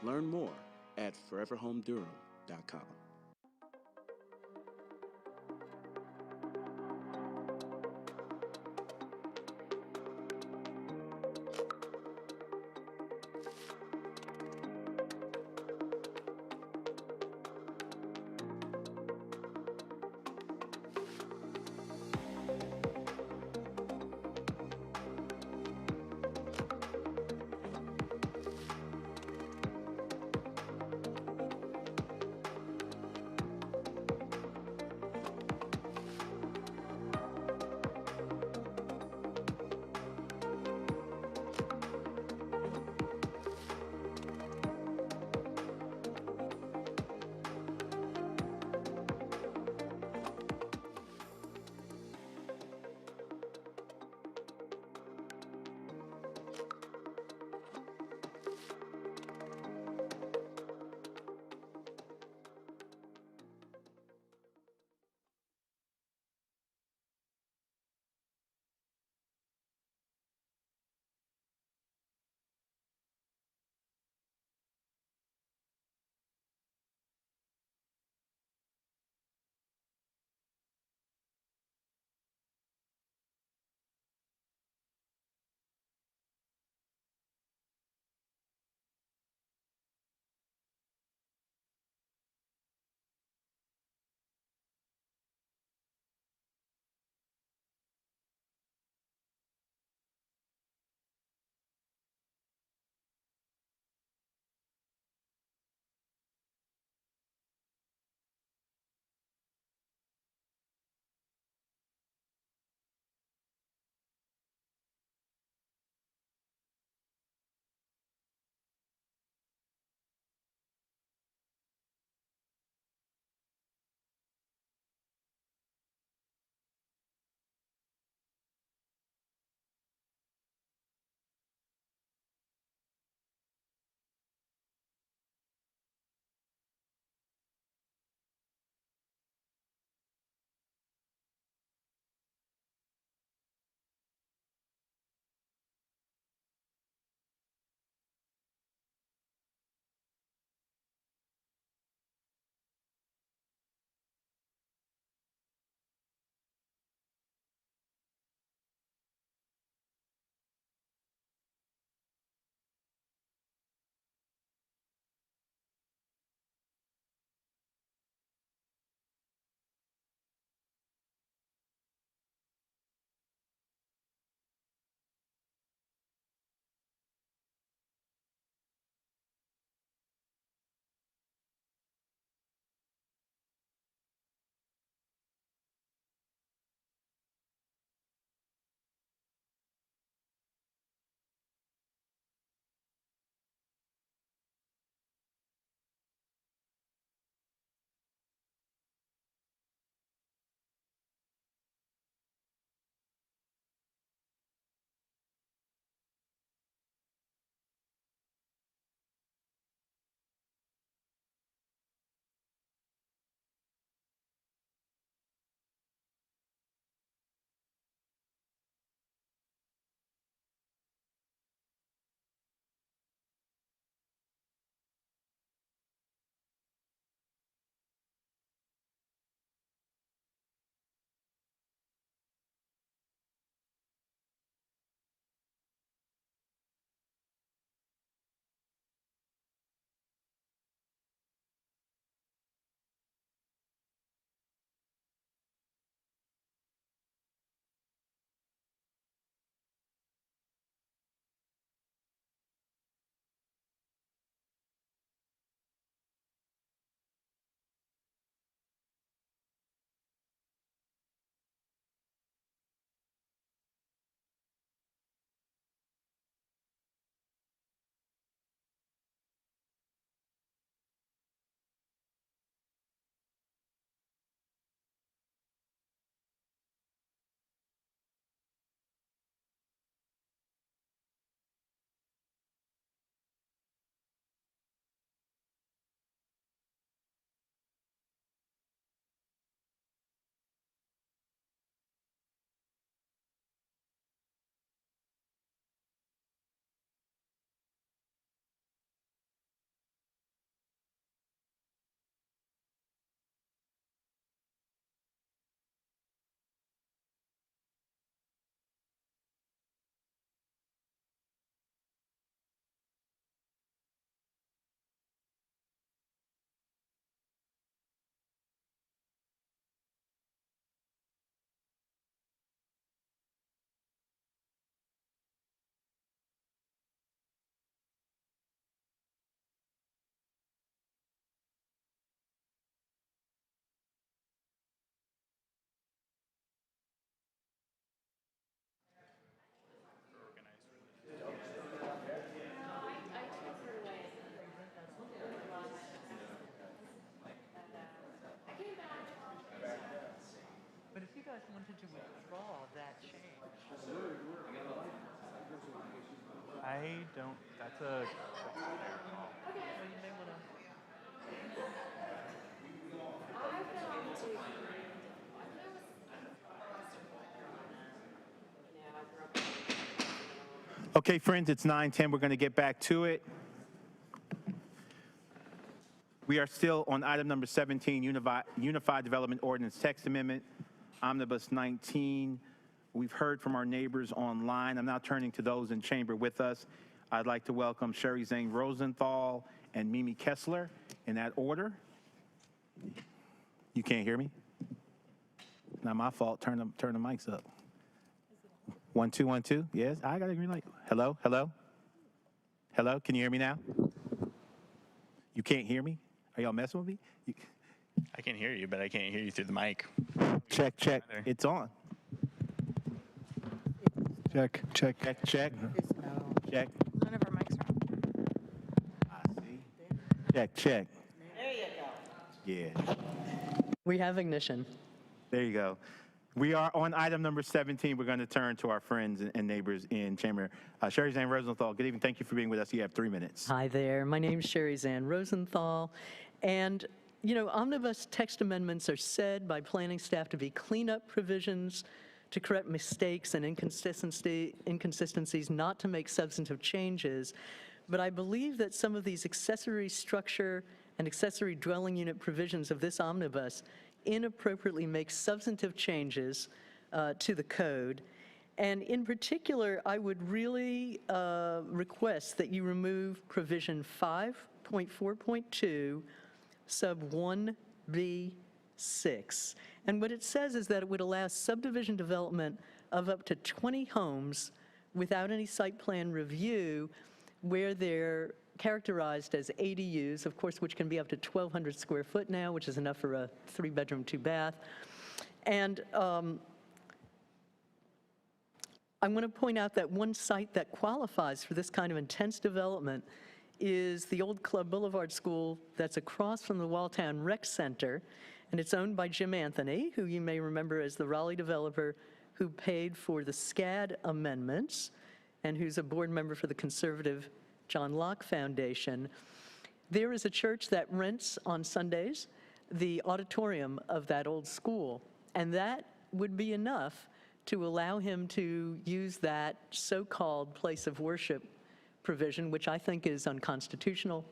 Learn more at foreverhomedurham.com. tempted to withdraw that change. I don't, that's a fair call. Okay. Well, you may want to. Okay, friends, it's 9:10. We're going to get back to it. We are still on item number 17, Unified Development Ordinance Text Amendment, Omnibus 19. We've heard from our neighbors online. I'm now turning to those in chamber with us. I'd like to welcome Sherry Zane Rosenthal and Mimi Kessler in that order. You can't hear me? Not my fault. Turn the mics up. 1, 2, 1, 2. Yes, I got a green light. Hello, hello, hello. Can you hear me now? You can't hear me? Are y'all messing with me? I can hear you, but I can't hear you through the mic. Check, check. It's on. Check, check. Check, check. Check. None of our mics are on. I see. Check, check. There you go. Yeah. We have ignition. There you go. We are on item number 17. We're going to turn to our friends and neighbors in chamber. Sherry Zane Rosenthal, good evening. Thank you for being with us. You have 3 minutes. Hi there. My name's Sherry Zan Rosenthal. And, you know, omnibus text amendments are said by planning staff to be cleanup provisions to correct mistakes and inconsistencies, not to make substantive changes. But I believe that some of these accessory structure and accessory dwelling unit provisions of this omnibus inappropriately make substantive changes to the code. And in particular, I would really request that you remove provision 5.4.2 sub 1B6. And what it says is that it would allow subdivision development of up to 20 homes without any site plan review where they're characterized as ADUs, of course, which can be up to 1,200 square foot now, which is enough for a 3-bedroom, 2-bath. And I want to point out that one site that qualifies for this kind of intense development is the old Club Boulevard School that's across from the Walltown Rec Center, and it's owned by Jim Anthony, who you may remember as the Raleigh developer who paid for the SCAD amendments and who's a board member for the conservative John Locke Foundation. There is a church that rents on Sundays the auditorium of that old school, and that would be enough to allow him to use that so-called place of worship provision, which I think is unconstitutional,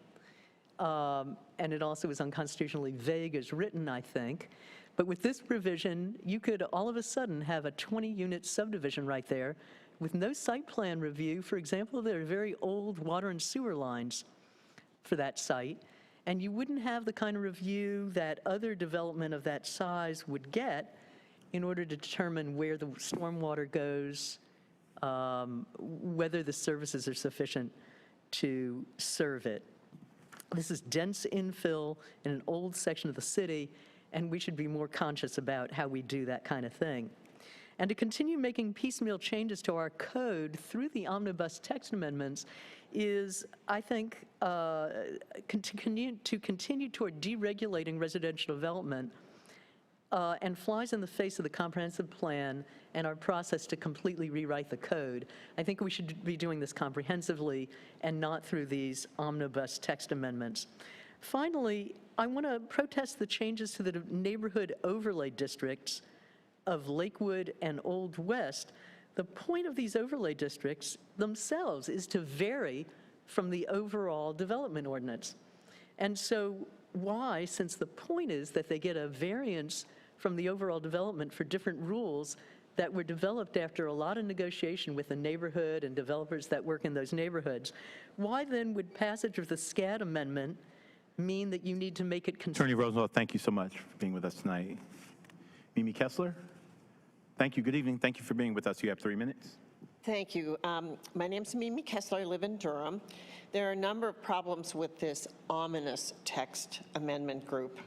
and it also is unconstitutionally vague as written, I think. But with this provision, you could all of a sudden have a 20-unit subdivision right there with no site plan review. For example, there are very old water and sewer lines for that site, and you wouldn't have the kind of review that other development of that size would get in order to determine where the stormwater goes, whether the services are sufficient to serve it. This is dense infill in an old section of the city, and we should be more conscious about how we do that kind of thing. And to continue making piecemeal changes to our code through the omnibus text amendments is, I think, to continue toward deregulating residential development and flies in the face of the comprehensive plan and our process to completely rewrite the code. I think we should be doing this comprehensively and not through these omnibus text amendments. Finally, I want to protest the changes to the neighborhood overlay districts of Lakewood and Old West. The point of these overlay districts themselves is to vary from the overall development ordinance. And so why, since the point is that they get a variance from the overall development for different rules that were developed after a lot of negotiation with the neighborhood and developers that work in those neighborhoods, why then would passage of the SCAD amendment mean that you need to make it Attorney Rosenthal, thank you so much for being with us tonight. Mimi Kessler? Thank you. Good evening. Thank you for being with us. You have 3 minutes. Thank you. My name's Mimi Kessler. I live in Durham. There are a number of problems with this ominous text amendment group.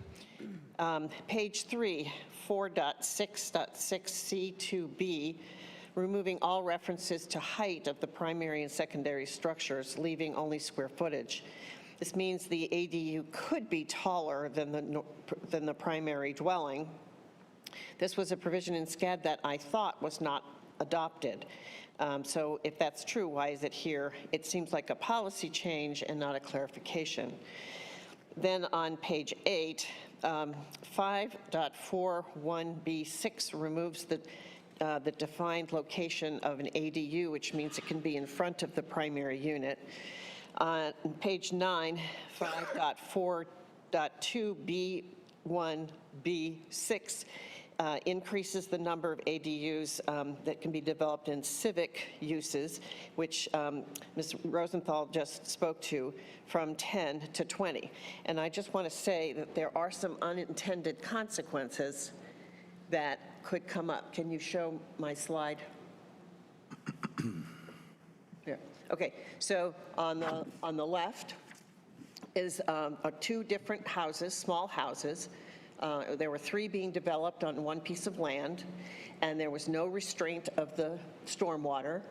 Page 3, 4.6.6C2B, removing all references to height of the primary and secondary structures, leaving only square footage. This means the ADU could be taller than the primary dwelling. This was a provision in SCAD that I thought was not adopted. So if that's true, why is it here? It seems like a policy change and not a clarification. Then on page 8, 5.41B6 removes the defined location of an ADU, which means it can be in front of the primary unit. On page 9, 5.4.2B1B6 increases the number of ADUs that can be developed in civic uses, which Ms. Rosenthal just spoke to, from 10 to 20. And I just want to say that there are some unintended consequences that could come up. Can you show my slide? Here. Okay, so on the left is are two different houses, small houses. There were 3 being developed on one piece of land, and there was no restraint of the stormwater,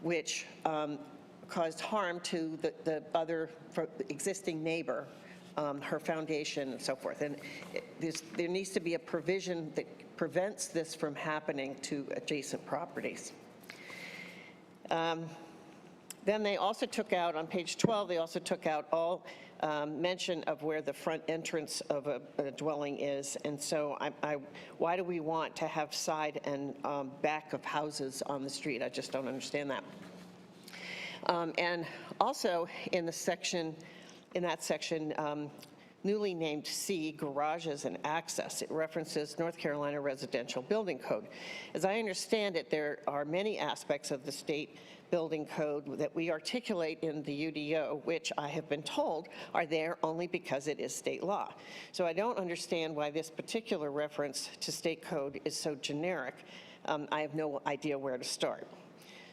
which caused harm to the other existing neighbor, her foundation and so forth. And there needs to be a provision that prevents this from happening to adjacent properties. Then they also took out, on page 12, they also took out all mention of where the front entrance of a dwelling is. And so why do we want to have side and back of houses on the street? I just don't understand that. And also in that section, newly named C, garages and access, it references North Carolina Residential Building Code. As I understand it, there are many aspects of the state building code that we articulate in the UDO, which I have been told are there only because it is state law. So I don't understand why this particular reference to state code is so generic. I have no idea where to start.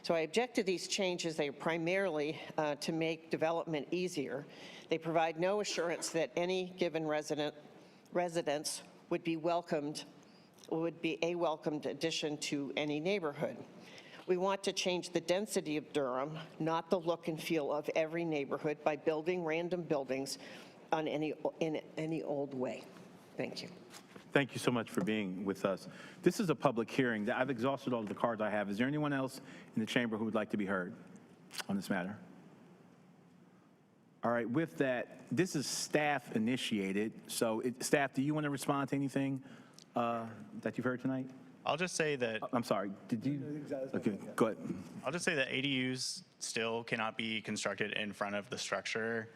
So I object to these changes. They are primarily to make development easier. They provide no assurance that any given residence would be a welcomed addition to any neighborhood. We want to change the density of Durham, not the look and feel of every neighborhood, by building random buildings in any old way. Thank you. Thank you so much for being with us. This is a public hearing. I've exhausted all of the cards I have. Is there anyone else in the chamber who would like to be heard on this matter? All right, with that, this is staff initiated. So staff, do you want to respond to anything that you've heard tonight? I'll just say that. I'm sorry, did you? Okay, go ahead. I'll just say that ADUs still cannot be constructed in front of the structure.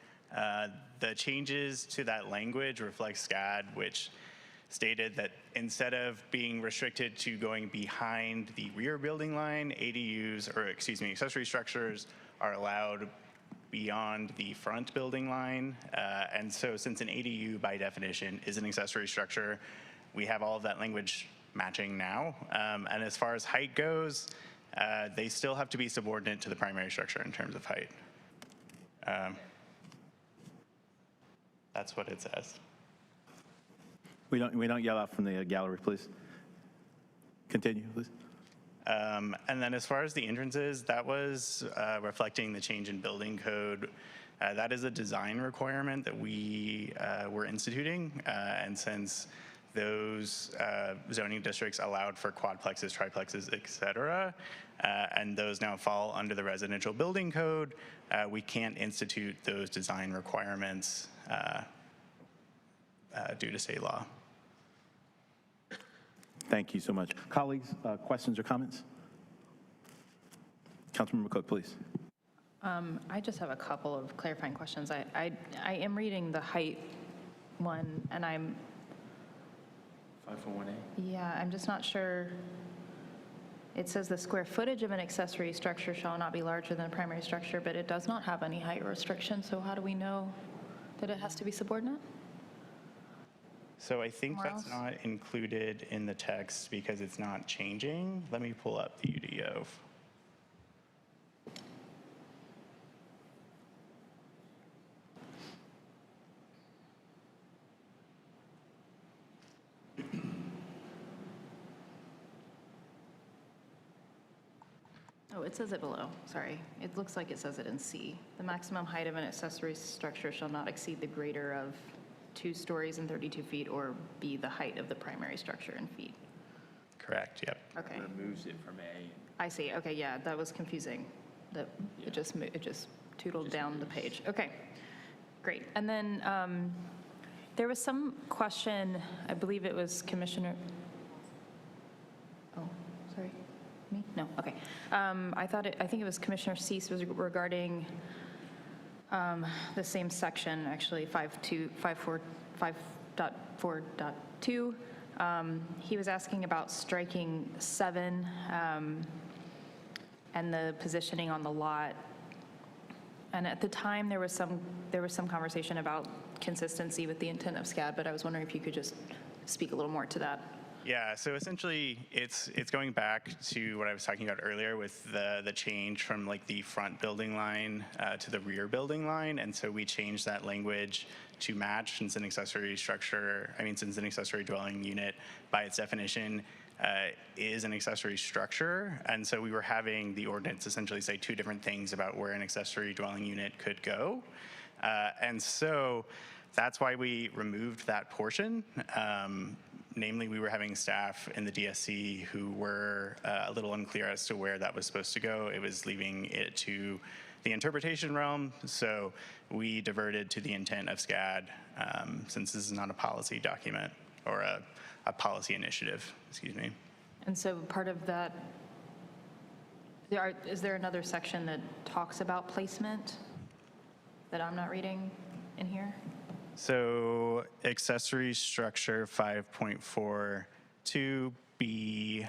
The changes to that language reflect SCAD, which stated that instead of being restricted to going behind the rear building line, accessory structures are allowed beyond the front building line. And so since an ADU by definition is an accessory structure, we have all of that language matching now. And as far as height goes, they still have to be subordinate to the primary structure in terms of height. That's what it says. We don't yell out from the gallery, please. Continue, please. And then as far as the entrances, that was reflecting the change in building code. That is a design requirement that we were instituting. And since those zoning districts allowed for quadplexes, triplexes, et cetera, and those now fall under the residential building code, we can't institute those design requirements due to state law. Thank you so much. Colleagues, questions or comments? Councilmember Cook, please. I just have a couple of clarifying questions. I am reading the height one, and I'm 541A. Yeah, I'm just not sure. It says the square footage of an accessory structure shall not be larger than a primary structure, but it does not have any height restriction. So how do we know that it has to be subordinate? So I think that's not included in the text because it's not changing. Let me pull up the UDO. Oh, it says it below. Sorry. It looks like it says it in C. The maximum height of an accessory structure shall not exceed the greater of 2 stories and 32 feet or be the height of the primary structure in feet. correct, yep. Okay. Removes it from A. I see. Okay, yeah, that was confusing. That it just tootled down the page. Okay, great. And then there was some question, I believe it was Commissioner. Oh, sorry, me? No, okay. I think it was Commissioner Cease was regarding the same section, actually 5.4.2. He was asking about striking 7 and the positioning on the lot. And at the time, there was some conversation about consistency with the intent of SCAD, but I was wondering if you could just speak a little more to that. Yeah, so essentially, it's going back to what I was talking about earlier with the change from like the front building line to the rear building line, and so we changed that language to match since an accessory dwelling unit, by its definition, is an accessory structure, and so we were having the ordinance essentially say 2 different things about where an accessory dwelling unit could go, and so that's why we removed that portion. Namely, we were having staff in the DSC who were a little unclear as to where that was supposed to go. It was leaving it to the interpretation realm, so we diverted to the intent of SCAD, since this is not a policy document or a policy initiative, excuse me. And so part of that, is there another section that talks about placement that I'm not reading in here? So accessory structure 5.42B,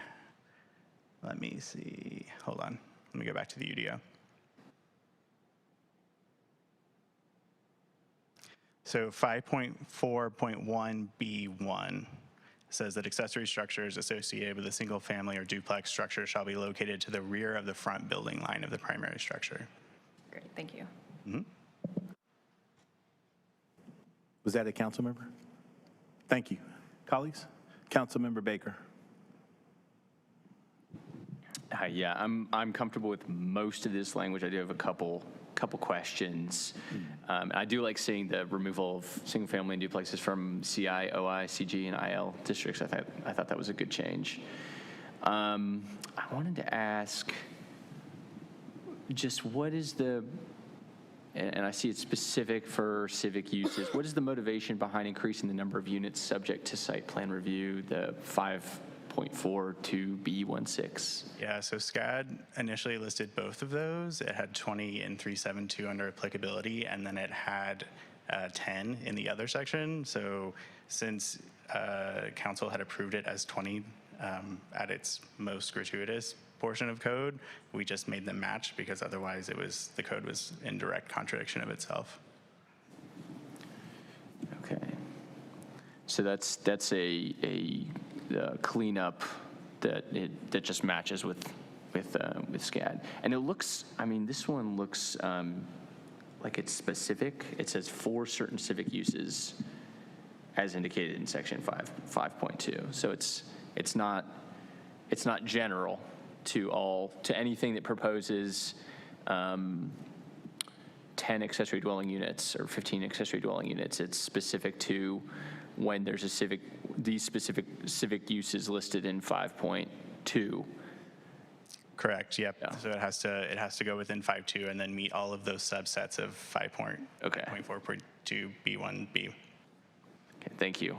let me see, hold on, let me go back to the UDO. So 5.4.1B1 says that accessory structures associated with a single family or duplex structure shall be located to the rear of the front building line of the primary structure. Great, thank you. Mm-hmm. Was that a council member? Thank you. Colleagues? Councilmember Baker. Yeah, I'm comfortable with most of this language. I do have a couple questions. I do like seeing the removal of single-family and duplexes from CI, OI, CG, and IL districts. I thought that was a good change. I wanted to ask, just what is the, and I see it's specific for civic uses, what is the motivation behind increasing the number of units subject to site plan review, the 5.42B16? Yeah, so SCAD initially listed both of those. It had 20 in 372 under applicability, and then it had 10 in the other section. So since council had approved it as 20 at its most gratuitous portion of code, we just made them match because otherwise the code was in direct contradiction of itself. Okay. So that's a cleanup that just matches with SCAD. And it looks, I mean, this one looks like it's specific. It says for certain civic uses as indicated in section 5.2. So it's not general to anything that proposes 10 accessory dwelling units or 15 accessory dwelling units. It's specific to when there's these specific civic uses listed in 5.2. Correct. Yep. Yeah. So it has to go within 5.2 and then meet all of those subsets of 5.4.2B1B. Okay. Thank you.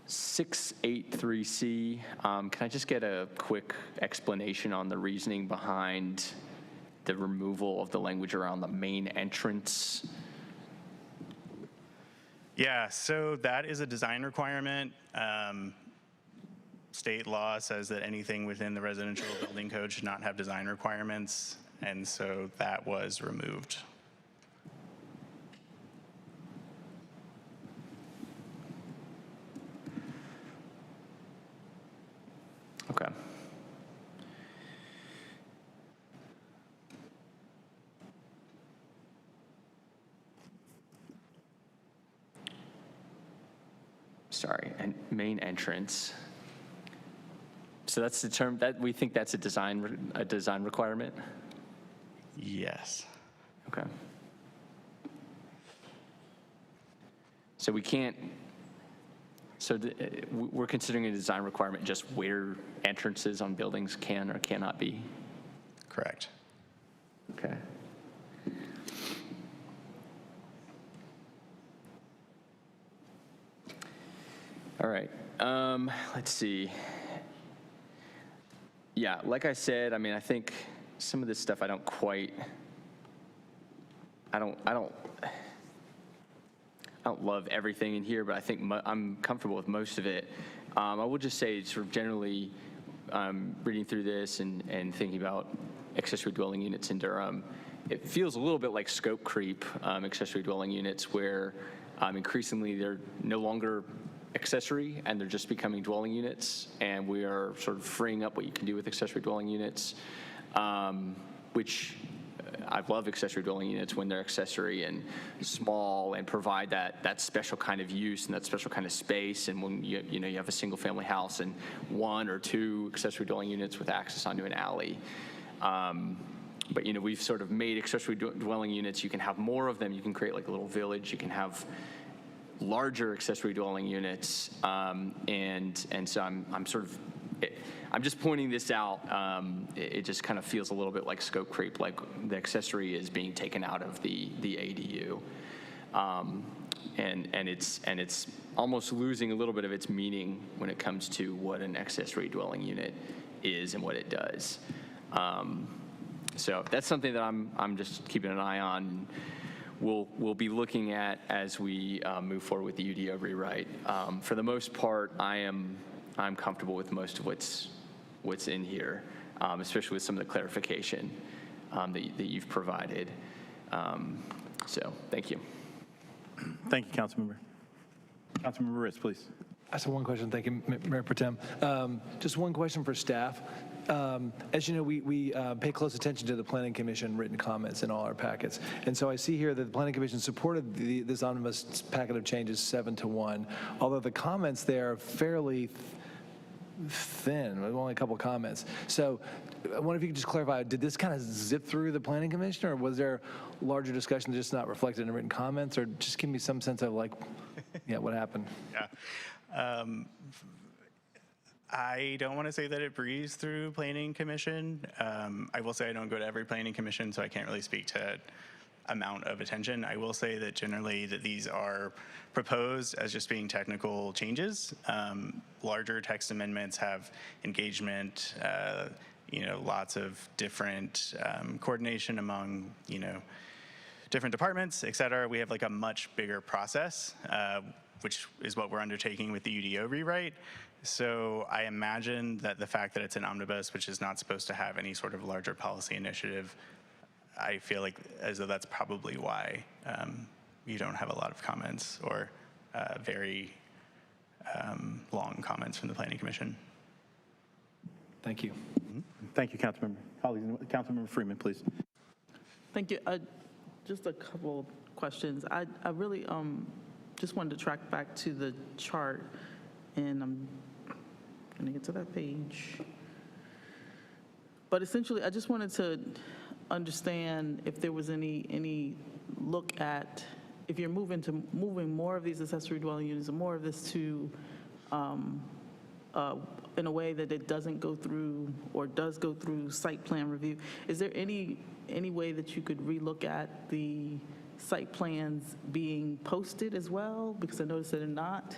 683C, can I just get a quick explanation on the reasoning behind the removal of the language around the main entrance? Yeah, so that is a design requirement. State law says that anything within the residential building code should not have design requirements, and so that was removed. Okay. Sorry, and main entrance. So that's the term that we think that's a design requirement? Yes. Okay. So we can't, So we're considering a design requirement just where entrances on buildings can or cannot be? Correct. Okay. All right. Let's see. Yeah, like I said, I mean, I think some of this stuff I don't love everything in here, but I think I'm comfortable with most of it. I will just say, sort of generally, reading through this and thinking about accessory dwelling units in Durham, it feels a little bit like scope creep, accessory dwelling units, where increasingly they're no longer accessory and they're just becoming dwelling units, and we are sort of freeing up what you can do with accessory dwelling units, which I love accessory dwelling units when they're accessory and small and provide that special kind of use and that special kind of space. And when you have a single family house and 1 or 2 accessory dwelling units with access onto an alley. But we've sort of made accessory dwelling units, you can have more of them, you can create like a little village, you can have larger accessory dwelling units, and so I'm just pointing this out. It just kind of feels a little bit like scope creep, like the accessory is being taken out of the ADU, and it's almost losing a little bit of its meaning when it comes to what an accessory dwelling unit is and what it does. So that's something that I'm just keeping an eye on. We'll be looking at as we move forward with the UDO rewrite. For the most part, I'm comfortable with most of what's in here, especially with some of the clarification that you've provided. So thank you. Thank you, Councilmember. Councilmember Ritz, please. I just have one question. Thank you, Mayor Pro Tem. Just one question for staff. As you know, we pay close attention to the Planning Commission written comments in all our packets. And so I see here that the Planning Commission supported this omnibus packet of changes 7-1, although the comments there are fairly thin. There's only a couple of comments. So I wonder if you could just clarify, did this kind of zip through the Planning Commission, or was there larger discussion just not reflected in written comments, or just give me some sense of like, yeah, what happened? Yeah. I don't want to say that it breezed through Planning Commission. I will say I don't go to every Planning Commission, so I can't really speak to amount of attention. I will say that generally that these are proposed as just being technical changes. Larger text amendments have engagement, lots of different coordination among, different departments, et cetera. We have like a much bigger process, which is what we're undertaking with the UDO rewrite. So I imagine that the fact that it's an omnibus, which is not supposed to have any sort of larger policy initiative, I feel like as though that's probably why you don't have a lot of comments or very long comments from the Planning Commission. Thank you. Mm-hmm. Thank you, Councilmember. Colleagues, Councilmember Freeman, please. Thank you. Just a couple questions. I really just wanted to track back to the chart, and I'm going to get to that page. But essentially, I just wanted to understand if there was any look at, if you're moving more of these accessory dwelling units and more of this to in a way that it doesn't go through or does go through site plan review. Is there any way that you could relook at the site plans being posted as well? Because I noticed that they're not.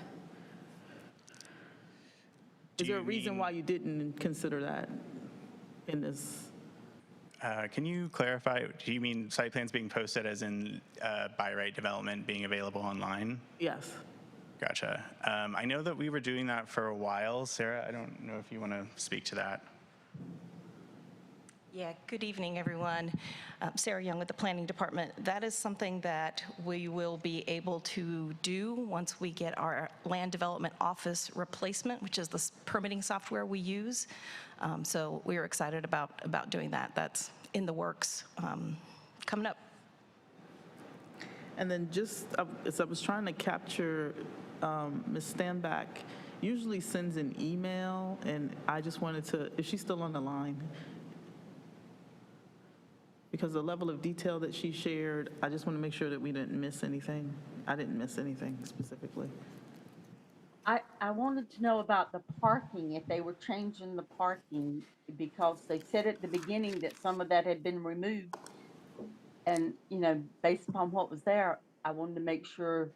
Is there a reason why you didn't consider that in this? Can you clarify, do you mean site plans being posted as in by right development being available online? Yes. Gotcha. I know that we were doing that for a while. Sarah, I don't know if you want to speak to that. Yeah, good evening, everyone. Sarah Young with the Planning Department. That is something that we will be able to do once we get our Land Development Office replacement, which is the permitting software we use. So we are excited about doing that. That's in the works coming up. And then just, as I was trying to capture, Ms. Stanback usually sends an email, and I just wanted to, is she still on the line? Because the level of detail that she shared, I just want to make sure that we didn't miss anything. I didn't miss anything specifically. I wanted to know about the parking, if they were changing the parking, because they said at the beginning that some of that had been removed. And, based upon what was there, I wanted to make sure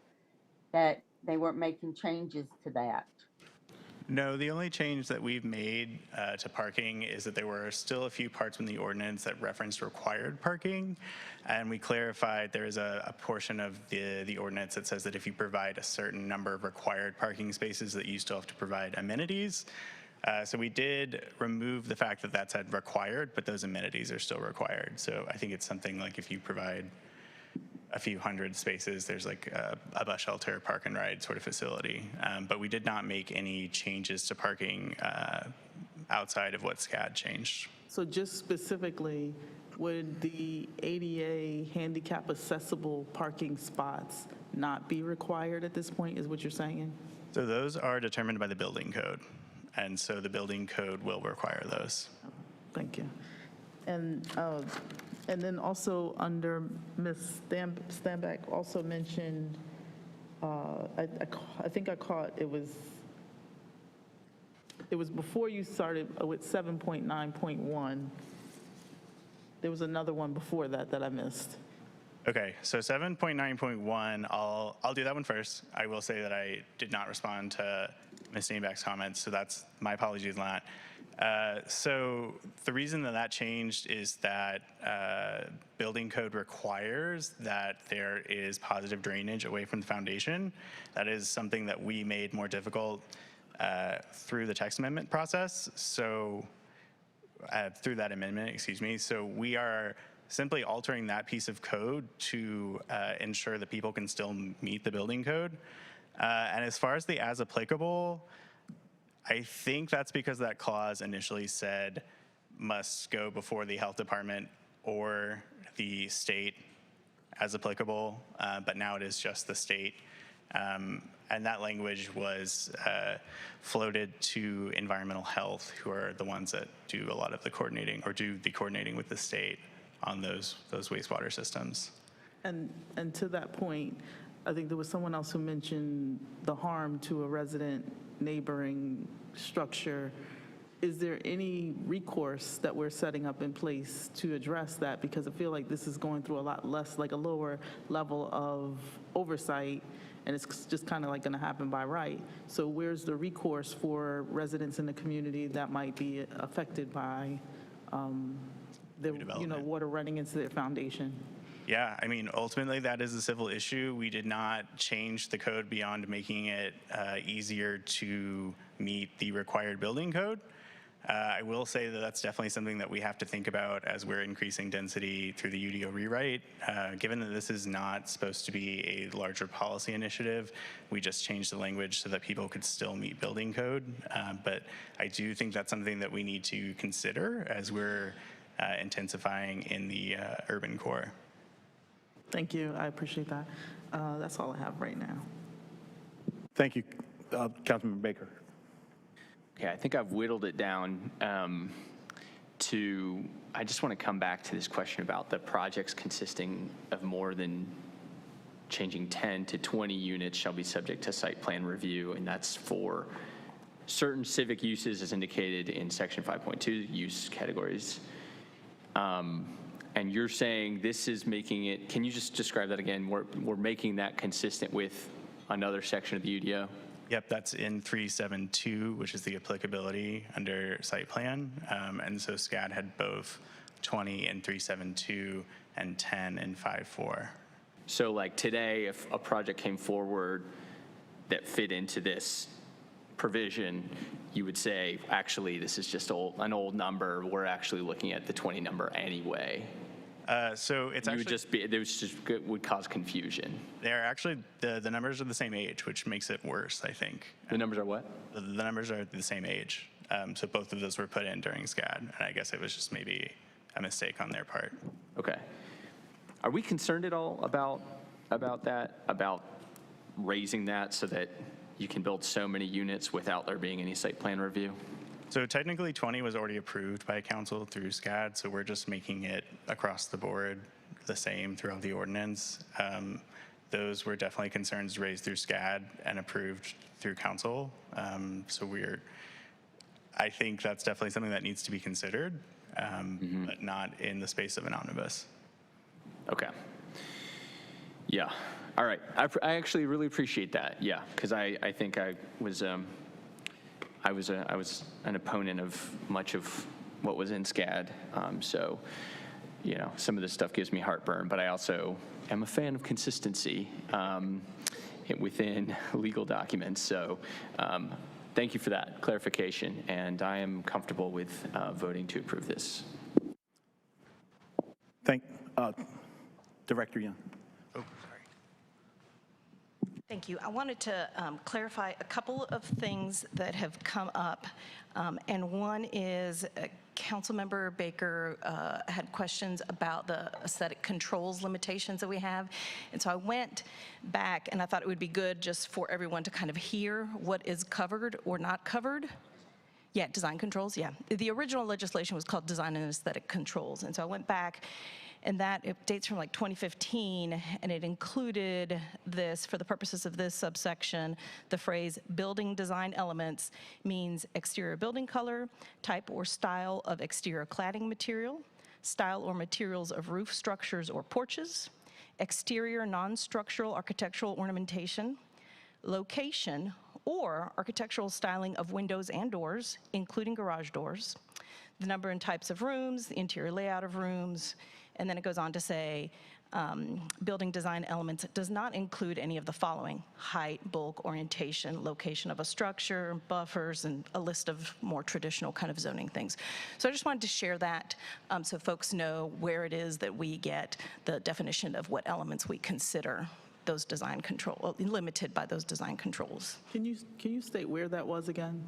that they weren't making changes to that. No, the only change that we've made to parking is that there were still a few parts in the ordinance that referenced required parking, and we clarified there is a portion of the ordinance that says that if you provide a certain number of required parking spaces, that you still have to provide amenities. So we did remove the fact that that said required, but those amenities are still required. So I think it's something like if you provide a few hundred spaces, there's like a bus shelter, park and ride sort of facility. But we did not make any changes to parking outside of what SCAD changed. So just specifically, would the ADA handicap accessible parking spots not be required at this point, is what you're saying? So those are determined by the building code. And so the building code will require those. Thank you. And then also under Ms. Stanback also mentioned, I think I caught it was before you started with 7.9.1. There was another one before that I missed. Okay, so 7.9.1, I'll do that one first. I will say that I did not respond to Ms. Steinbach's comments, so that's my apologies on that. So the reason that changed is that building code requires that there is positive drainage away from the foundation. That is something that we made more difficult through the text amendment process. So through that amendment, excuse me. So we are simply altering that piece of code to ensure that people can still meet the building code. And as far as the as applicable, I think that's because that clause initially said must go before the health department or the state as applicable, but now it is just the state. And that language was floated to environmental health, who are the ones that do a lot of the coordinating or do the coordinating with the state on those wastewater systems. And to that point, I think there was someone else who mentioned the harm to a resident neighboring structure. Is there any recourse that we're setting up in place to address that? Because I feel like this is going through a lot less, like a lower level of oversight, and it's just kind of like going to happen by right. So where's the recourse for residents in the community that might be affected by the water running into their foundation? Yeah, I mean, ultimately that is a civil issue. We did not change the code beyond making it easier to meet the required building code. I will say that that's definitely something that we have to think about as we're increasing density through the UDO rewrite. Given that this is not supposed to be a larger policy initiative, we just changed the language so that people could still meet building code. But I do think that's something that we need to consider as we're intensifying in the urban core. Thank you. I appreciate that. That's all I have right now. Thank you, Councilman Baker. Okay, I think I've whittled it down to, I just want to come back to this question about the projects consisting of more than changing 10 to 20 units shall be subject to site plan review, and that's for certain civic uses as indicated in section 5.2 use categories. And you're saying this is making it, can you just describe that again? We're making that consistent with another section of the UDO? Yep, that's in 372, which is the applicability under site plan. And so SCAD had both 20 in 372 and 10 in 5.4. So like today, if a project came forward that fit into this provision, you would say, actually, this is just an old number. We're actually looking at the 20 number anyway. So it's actually would cause confusion. They're actually the numbers are the same age, which makes it worse, I think. The numbers are what? The numbers are the same age. So both of those were put in during SCAD, and I guess it was just maybe a mistake on their part. Okay. Are we concerned at all about that? About raising that so that you can build so many units without there being any site plan review? So technically 20 was already approved by council through SCAD, so we're just making it across the board the same throughout the ordinance. those were definitely concerns raised through SCAD and approved through council. So I think that's definitely something that needs to be considered, but not in the space of an omnibus. Okay. Yeah. All right. I actually really appreciate that. Yeah, because I think I was an opponent of much of what was in SCAD. So, you know, some of this stuff gives me heartburn, but I also am a fan of consistency within legal documents. So thank you for that clarification, and I am comfortable with voting to approve this. Director Young. Thank you. I wanted to clarify a couple of things that have come up. And one is Councilmember Baker had questions about the aesthetic controls limitations that we have. And so I went back and I thought it would be good just for everyone to kind of hear what is covered or not covered. Yeah, design controls, yeah. The original legislation was called Design and Aesthetic Controls. And so I went back, and that it dates from like 2015, and it included this, for the purposes of this subsection, the phrase building design elements means exterior building color, type or style of exterior cladding material, style or materials of roof structures or porches, exterior non-structural architectural ornamentation, location or architectural styling of windows and doors, including garage doors, the number and types of rooms, the interior layout of rooms, and then it goes on to say, building design elements does not include any of the following: height, bulk, orientation, location of a structure, buffers, and a list of more traditional kind of zoning things. So I just wanted to share that so folks know where it is that we get the definition of what elements we consider those design control, limited by those design controls. Can you state where that was again?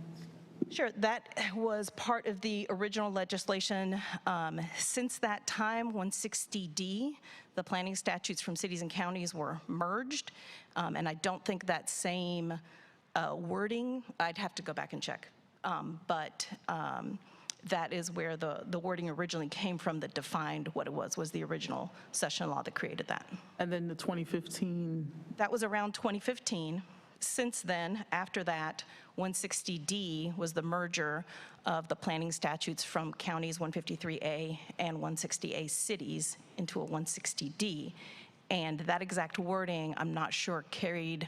Sure, that was part of the original legislation. Since that time, 160D, the planning statutes from cities and counties were merged, and I don't think that same wording, I'd have to go back and check, but that is where the wording originally came from that defined what it was the original session law that created that. And then the 2015? That was around 2015. Since then, after that, 160D was the merger of the planning statutes from counties 153A and 160A cities into a 160D. And that exact wording, I'm not sure carried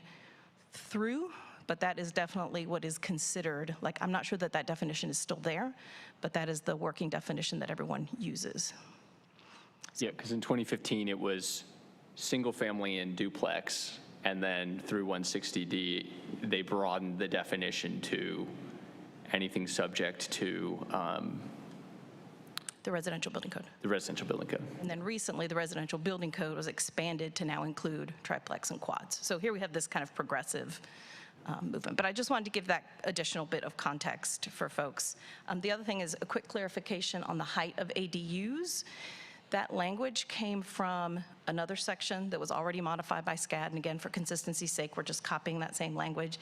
through, but that is definitely what is considered. Like, I'm not sure that that definition is still there, but that is the working definition that everyone uses. Yeah, because in 2015, it was single family and duplex. And then through 160D, they broadened the definition to anything subject to the residential building code. The residential building code. And then recently, the residential building code was expanded to now include triplex and quads. So here we have this kind of progressive movement. But I just wanted to give that additional bit of context for folks. The other thing is a quick clarification on the height of ADUs. That language came from another section that was already modified by SCAD, and again, for consistency's sake, we're just copying that same language.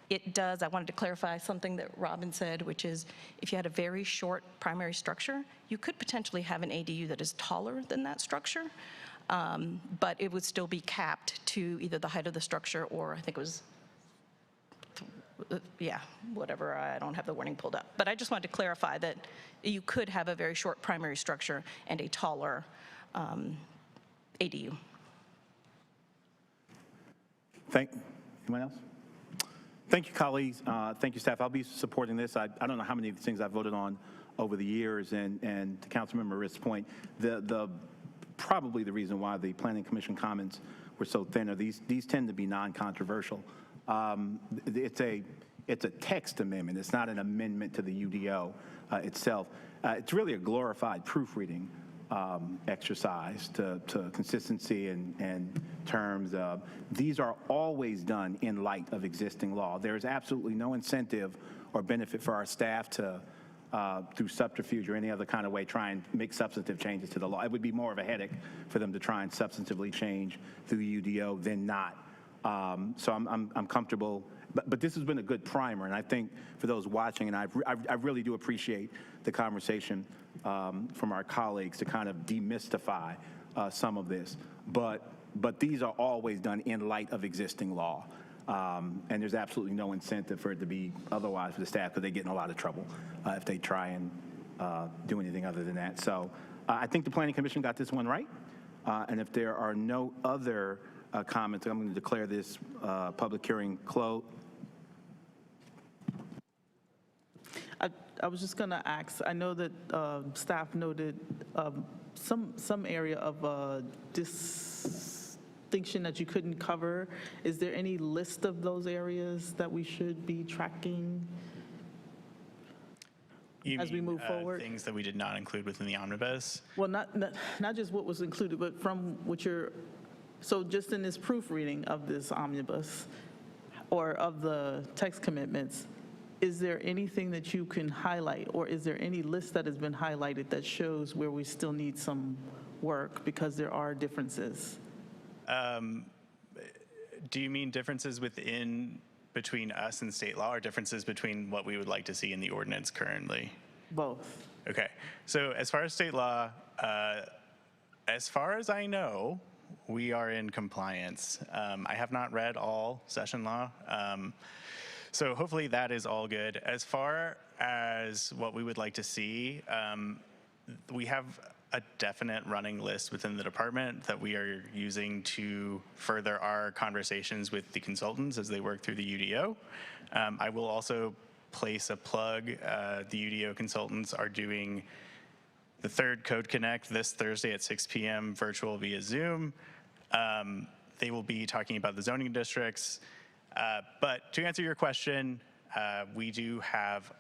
It does, I wanted to clarify something that Robin said, which is if you had a very short primary structure, you could potentially have an ADU that is taller than that structure, but it would still be capped to either the height of the structure or I think it was, yeah, whatever, I don't have the wording pulled up. But I just wanted to clarify that you could have a very short primary structure and a taller ADU. Anyone else? Thank you, colleagues. Thank you, staff. I'll be supporting this. I don't know how many of these things I've voted on over the years, and to Councilmember Ritz's point, probably the reason why the Planning Commission comments were so thin are these tend to be non-controversial. It's a text amendment. It's not an amendment to the UDO itself. It's really a glorified proofreading exercise to consistency and terms. These are always done in light of existing law. There is absolutely no incentive or benefit for our staff to, through subterfuge or any other kind of way, try and make substantive changes to the law. It would be more of a headache for them to try and substantively change through the UDO than not. So I'm comfortable, but this has been a good primer, and I think for those watching, and I really do appreciate the conversation from our colleagues to kind of demystify some of this. But but these are always done in light of existing law. And there's absolutely no incentive for it to be otherwise for the staff because they get in a lot of trouble if they try and do anything other than that. So I think the Planning Commission got this one right. And if there are no other comments, I'm going to declare this public hearing closed. I was just going to ask, I know that staff noted some area of distinction that you couldn't cover. Is there any list of those areas that we should be tracking as we move forward? Things that we did not include within the omnibus? Well, not just what was included, but from what you're, so just in this proofreading of this omnibus or of the text commitments, is there anything that you can highlight, or is there any list that has been highlighted that shows where we still need some work because there are differences? Do you mean differences between us and state law, or differences between what we would like to see in the ordinance currently? Both. Okay. So as far as state law, as far as I know, we are in compliance. I have not read all session law. So hopefully that is all good. As far as what we would like to see, we have a definite running list within the department that we are using to further our conversations with the consultants as they work through the UDO. I will also place a plug. The UDO consultants are doing the third Code Connect this Thursday at 6 p.m. virtual via Zoom. They will be talking about the zoning districts. But to answer your question, we do have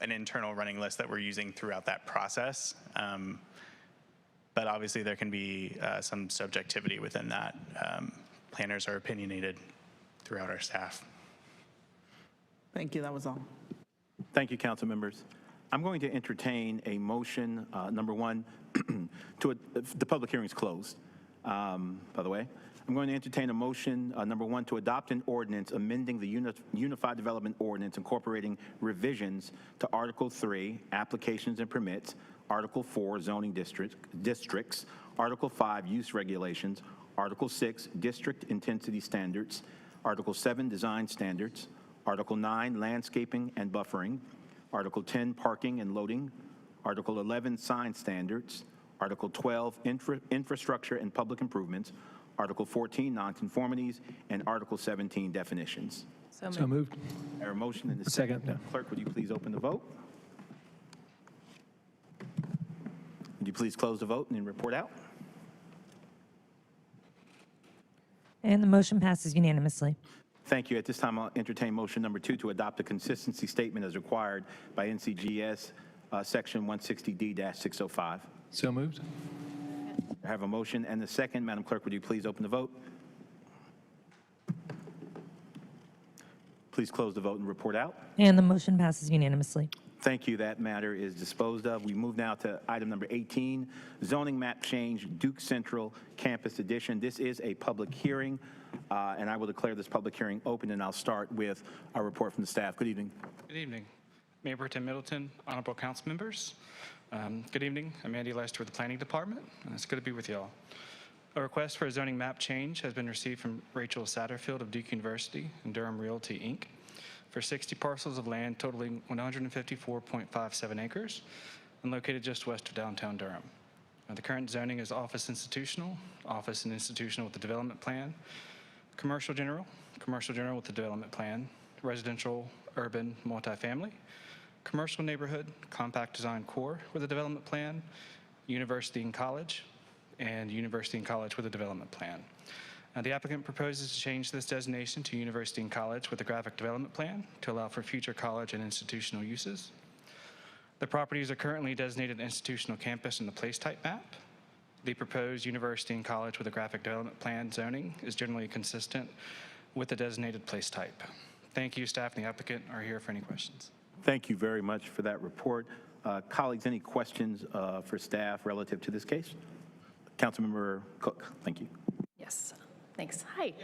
an internal running list that we're using throughout that process. But obviously there can be some subjectivity within that. Planners are opinionated throughout our staff. Thank you, that was all. Thank you, council members. I'm going to entertain a motion, number one, the public hearing is closed, by the way. I'm going to entertain a motion, number one, to adopt an ordinance amending the Unified Development Ordinance incorporating revisions to Article 3, Applications and Permits, Article 4, Zoning Districts, Article 5, Use Regulations, Article 6, District Intensity Standards, Article 7, Design Standards, Article 9, Landscaping and Buffering, Article 10, Parking and Loading, Article 11, Sign Standards, Article 12, Infrastructure and Public Improvements, Article 14, Nonconformities, and Article 17, Definitions. So moved. I have a motion and a Second. second. Clerk, would you please open the vote? Would you please close the vote and then report out? And the motion passes unanimously. Thank you. At this time, I'll entertain motion number two to adopt a consistency statement as required by NCGS Section 160D-605. So moved. I have a motion and a second. Madam Clerk, would you please open the vote? Please close the vote and report out. And the motion passes unanimously. Thank you. That matter is disposed of. We move now to item number 18, zoning map change, Duke Central Campus Edition. This is a public hearing, and I will declare this public hearing open, and I'll start with a report from the staff. Good evening. Good evening. Mayor Pro Tem Middleton, honorable council members. Good evening. I'm Andy Lester with the Planning Department, and it's good to be with y'all. A request for a zoning map change has been received from Rachel Satterfield of Duke University and Durham Realty, Inc. for 60 parcels of land totaling 154.57 acres and located just west of downtown Durham. The current zoning is office and institutional with the development plan, commercial general with the development plan, residential, urban, multifamily, commercial neighborhood, compact design core with a development plan, university and college with a development plan. The applicant proposes to change this designation to university and college with a graphic development plan to allow for future college and institutional uses. The properties are currently designated institutional campus in the place type map. The proposed university and college with a graphic development plan zoning is generally consistent with the designated place type. Thank you. Staff and the applicant are here for any questions. Thank you very much for that report. Colleagues, any questions for staff relative to this case? Councilmember Cook, thank you. Yes. Thanks. Hi.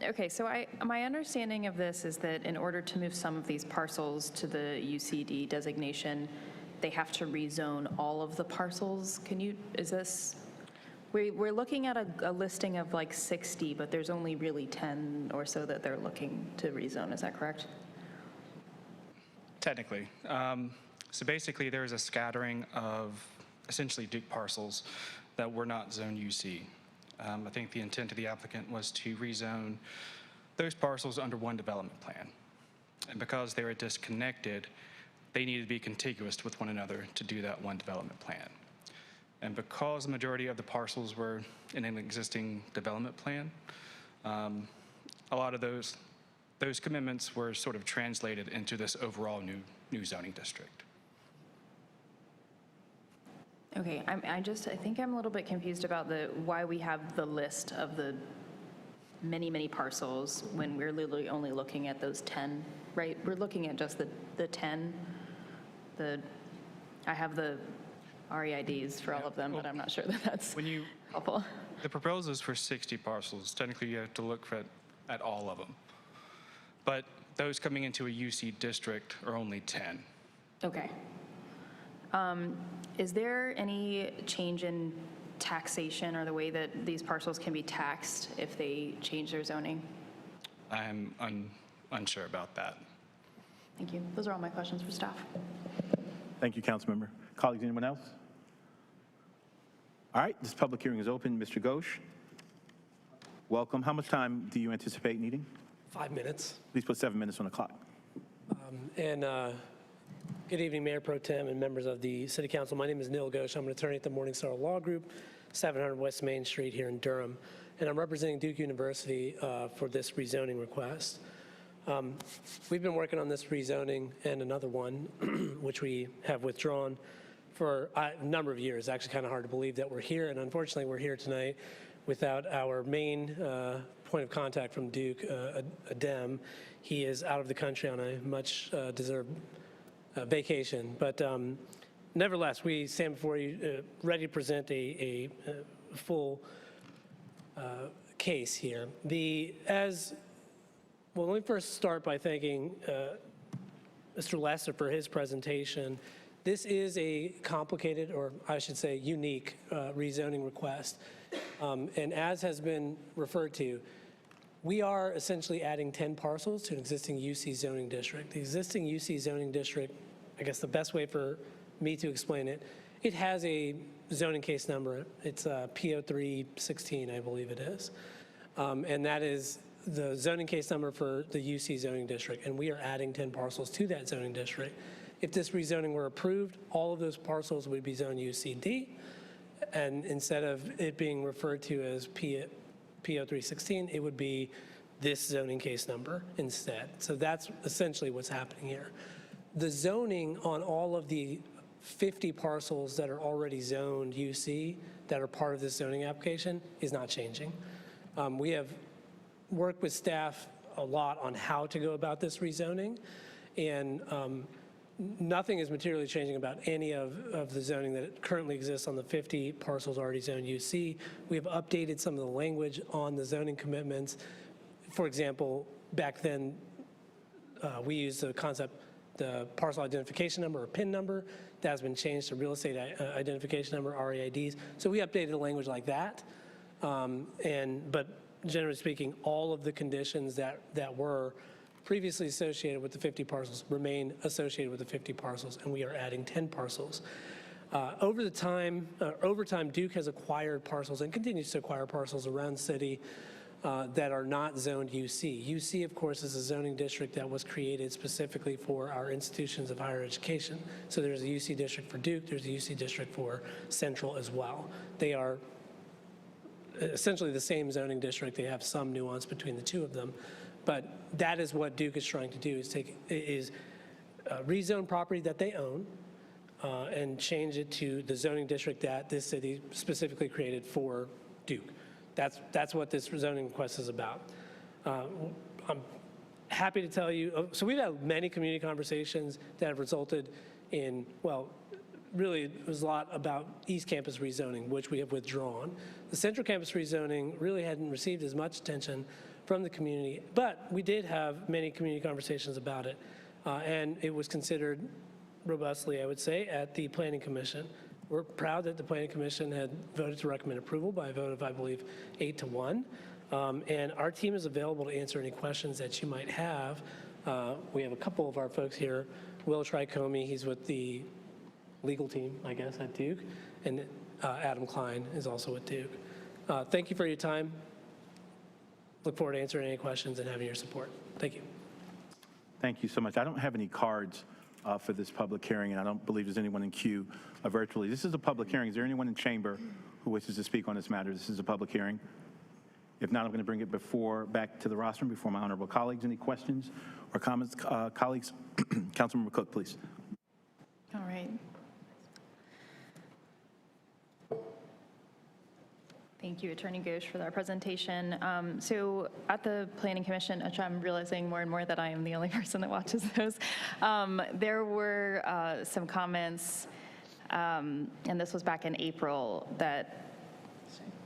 Okay, so my understanding of this is that in order to move some of these parcels to the UCD designation, they have to rezone all of the parcels. Is this We're looking at a listing of like 60, but there's only really 10 or so that they're looking to rezone. Is that correct? Technically. So basically, there is a scattering of essentially Duke parcels that were not zone UC. I think the intent of the applicant was to rezone those parcels under one development plan. And because they were disconnected, they needed to be contiguous with one another to do that one development plan. And because the majority of the parcels were in an existing development plan, a lot of those commitments were sort of translated into this overall new zoning district. Okay, I think I'm a little bit confused about why we have the list of the many parcels when we're literally only looking at those 10, right? We're looking at just the 10. I have the REIDs for all of them, but I'm not sure that that's helpful. The proposal is for 60 parcels. Technically, you have to look at all of them. But those coming into a UC district are only 10. Okay. Is there any change in taxation or the way that these parcels can be taxed if they change their zoning? I'm unsure about that. Thank you. Those are all my questions for staff. Thank you, Councilmember. Colleagues, anyone else? All right, this public hearing is open. Mr. Ghosh, welcome. How much time do you anticipate needing? 5 minutes. Please put 7 minutes on the clock. Good evening, Mayor Pro Tem and members of the City Council. My name is Neil Ghosh. I'm an attorney at the Morningstar Law Group, 700 West Main Street here in Durham, and I'm representing Duke University for this rezoning request. We've been working on this rezoning and another one, which we have withdrawn for a number of years. Actually kind of hard to believe that we're here, and unfortunately we're here tonight without our main point of contact from Duke, Adem. He is out of the country on a much deserved vacation. But nevertheless, we stand before you ready to present a full case here. Well, let me first start by thanking Mr. Lesser for his presentation. This is a complicated, or I should say unique, rezoning request. And as has been referred to, we are essentially adding 10 parcels to an existing UC zoning district. The existing UC zoning district, I guess the best way for me to explain it, it has a zoning case number. It's PO316, I believe it is. And that is the zoning case number for the UC zoning district. And we are adding 10 parcels to that zoning district. If this rezoning were approved, all of those parcels would be zoned UCD. And instead of it being referred to as PO316, it would be this zoning case number instead. So that's essentially what's happening here. The zoning on all of the 50 parcels that are already zoned UC that are part of this zoning application is not changing. We have worked with staff a lot on how to go about this rezoning, and nothing is materially changing about any of the zoning that currently exists on the 50 parcels already zoned UC. We have updated some of the language on the zoning commitments. For example, back then, we used the concept, the parcel identification number or PIN number. That has been changed to real estate identification number, REIDs. So we updated the language like that. But generally speaking, all of the conditions that were previously associated with the 50 parcels remain associated with the 50 parcels, and we are adding 10 parcels. Over time, Duke has acquired parcels and continues to acquire parcels around the city that are not zoned UC. UC, of course, is a zoning district that was created specifically for our institutions of higher education. So there's a UC district for Duke, there's a UC district for Central as well. They are essentially the same zoning district. They have some nuance between the two of them. But that is what Duke is trying to do, is rezone property that they own and change it to the zoning district that this city specifically created for Duke. That's what this zoning request is about. I'm happy to tell you, so we've had many community conversations that have resulted in, well, really it was a lot about East Campus rezoning, which we have withdrawn. The Central Campus rezoning really hadn't received as much attention from the community, but we did have many community conversations about it, and it was considered robustly, I would say, at the Planning Commission. We're proud that the Planning Commission had voted to recommend approval by a vote of, I believe, 8-1. And our team is available to answer any questions that you might have. We have a couple of our folks here. Will Tricomi, he's with the legal team, I guess, at Duke. And Adam Klein is also with Duke. Thank you for your time. Look forward to answering any questions and having your support. Thank you. Thank you so much. I don't have any cards for this public hearing, and I don't believe there's anyone in queue virtually. This is a public hearing. Is there anyone in chamber who wishes to speak on this matter? This is a public hearing. If not, I'm going to bring it back to the rostrum before my honorable colleagues. Any questions or comments, colleagues? Councilmember Cook, please. All right. Thank you, Attorney Ghosh, for that presentation. So at the Planning Commission, which I'm realizing more and more that I am the only person that watches those, there were some comments, and this was back in April, that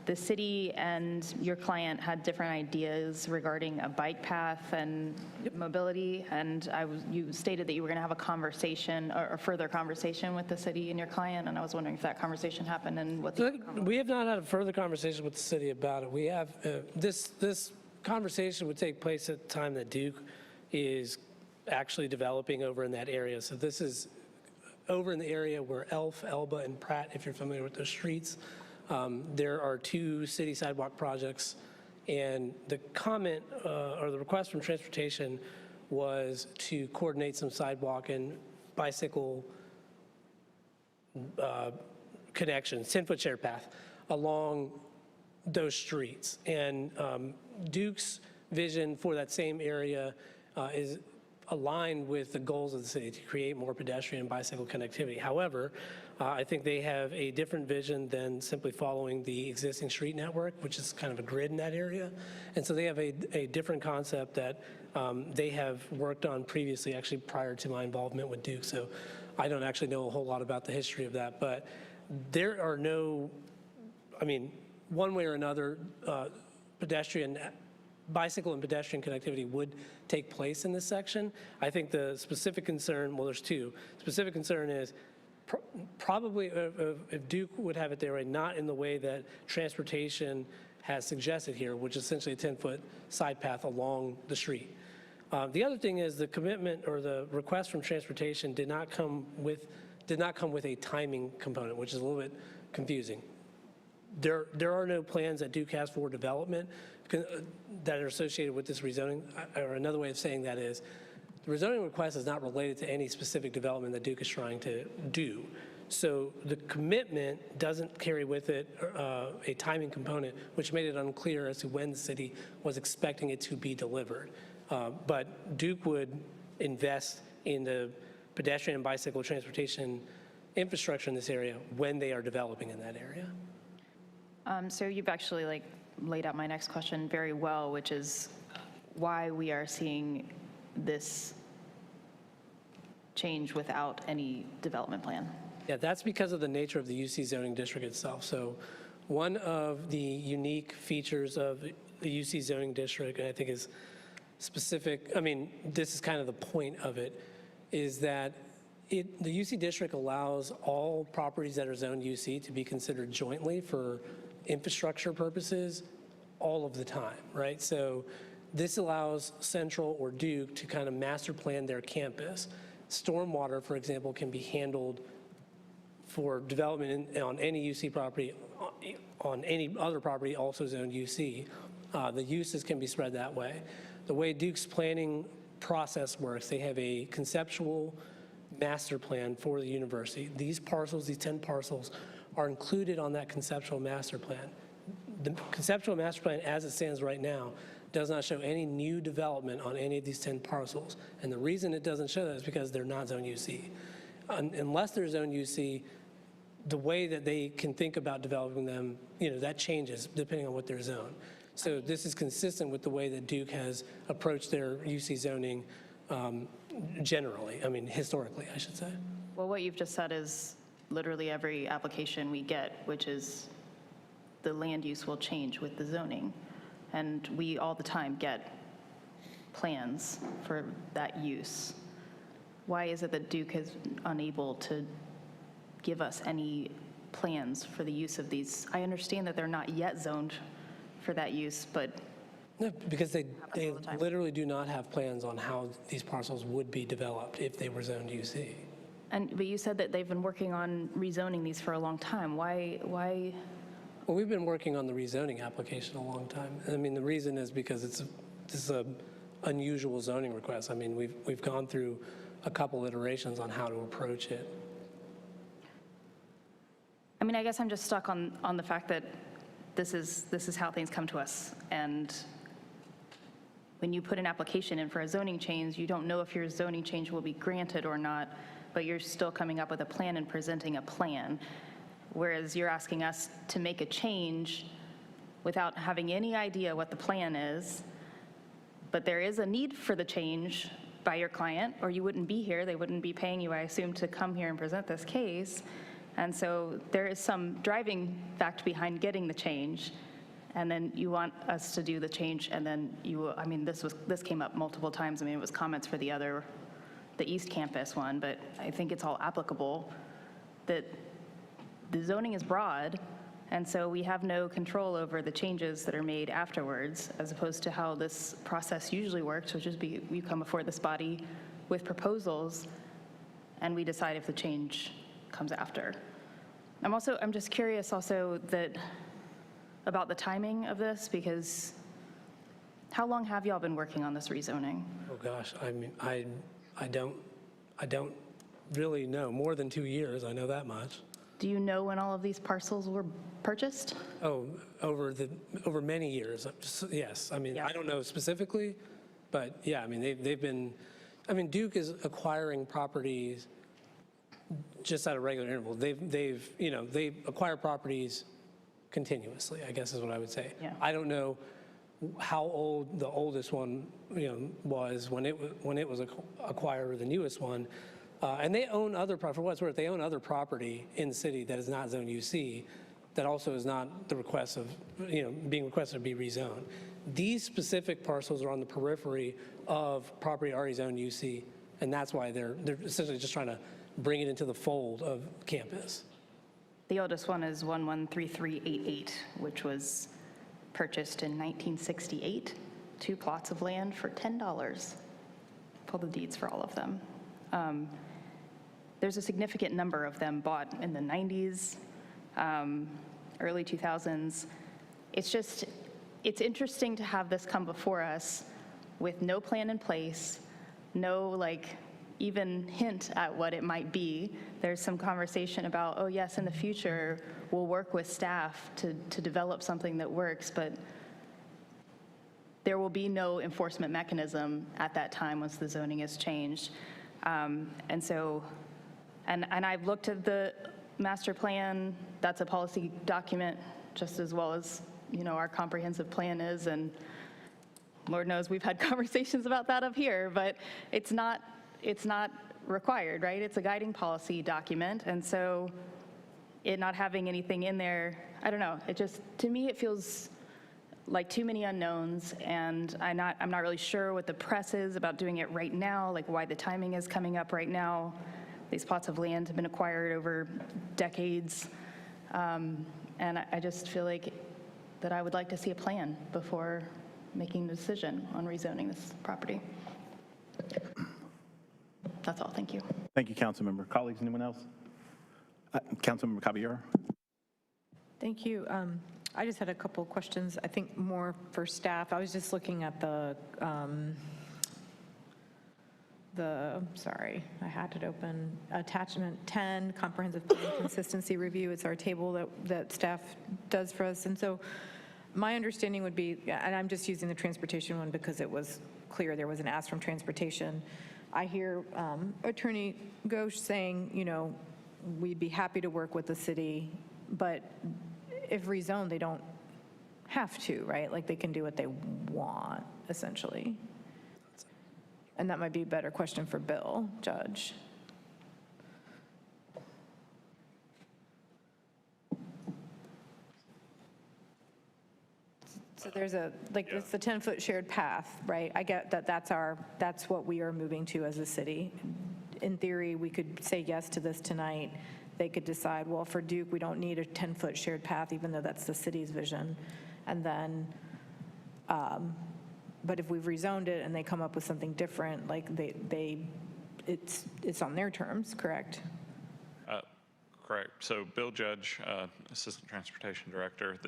the city and your client had different ideas regarding a bike path and mobility, and you stated that you were going to have a conversation or a further conversation with the city and your client, and I was wondering if that conversation happened and what the We have not had a further conversation with the city about it. We have, this conversation would take place at the time that Duke is actually developing over in that area. So this is over in the area where Elf, Elba, and Pratt, if you're familiar with those streets. There are 2 city sidewalk projects, and the comment or the request from transportation was to coordinate some sidewalk and bicycle connections, 10-foot share path along those streets. And Duke's vision for that same area is aligned with the goals of the city to create more pedestrian and bicycle connectivity. However, I think they have a different vision than simply following the existing street network, which is kind of a grid in that area. And so they have a different concept that they have worked on previously, actually prior to my involvement with Duke. So I don't actually know a whole lot about the history of that, but there are no, I mean, one way or another, bicycle and pedestrian connectivity would take place in this section. I think the specific concern, well, there's 2. Specific concern is probably if Duke would have it their way, not in the way that transportation has suggested here, which is essentially a 10-foot side path along the street. The other thing is the commitment or the request from transportation did not come with a timing component, which is a little bit confusing. There are no plans that Duke has for development that are associated with this rezoning, or another way of saying that is, the rezoning request is not related to any specific development that Duke is trying to do. So the commitment doesn't carry with it a timing component, which made it unclear as to when the city was expecting it to be delivered. But Duke would invest in the pedestrian and bicycle transportation infrastructure in this area when they are developing in that area. So you've actually laid out my next question very well, which is why we are seeing this change without any development plan. Yeah, that's because of the nature of the UC zoning district itself. So one of the unique features of the UC zoning district, and I think is specific, I mean, this is kind of the point of it, is that the UC district allows all properties that are zoned UC to be considered jointly for infrastructure purposes all of the time, right? So this allows Central or Duke to kind of master plan their campus. Stormwater, for example, can be handled for development on any UC property, on any other property also zoned UC. The uses can be spread that way. The way Duke's planning process works, they have a conceptual master plan for the university. These parcels, these 10 parcels, are included on that conceptual master plan. The conceptual master plan, as it stands right now, does not show any new development on any of these 10 parcels. And the reason it doesn't show that is because they're not zone UC. Unless they're zone UC, the way that they can think about developing them, that changes depending on what they're zoned. So this is consistent with the way that Duke has approached their UC zoning generally, I mean, historically, I should say. Well, what you've just said is literally every application we get, which is the land use will change with the zoning. And we all the time get plans for that use. Why is it that Duke is unable to give us any plans for the use of these? I understand that they're not yet zoned for that use, but No, because they literally do not have plans on how these parcels would be developed if they were zoned UC. but you said that they've been working on rezoning these for a long time. Why? Well, we've been working on the rezoning application a long time. I mean, the reason is because this is a unusual zoning request. I mean, we've gone through a couple iterations on how to approach it. I mean, I guess I'm just stuck on the fact that this is how things come to us. And when you put an application in for a zoning change, you don't know if your zoning change will be granted or not, but you're still coming up with a plan and presenting a plan. Whereas you're asking us to make a change without having any idea what the plan is, but there is a need for the change by your client, or you wouldn't be here. They wouldn't be paying you, I assume, to come here and present this case. And so there is some driving fact behind getting the change, and then you want us to do the change, and then I mean, this came up multiple times. I mean, it was comments for the East Campus one, but I think it's all applicable, that the zoning is broad, and so we have no control over the changes that are made afterwards, as opposed to how this process usually works, which is you come before this body with proposals, and we decide if the change comes after. I'm just curious also about the timing of this, because how long have y'all been working on this rezoning? Oh gosh, I mean, I don't really know. More than 2 years, I know that much. Do you know when all of these parcels were purchased? Oh, over many years, yes. I mean, I don't know specifically, but yeah, I mean, they've been, I mean, Duke is acquiring properties just at a regular interval. They acquire properties continuously, I guess is what I would say. Yeah. I don't know how old the oldest one, was when it was acquired, or the newest one. And they own other, for what it's worth, they own other property in the city that is not zone UC, that also is not the request of, being requested to be rezoned. These specific parcels are on the periphery of property already zoned UC, and that's why they're essentially just trying to bring it into the fold of campus. The oldest one is 113388, which was purchased in 1968, 2 plots of land for $10. Pull the deeds for all of them. There's a significant number of them bought in the 90s, early 2000s. It's interesting to have this come before us with no plan in place, no even hint at what it might be. There's some conversation about, oh yes, in the future, we'll work with staff to develop something that works, but there will be no enforcement mechanism at that time once the zoning is changed. And I've looked at the master plan. That's a policy document just as well as, our comprehensive plan is, and Lord knows we've had conversations about that up here, but it's not required, right? It's a guiding policy document, and so it not having anything in there, I don't know, to me, it feels like too many unknowns, and I'm not really sure what the press is about doing it right now, like why the timing is coming up right now. These plots of land have been acquired over decades, and I just feel like that I would like to see a plan before making a decision on rezoning this property. That's all. Thank you. Thank you, Councilmember. Colleagues, anyone else? Councilmember Caballero. Thank you. I just had a couple of questions, I think more for staff. I was just looking at sorry, I had it open, attachment 10, comprehensive plan consistency review. It's our table that staff does for us. And so my understanding would be, and I'm just using the transportation one because it was clear there was an ask from transportation. I hear Attorney Ghosh saying, we'd be happy to work with the city, but if rezoned, they don't have to, right? Like they can do what they want, essentially. And that might be a better question for Bill, Judge. So there's it's the 10-foot shared path, right? I get that that's what we are moving to as a city. In theory, we could say yes to this tonight, they could decide, well, for Duke, we don't need a 10-foot shared path, even though that's the city's vision. And then, but if we've rezoned it and they come up with something different, like it's on their terms, correct? Correct. So Bill Judge, Assistant Transportation Director.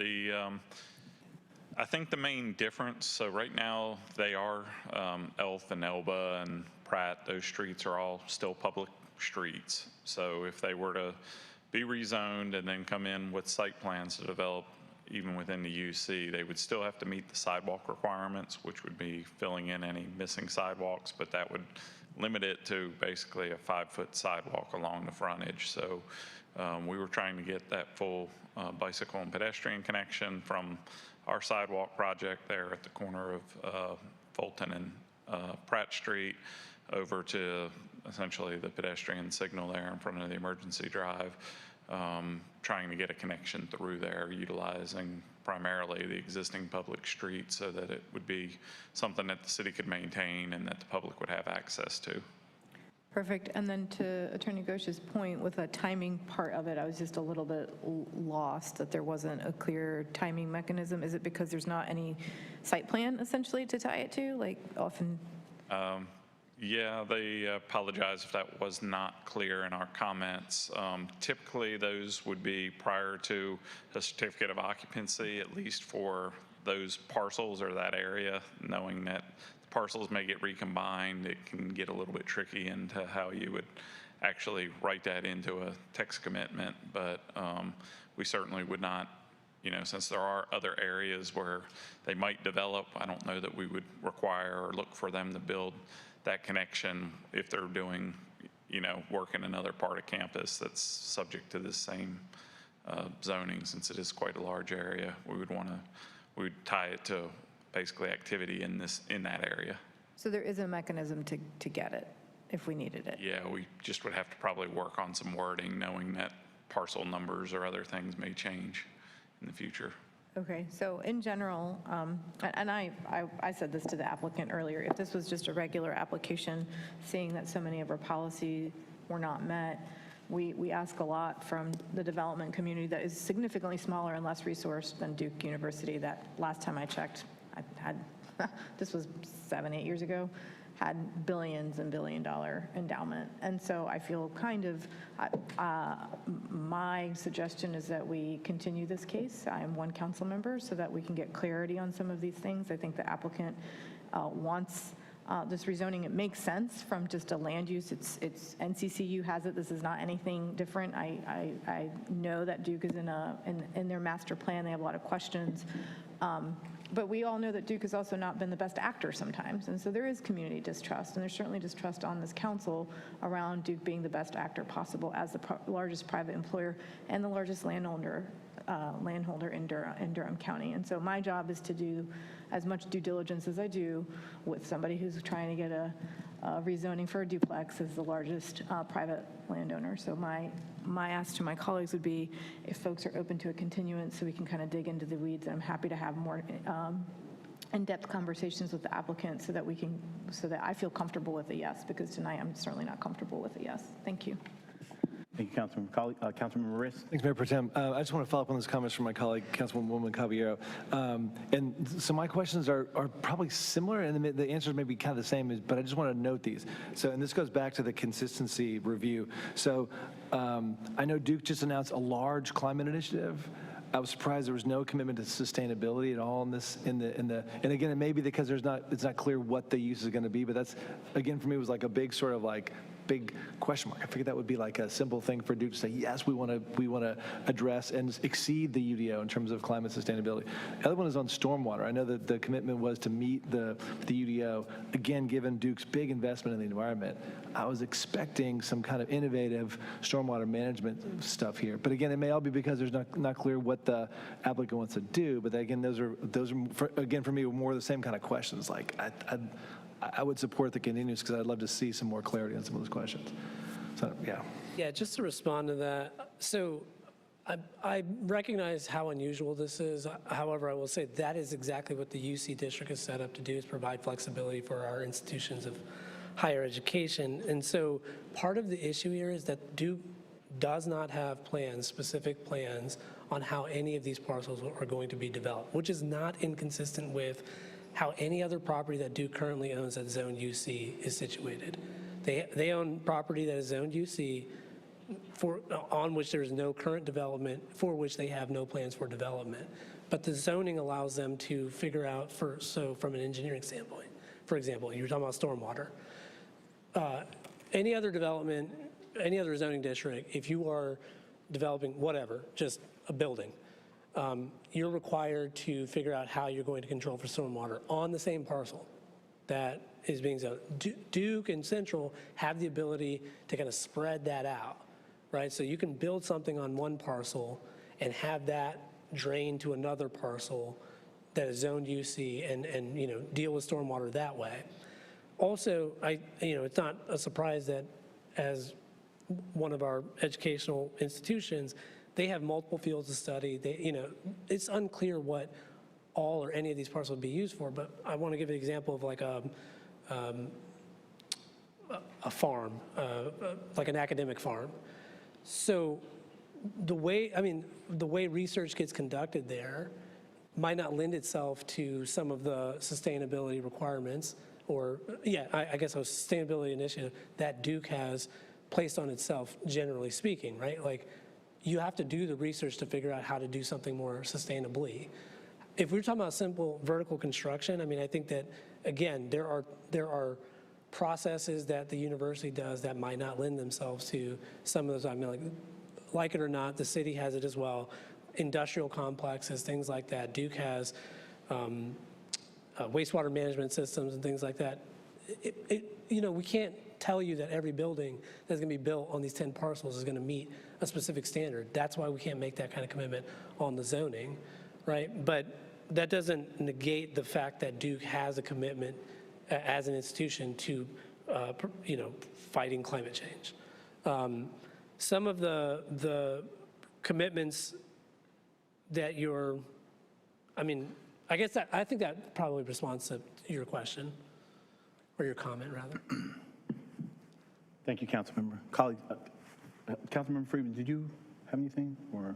I think the main difference, so right now they are Elf and Elba and Pratt, those streets are all still public streets. So if they were to be rezoned and then come in with site plans to develop even within the UC, they would still have to meet the sidewalk requirements, which would be filling in any missing sidewalks, but that would limit it to basically a 5-foot sidewalk along the frontage. So we were trying to get that full bicycle and pedestrian connection from our sidewalk project there at the corner of Fulton and Pratt Street over to essentially the pedestrian signal there in front of the emergency drive, trying to get a connection through there, utilizing primarily the existing public street so that it would be something that the city could maintain and that the public would have access to. Perfect. And then to Attorney Ghosh's point with the timing part of it, I was just a little bit lost that there wasn't a clear timing mechanism. Is it because there's not any site plan essentially to tie it to, like often? Yeah, they apologize if that was not clear in our comments. Typically, those would be prior to a certificate of occupancy, at least for those parcels or that area, knowing that parcels may get recombined. It can get a little bit tricky into how you would actually write that into a text commitment, but we certainly would not, since there are other areas where they might develop, I don't know that we would require or look for them to build that connection if they're doing, work in another part of campus that's subject to this same zoning, since it is quite a large area. We would tie it to basically activity in that area. So there is a mechanism to get it if we needed it? Yeah, we just would have to probably work on some wording, knowing that parcel numbers or other things may change in the future. Okay, so in general, and I said this to the applicant earlier, if this was just a regular application, seeing that so many of our policies were not met, we ask a lot from the development community that is significantly smaller and less resourced than Duke University. That last time I checked, I had, this was 7-8 years ago, had billions and billion-dollar endowment. And so I feel kind of, my suggestion is that we continue this case. I am one council member, so that we can get clarity on some of these things. I think the applicant wants this rezoning. It makes sense from just a land use. It's NCCU has it. This is not anything different. I know that Duke is in their master plan. They have a lot of questions. But we all know that Duke has also not been the best actor sometimes. And so there is community distrust, and there's certainly distrust on this council around Duke being the best actor possible as the largest private employer and the largest landholder in Durham County. And so my job is to do as much due diligence as I do with somebody who's trying to get a rezoning for a duplex as the largest private landowner. So my ask to my colleagues would be if folks are open to a continuance so we can kind of dig into the weeds. And I'm happy to have more in-depth conversations with the applicant so that I feel comfortable with a yes, because tonight I'm certainly not comfortable with a yes. Thank you. Thank you, Councilmember Riss. Thanks, Mayor Pro Tem. I just want to follow up on those comments from my colleague, Councilwoman Caballero. And so my questions are probably similar, and the answers may be kind of the same, but I just want to note these. So, and this goes back to the consistency review. So I know Duke just announced a large climate initiative. I was surprised there was no commitment to sustainability at all in this. And again, it may be because it's not clear what the use is going to be, but that's, again, for me, was like a big sort of like big question mark. I figured that would be like a simple thing for Duke to say, yes, we want to address and exceed the UDO in terms of climate sustainability. The other one is on stormwater. I know that the commitment was to meet the UDO. Again, given Duke's big investment in the environment, I was expecting some kind of innovative stormwater management stuff here. But again, it may all be because there's not clear what the applicant wants to do. But again, those are for me more the same kind of questions. Like I would support the continuance because I'd love to see some more clarity on some of those questions. So, yeah. Yeah, just to respond to that. So I recognize how unusual this is. However, I will say that is exactly what the UC district is set up to do, is provide flexibility for our institutions of higher education. And so part of the issue here is that Duke does not have plans, specific plans, on how any of these parcels are going to be developed, which is not inconsistent with how any other property that Duke currently owns at Zone UC is situated. They own property that is zoned UC on which there is no current development, for which they have no plans for development. But the zoning allows them to figure out, so from an engineering standpoint, for example, you were talking about stormwater. Any other development, any other zoning district, if you are developing whatever, just a building, you're required to figure out how you're going to control for stormwater on the same parcel that is being zoned. Duke and Central have the ability to kind of spread that out, right? So you can build something on one parcel and have that drain to another parcel that is zoned UC and you know, deal with stormwater that way. Also, it's not a surprise that as one of our educational institutions, they have multiple fields of study. It's unclear what all or any of these parcels would be used for, but I want to give an example of like a farm, like an academic farm. So the way research gets conducted there might not lend itself to some of the sustainability requirements or, I guess a sustainability initiative that Duke has placed on itself, generally speaking, right? Like, you have to do the research to figure out how to do something more sustainably. If we're talking about simple vertical construction, I mean, I think that, again, there are processes that the university does that might not lend themselves to some of those. I mean, like it or not, the city has it as well. Industrial complexes, things like that. Duke has wastewater management systems and things like that. We can't tell you that every building that's going to be built on these 10 parcels is going to meet a specific standard. That's why we can't make that kind of commitment on the zoning, right? But that doesn't negate the fact that Duke has a commitment as an institution to, fighting climate change. Some of the commitments that I think that probably responds to your question, or your comment, rather. Thank you, Councilmember. Colleague, Councilmember Freeman, did you have anything, or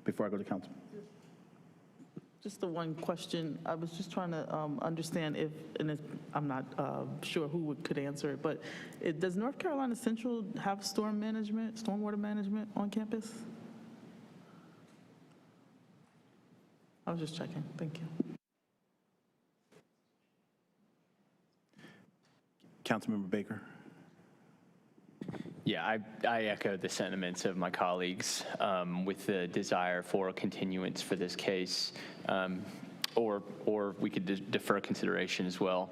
before I go to Councilman? Just the one question. I was just trying to understand I'm not sure who could answer it, but does North Carolina Central have stormwater management on campus? I was just checking. Thank you. Councilmember Baker. Yeah, I echo the sentiments of my colleagues with the desire for a continuance for this case, or we could defer consideration as well.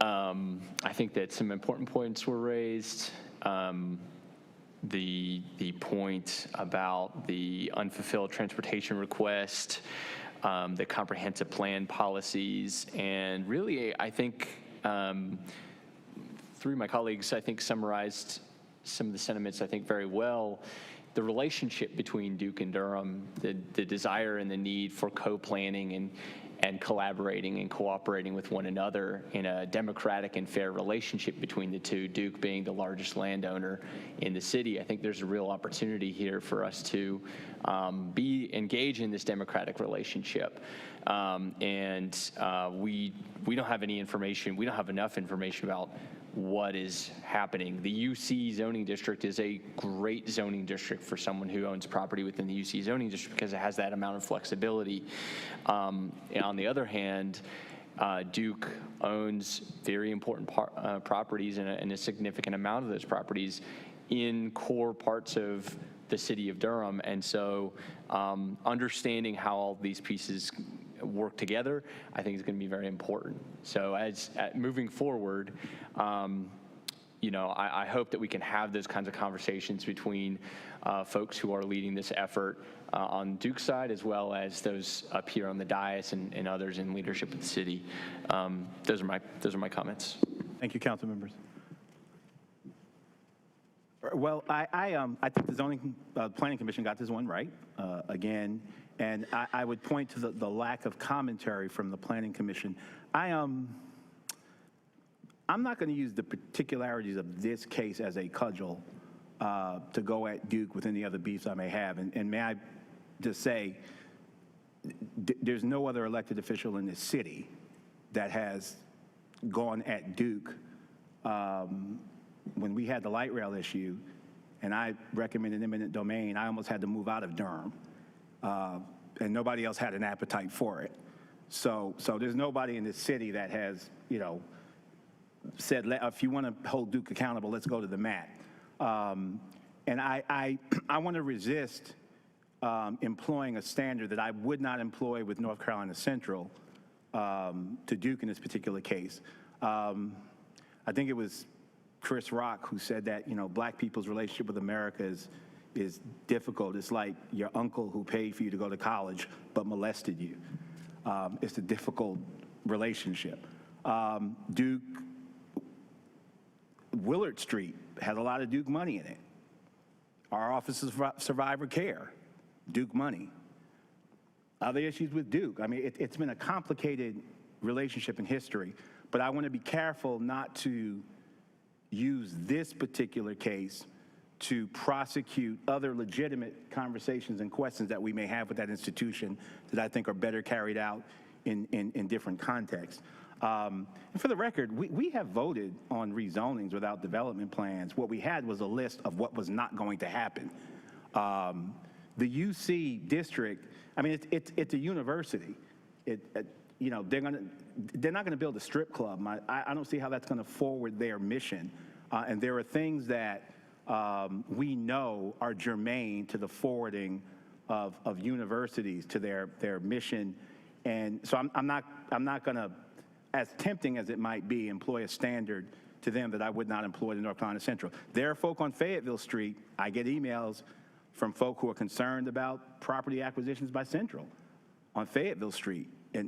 I think that some important points were raised. The point about the unfulfilled transportation request, the comprehensive plan policies, and really, I think, three of my colleagues, I think, summarized some of the sentiments, I think, very well. The relationship between Duke and Durham, the desire and the need for co-planning and collaborating and cooperating with one another in a democratic and fair relationship between the two, Duke being the largest landowner in the city. I think there's a real opportunity here for us to engage in this democratic relationship. We don't have any information, we don't have enough information about what is happening. The UC zoning district is a great zoning district for someone who owns property within the UC zoning district because it has that amount of flexibility. And on the other hand, Duke owns very important properties and a significant amount of those properties in core parts of the city of Durham. And so understanding how all these pieces work together, I think is going to be very important. So moving forward, I hope that we can have those kinds of conversations between folks who are leading this effort on Duke's side, as well as those up here on the dais and others in leadership of the city. Those are my comments. Thank you, council members. Well, I think the zoning planning commission got this one right again, and I would point to the lack of commentary from the planning commission. I'm not going to use the particularities of this case as a cudgel to go at Duke with any other beefs I may have. And may I just say, there's no other elected official in this city that has gone at Duke. When we had the light rail issue, and I recommended eminent domain, I almost had to move out of Durham, and nobody else had an appetite for it. So there's nobody in this city that has, said, if you want to hold Duke accountable, let's go to the mat. And I want to resist employing a standard that I would not employ with North Carolina Central to Duke in this particular case. I think it was Chris Rock who said that, black people's relationship with America is difficult. It's like your uncle who paid for you to go to college but molested you. It's a difficult relationship. Duke, Willard Street has a lot of Duke money in it. Our Office of Survivor Care, Duke money. Other issues with Duke. I mean, it's been a complicated relationship in history, but I want to be careful not to use this particular case to prosecute other legitimate conversations and questions that we may have with that institution that I think are better carried out in different contexts. And for the record, we have voted on rezonings without development plans. What we had was a list of what was not going to happen. The UC district, I mean, it's a university. They're not going to build a strip club. I don't see how that's going to forward their mission. And there are things that we know are germane to the forwarding of universities to their mission. And so I'm not going to, as tempting as it might be, employ a standard to them that I would not employ to North Carolina Central. There are folk on Fayetteville Street. I get emails from folk who are concerned about property acquisitions by Central on Fayetteville Street and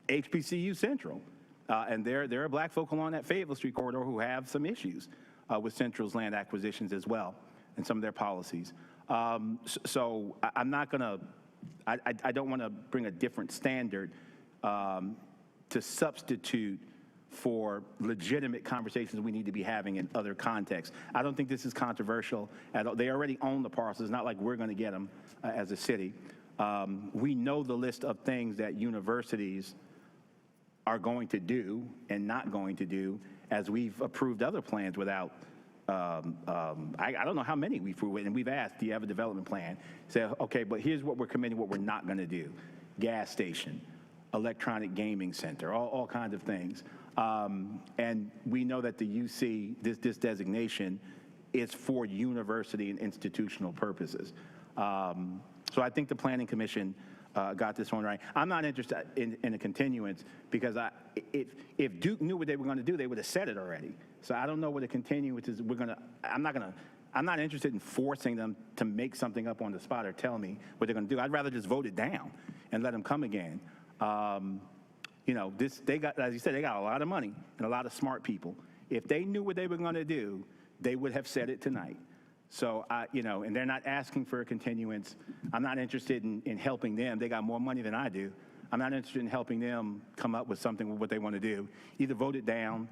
HBCU Central. And there are black folk along that Fayetteville Street corridor who have some issues with Central's land acquisitions as well and some of their policies. So I'm not going to, I don't want to bring a different standard to substitute for legitimate conversations we need to be having in other contexts. I don't think this is controversial at all. They already own the parcels. It's not like we're going to get them as a city. We know the list of things that universities are going to do and not going to do, as we've approved other plans without, I don't know how many we've approved, and we've asked, do you have a development plan? Say, okay, but here's what we're committing, what we're not going to do. Gas station, electronic gaming center, all kinds of things. And we know that the UC, this designation is for university and institutional purposes. So I think the Planning Commission got this one right. I'm not interested in a continuance because if Duke knew what they were going to do, they would have said it already. So I don't know what a continuance is. I'm not interested in forcing them to make something up on the spot or tell me what they're going to do. I'd rather just vote it down and let them come again. They got, as you said, they got a lot of money and a lot of smart people. If they knew what they were going to do, they would have said it tonight. So, and they're not asking for a continuance. I'm not interested in helping them. They got more money than I do. I'm not interested in helping them come up with something with what they want to do. Either vote it down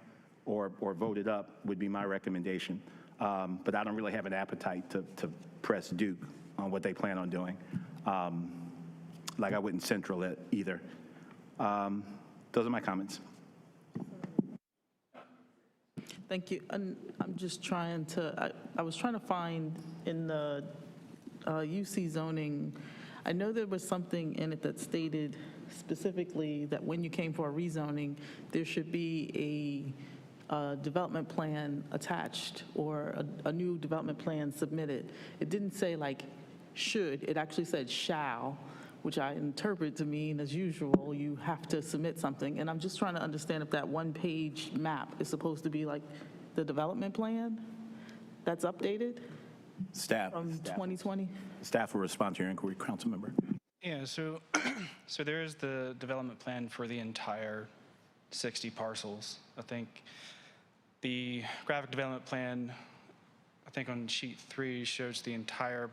or vote it up would be my recommendation. But I don't really have an appetite to press Duke on what they plan on doing, like I wouldn't Central it either. Those are my comments. Thank you. And I'm just trying to, I was trying to find in the UC zoning, I know there was something in it that stated specifically that when you came for a rezoning, there should be a development plan attached or a new development plan submitted. It didn't say like should, it actually said shall, which I interpret to mean, as usual, you have to submit something. And I'm just trying to understand if that one-page map is supposed to be like the development plan that's updated? Staff. From 2020? Staff will respond to your inquiry, council member. Yeah, so there is the development plan for the entire 60 parcels. I think the graphic development plan, I think on sheet 3, shows the entire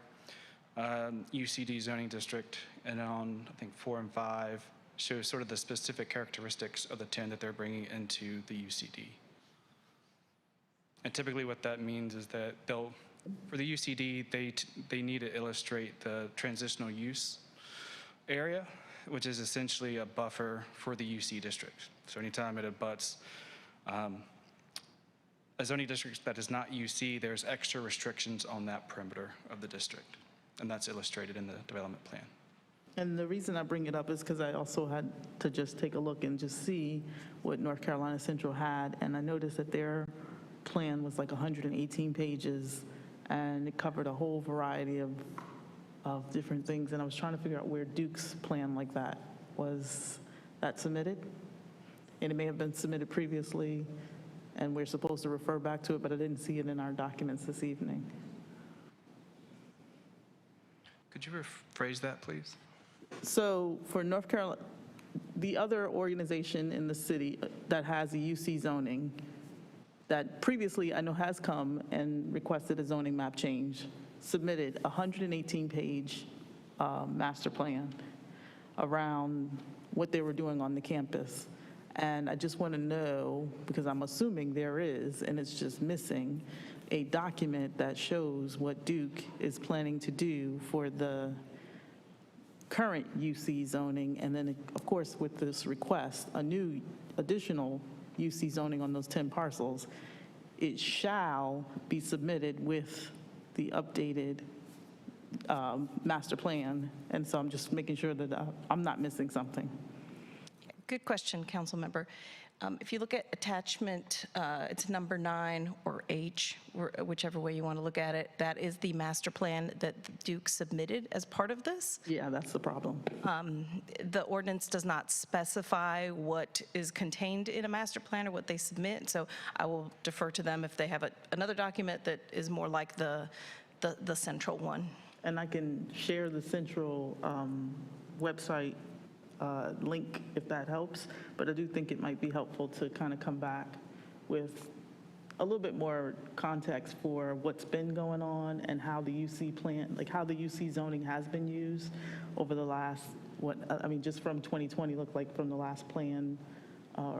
UCD zoning district, and on, I think, 4 and 5 shows sort of the specific characteristics of the 10 that they're bringing into the UCD. And typically what that means is that for the UCD, they need to illustrate the transitional use area, which is essentially a buffer for the UC district. So anytime it abuts a zoning district that is not UC, there's extra restrictions on that perimeter of the district. And that's illustrated in the development plan. And the reason I bring it up is because I also had to just take a look and just see what North Carolina Central had, and I noticed that their plan was like 118 pages, and it covered a whole variety of different things, and I was trying to figure out where Duke's plan like that was that submitted, and it may have been submitted previously, and we're supposed to refer back to it, but I didn't see it in our documents this evening. Could you rephrase that, please? So for North Carolina, the other organization in the city that has a UC zoning that previously I know has come and requested a zoning map change, submitted a 118-page master plan around what they were doing on the campus. And I just want to know, because I'm assuming there is, and it's just missing, a document that shows what Duke is planning to do for the current UC zoning, and then, of course, with this request, a new additional UC zoning on those 10 parcels, it shall be submitted with the updated master plan. And so I'm just making sure that I'm not missing something. Good question, council member. If you look at attachment, it's number 9 or H, whichever way you want to look at it, that is the master plan that Duke submitted as part of this. Yeah, that's the problem. The ordinance does not specify what is contained in a master plan or what they submit, so I will defer to them if they have another document that is more like the central one. And I can share the central website link if that helps, but I do think it might be helpful to kind of come back with a little bit more context for what's been going on and how the UC plan, like how the UC zoning has been used over the last, just from 2020, looked like from the last plan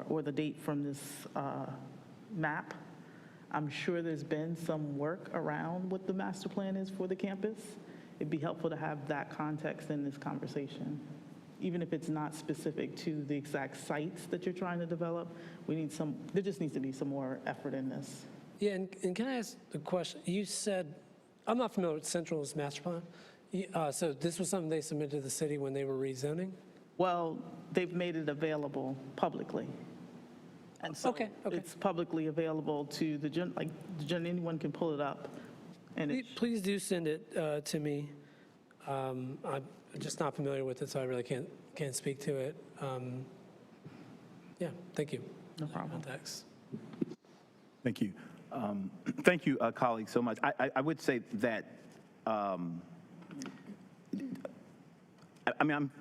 or the date from this map. I'm sure there's been some work around what the master plan is for the campus. It'd be helpful to have that context in this conversation. Even if it's not specific to the exact sites that you're trying to develop, there just needs to be some more effort in this. Yeah, and can I ask a question? You said, I'm not familiar with Central's master plan. So this was something they submitted to the city when they were rezoning? Well, they've made it available publicly. And so it's publicly available to anyone can pull it up. And Please do send it to me. I'm just not familiar with it, so I really can't speak to it. Yeah, thank you. No problem. Thanks. Thank you. Thank you, colleagues, so much. I would say that, I'm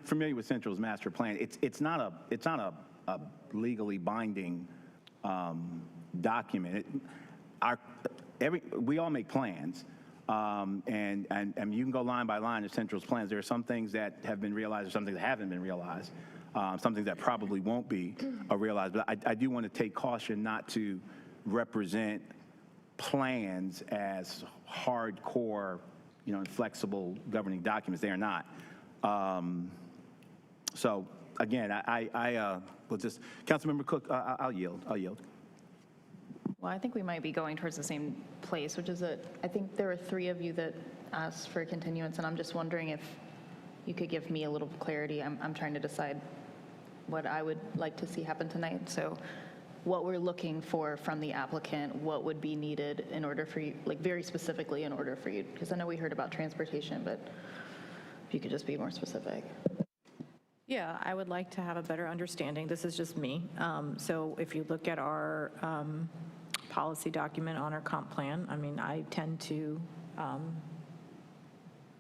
familiar with Central's master plan. It's not a legally binding document. We all make plans. And you can go line by line of Central's plans. There are some things that have been realized or some things that haven't been realized, some things that probably won't be realized. But I do want to take caution not to represent plans as hardcore, inflexible governing documents. They are not. So again, I will just, Councilmember Cook, I'll yield. Well, I think we might be going towards the same place, which is that I think there were 3 of you that asked for a continuance, and I'm just wondering if you could give me a little clarity. I'm trying to decide what I would like to see happen tonight. So what we're looking for from the applicant, what would be needed in order for you, like very specifically in order for you, because I know we heard about transportation, but if you could just be more specific. Yeah, I would like to have a better understanding. This is just me. So if you look at our policy document on our comp plan, I tend to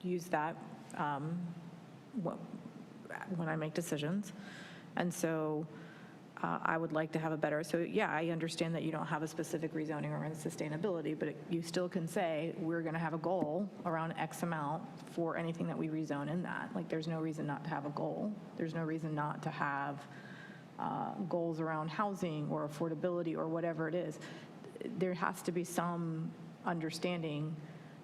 use that when I make decisions. And so I would like to have a better, so yeah, I understand that you don't have a specific rezoning around sustainability, but you still can say, we're going to have a goal around X amount for anything that we rezone in that. Like, there's no reason not to have a goal. There's no reason not to have goals around housing or affordability or whatever it is. there has to be some understanding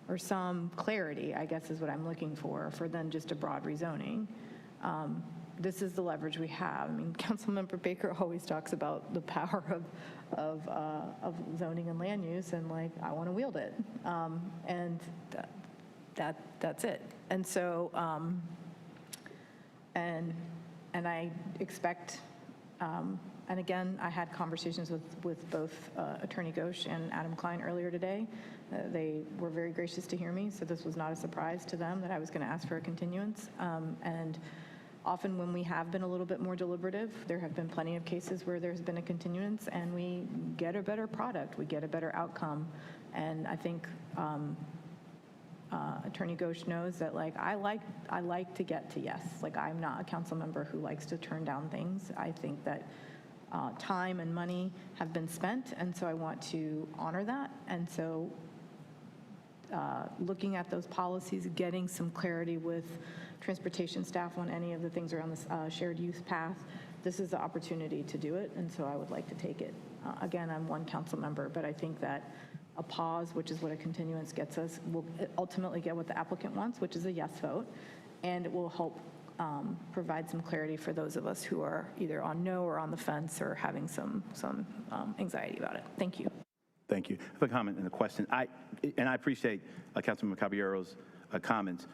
or some clarity, I guess is what I'm looking for than just a broad rezoning. This is the leverage we have. I mean, Councilmember Baker always talks about the power of zoning and land use, and like, I want to wield it. And that's it. And so, and I expect, and again, I had conversations with both Attorney Ghosh and Adam Klein earlier today. They were very gracious to hear me, so this was not a surprise to them that I was going to ask for a continuance. And often when we have been a little bit more deliberative, there have been plenty of cases where there's been a continuance and we get a better product, we get a better outcome. And I think Attorney Ghosh knows that, like, I like to get to yes. Like, I'm not a council member who likes to turn down things. I think that time and money have been spent, and so I want to honor that. And so looking at those policies, getting some clarity with transportation staff on any of the things around this shared use path, this is the opportunity to do it, and so I would like to take it. Again, I'm one council member, but I think that a pause, which is what a continuance gets us, will ultimately get what the applicant wants, which is a yes vote, and it will help provide some clarity for those of us who are either on no or on the fence or having some anxiety about it. Thank you. Thank you. I have a comment and a question. I appreciate Councilman Caballero's comments.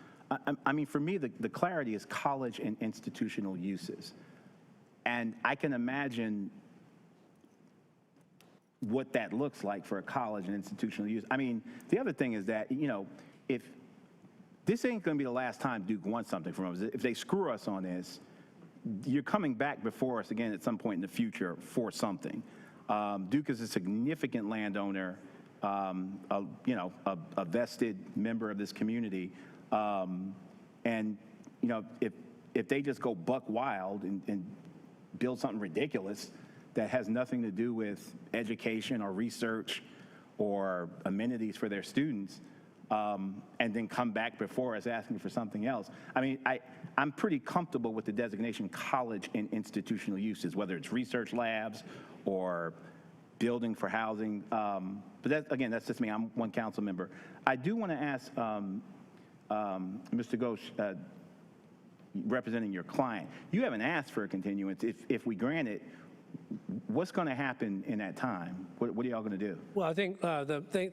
I mean, for me, the clarity is college and institutional uses. And I can imagine what that looks like for a college and institutional use. I mean, the other thing is that, you know, if this ain't going to be the last time Duke wants something from us. If they screw us on this, you're coming back before us again at some point in the future for something. Duke is a significant landowner, you know, a vested member of this community. And, you know, if they just go buck wild and build something ridiculous that has nothing to do with education or research or amenities for their students, and then come back before us asking for something else. I mean, I'm pretty comfortable with the designation college and institutional uses, whether it's research labs or building for housing. But that, again, that's just me. I'm one council member. I do want to ask Mr. Ghosh, representing your client, you haven't asked for a continuance. If we grant it, what's going to happen in that time? What are y'all going to do? Well, I think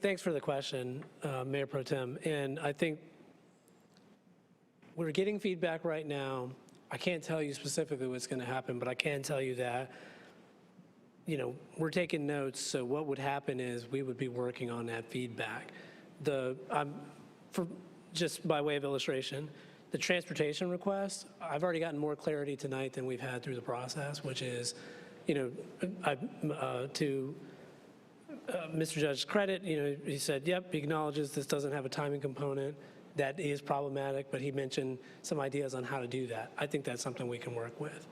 thanks for the question, Mayor Pro Tem. And I think we're getting feedback right now. I can't tell you specifically what's going to happen, but I can tell you that, you know, we're taking notes. So what would happen is we would be working on that feedback. For just by way of illustration, the transportation request, I've already gotten more clarity tonight than we've had through the process, which is, you know, to Mr. Judge's credit, you know, he said, yep, he acknowledges this doesn't have a timing component. That is problematic, but he mentioned some ideas on how to do that. I think that's something we can work with.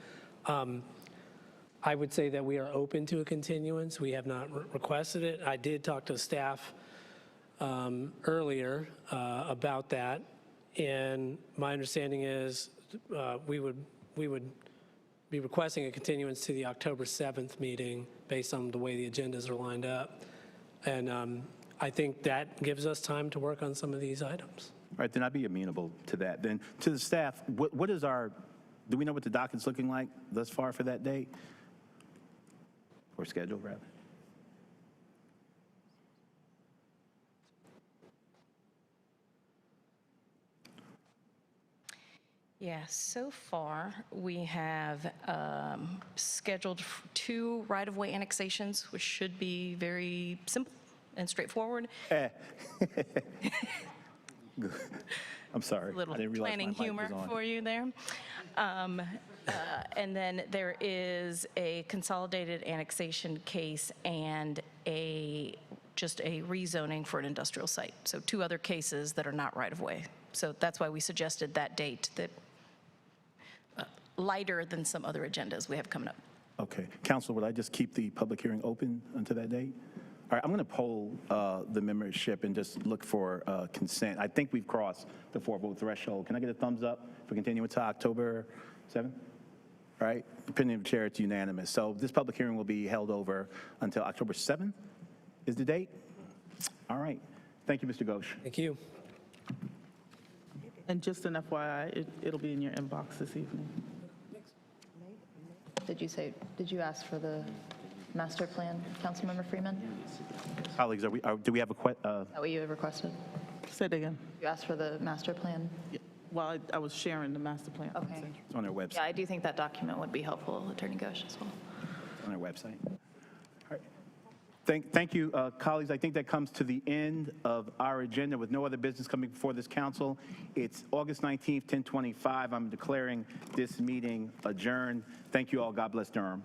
I would say that we are open to a continuance. We have not requested it. I did talk to staff earlier about that, and my understanding is we would be requesting a continuance to the October 7th meeting based on the way the agendas are lined up. And I think that gives us time to work on some of these items. All right, then I'd be amenable to that. Then to the staff, what is our, do we know what the docket's looking like thus far for that date? Or schedule, rather? Yeah, so far we have scheduled 2 right-of-way annexations, which should be very simple and straightforward. I'm sorry. Little I didn't realize planning my mic humor was on. for you there. And then there is a consolidated annexation case and just a rezoning for an industrial site. So 2 other cases that are not right-of-way. So that's why we suggested that date, that lighter than some other agendas we have coming up. Okay. Council, would I just keep the public hearing open until that date? All right, I'm going to poll the membership and just look for consent. I think we've crossed the 4-vote threshold. Can I get a thumbs up for continuing to October 7th? All right, opinion of the chair, it's unanimous. So this public hearing will be held over until October 7th. is the date? All right. Thank you, Mr. Ghosh. Thank you. And just an FYI, it'll be in your inbox this evening. Did you ask for the master plan, Councilmember Freeman? Colleagues, do we have a Is that what you had requested? Say it again. You asked for the master plan? Well, I was sharing the master plan. Okay. It's on their website. Yeah, I do think that document would be helpful, Attorney Ghosh, as well. On our website. All right. Thank you, colleagues. I think that comes to the end of our agenda with no other business coming before this council. It's August 19th, 10:25. I'm declaring this meeting adjourned. Thank you all. God bless Durham.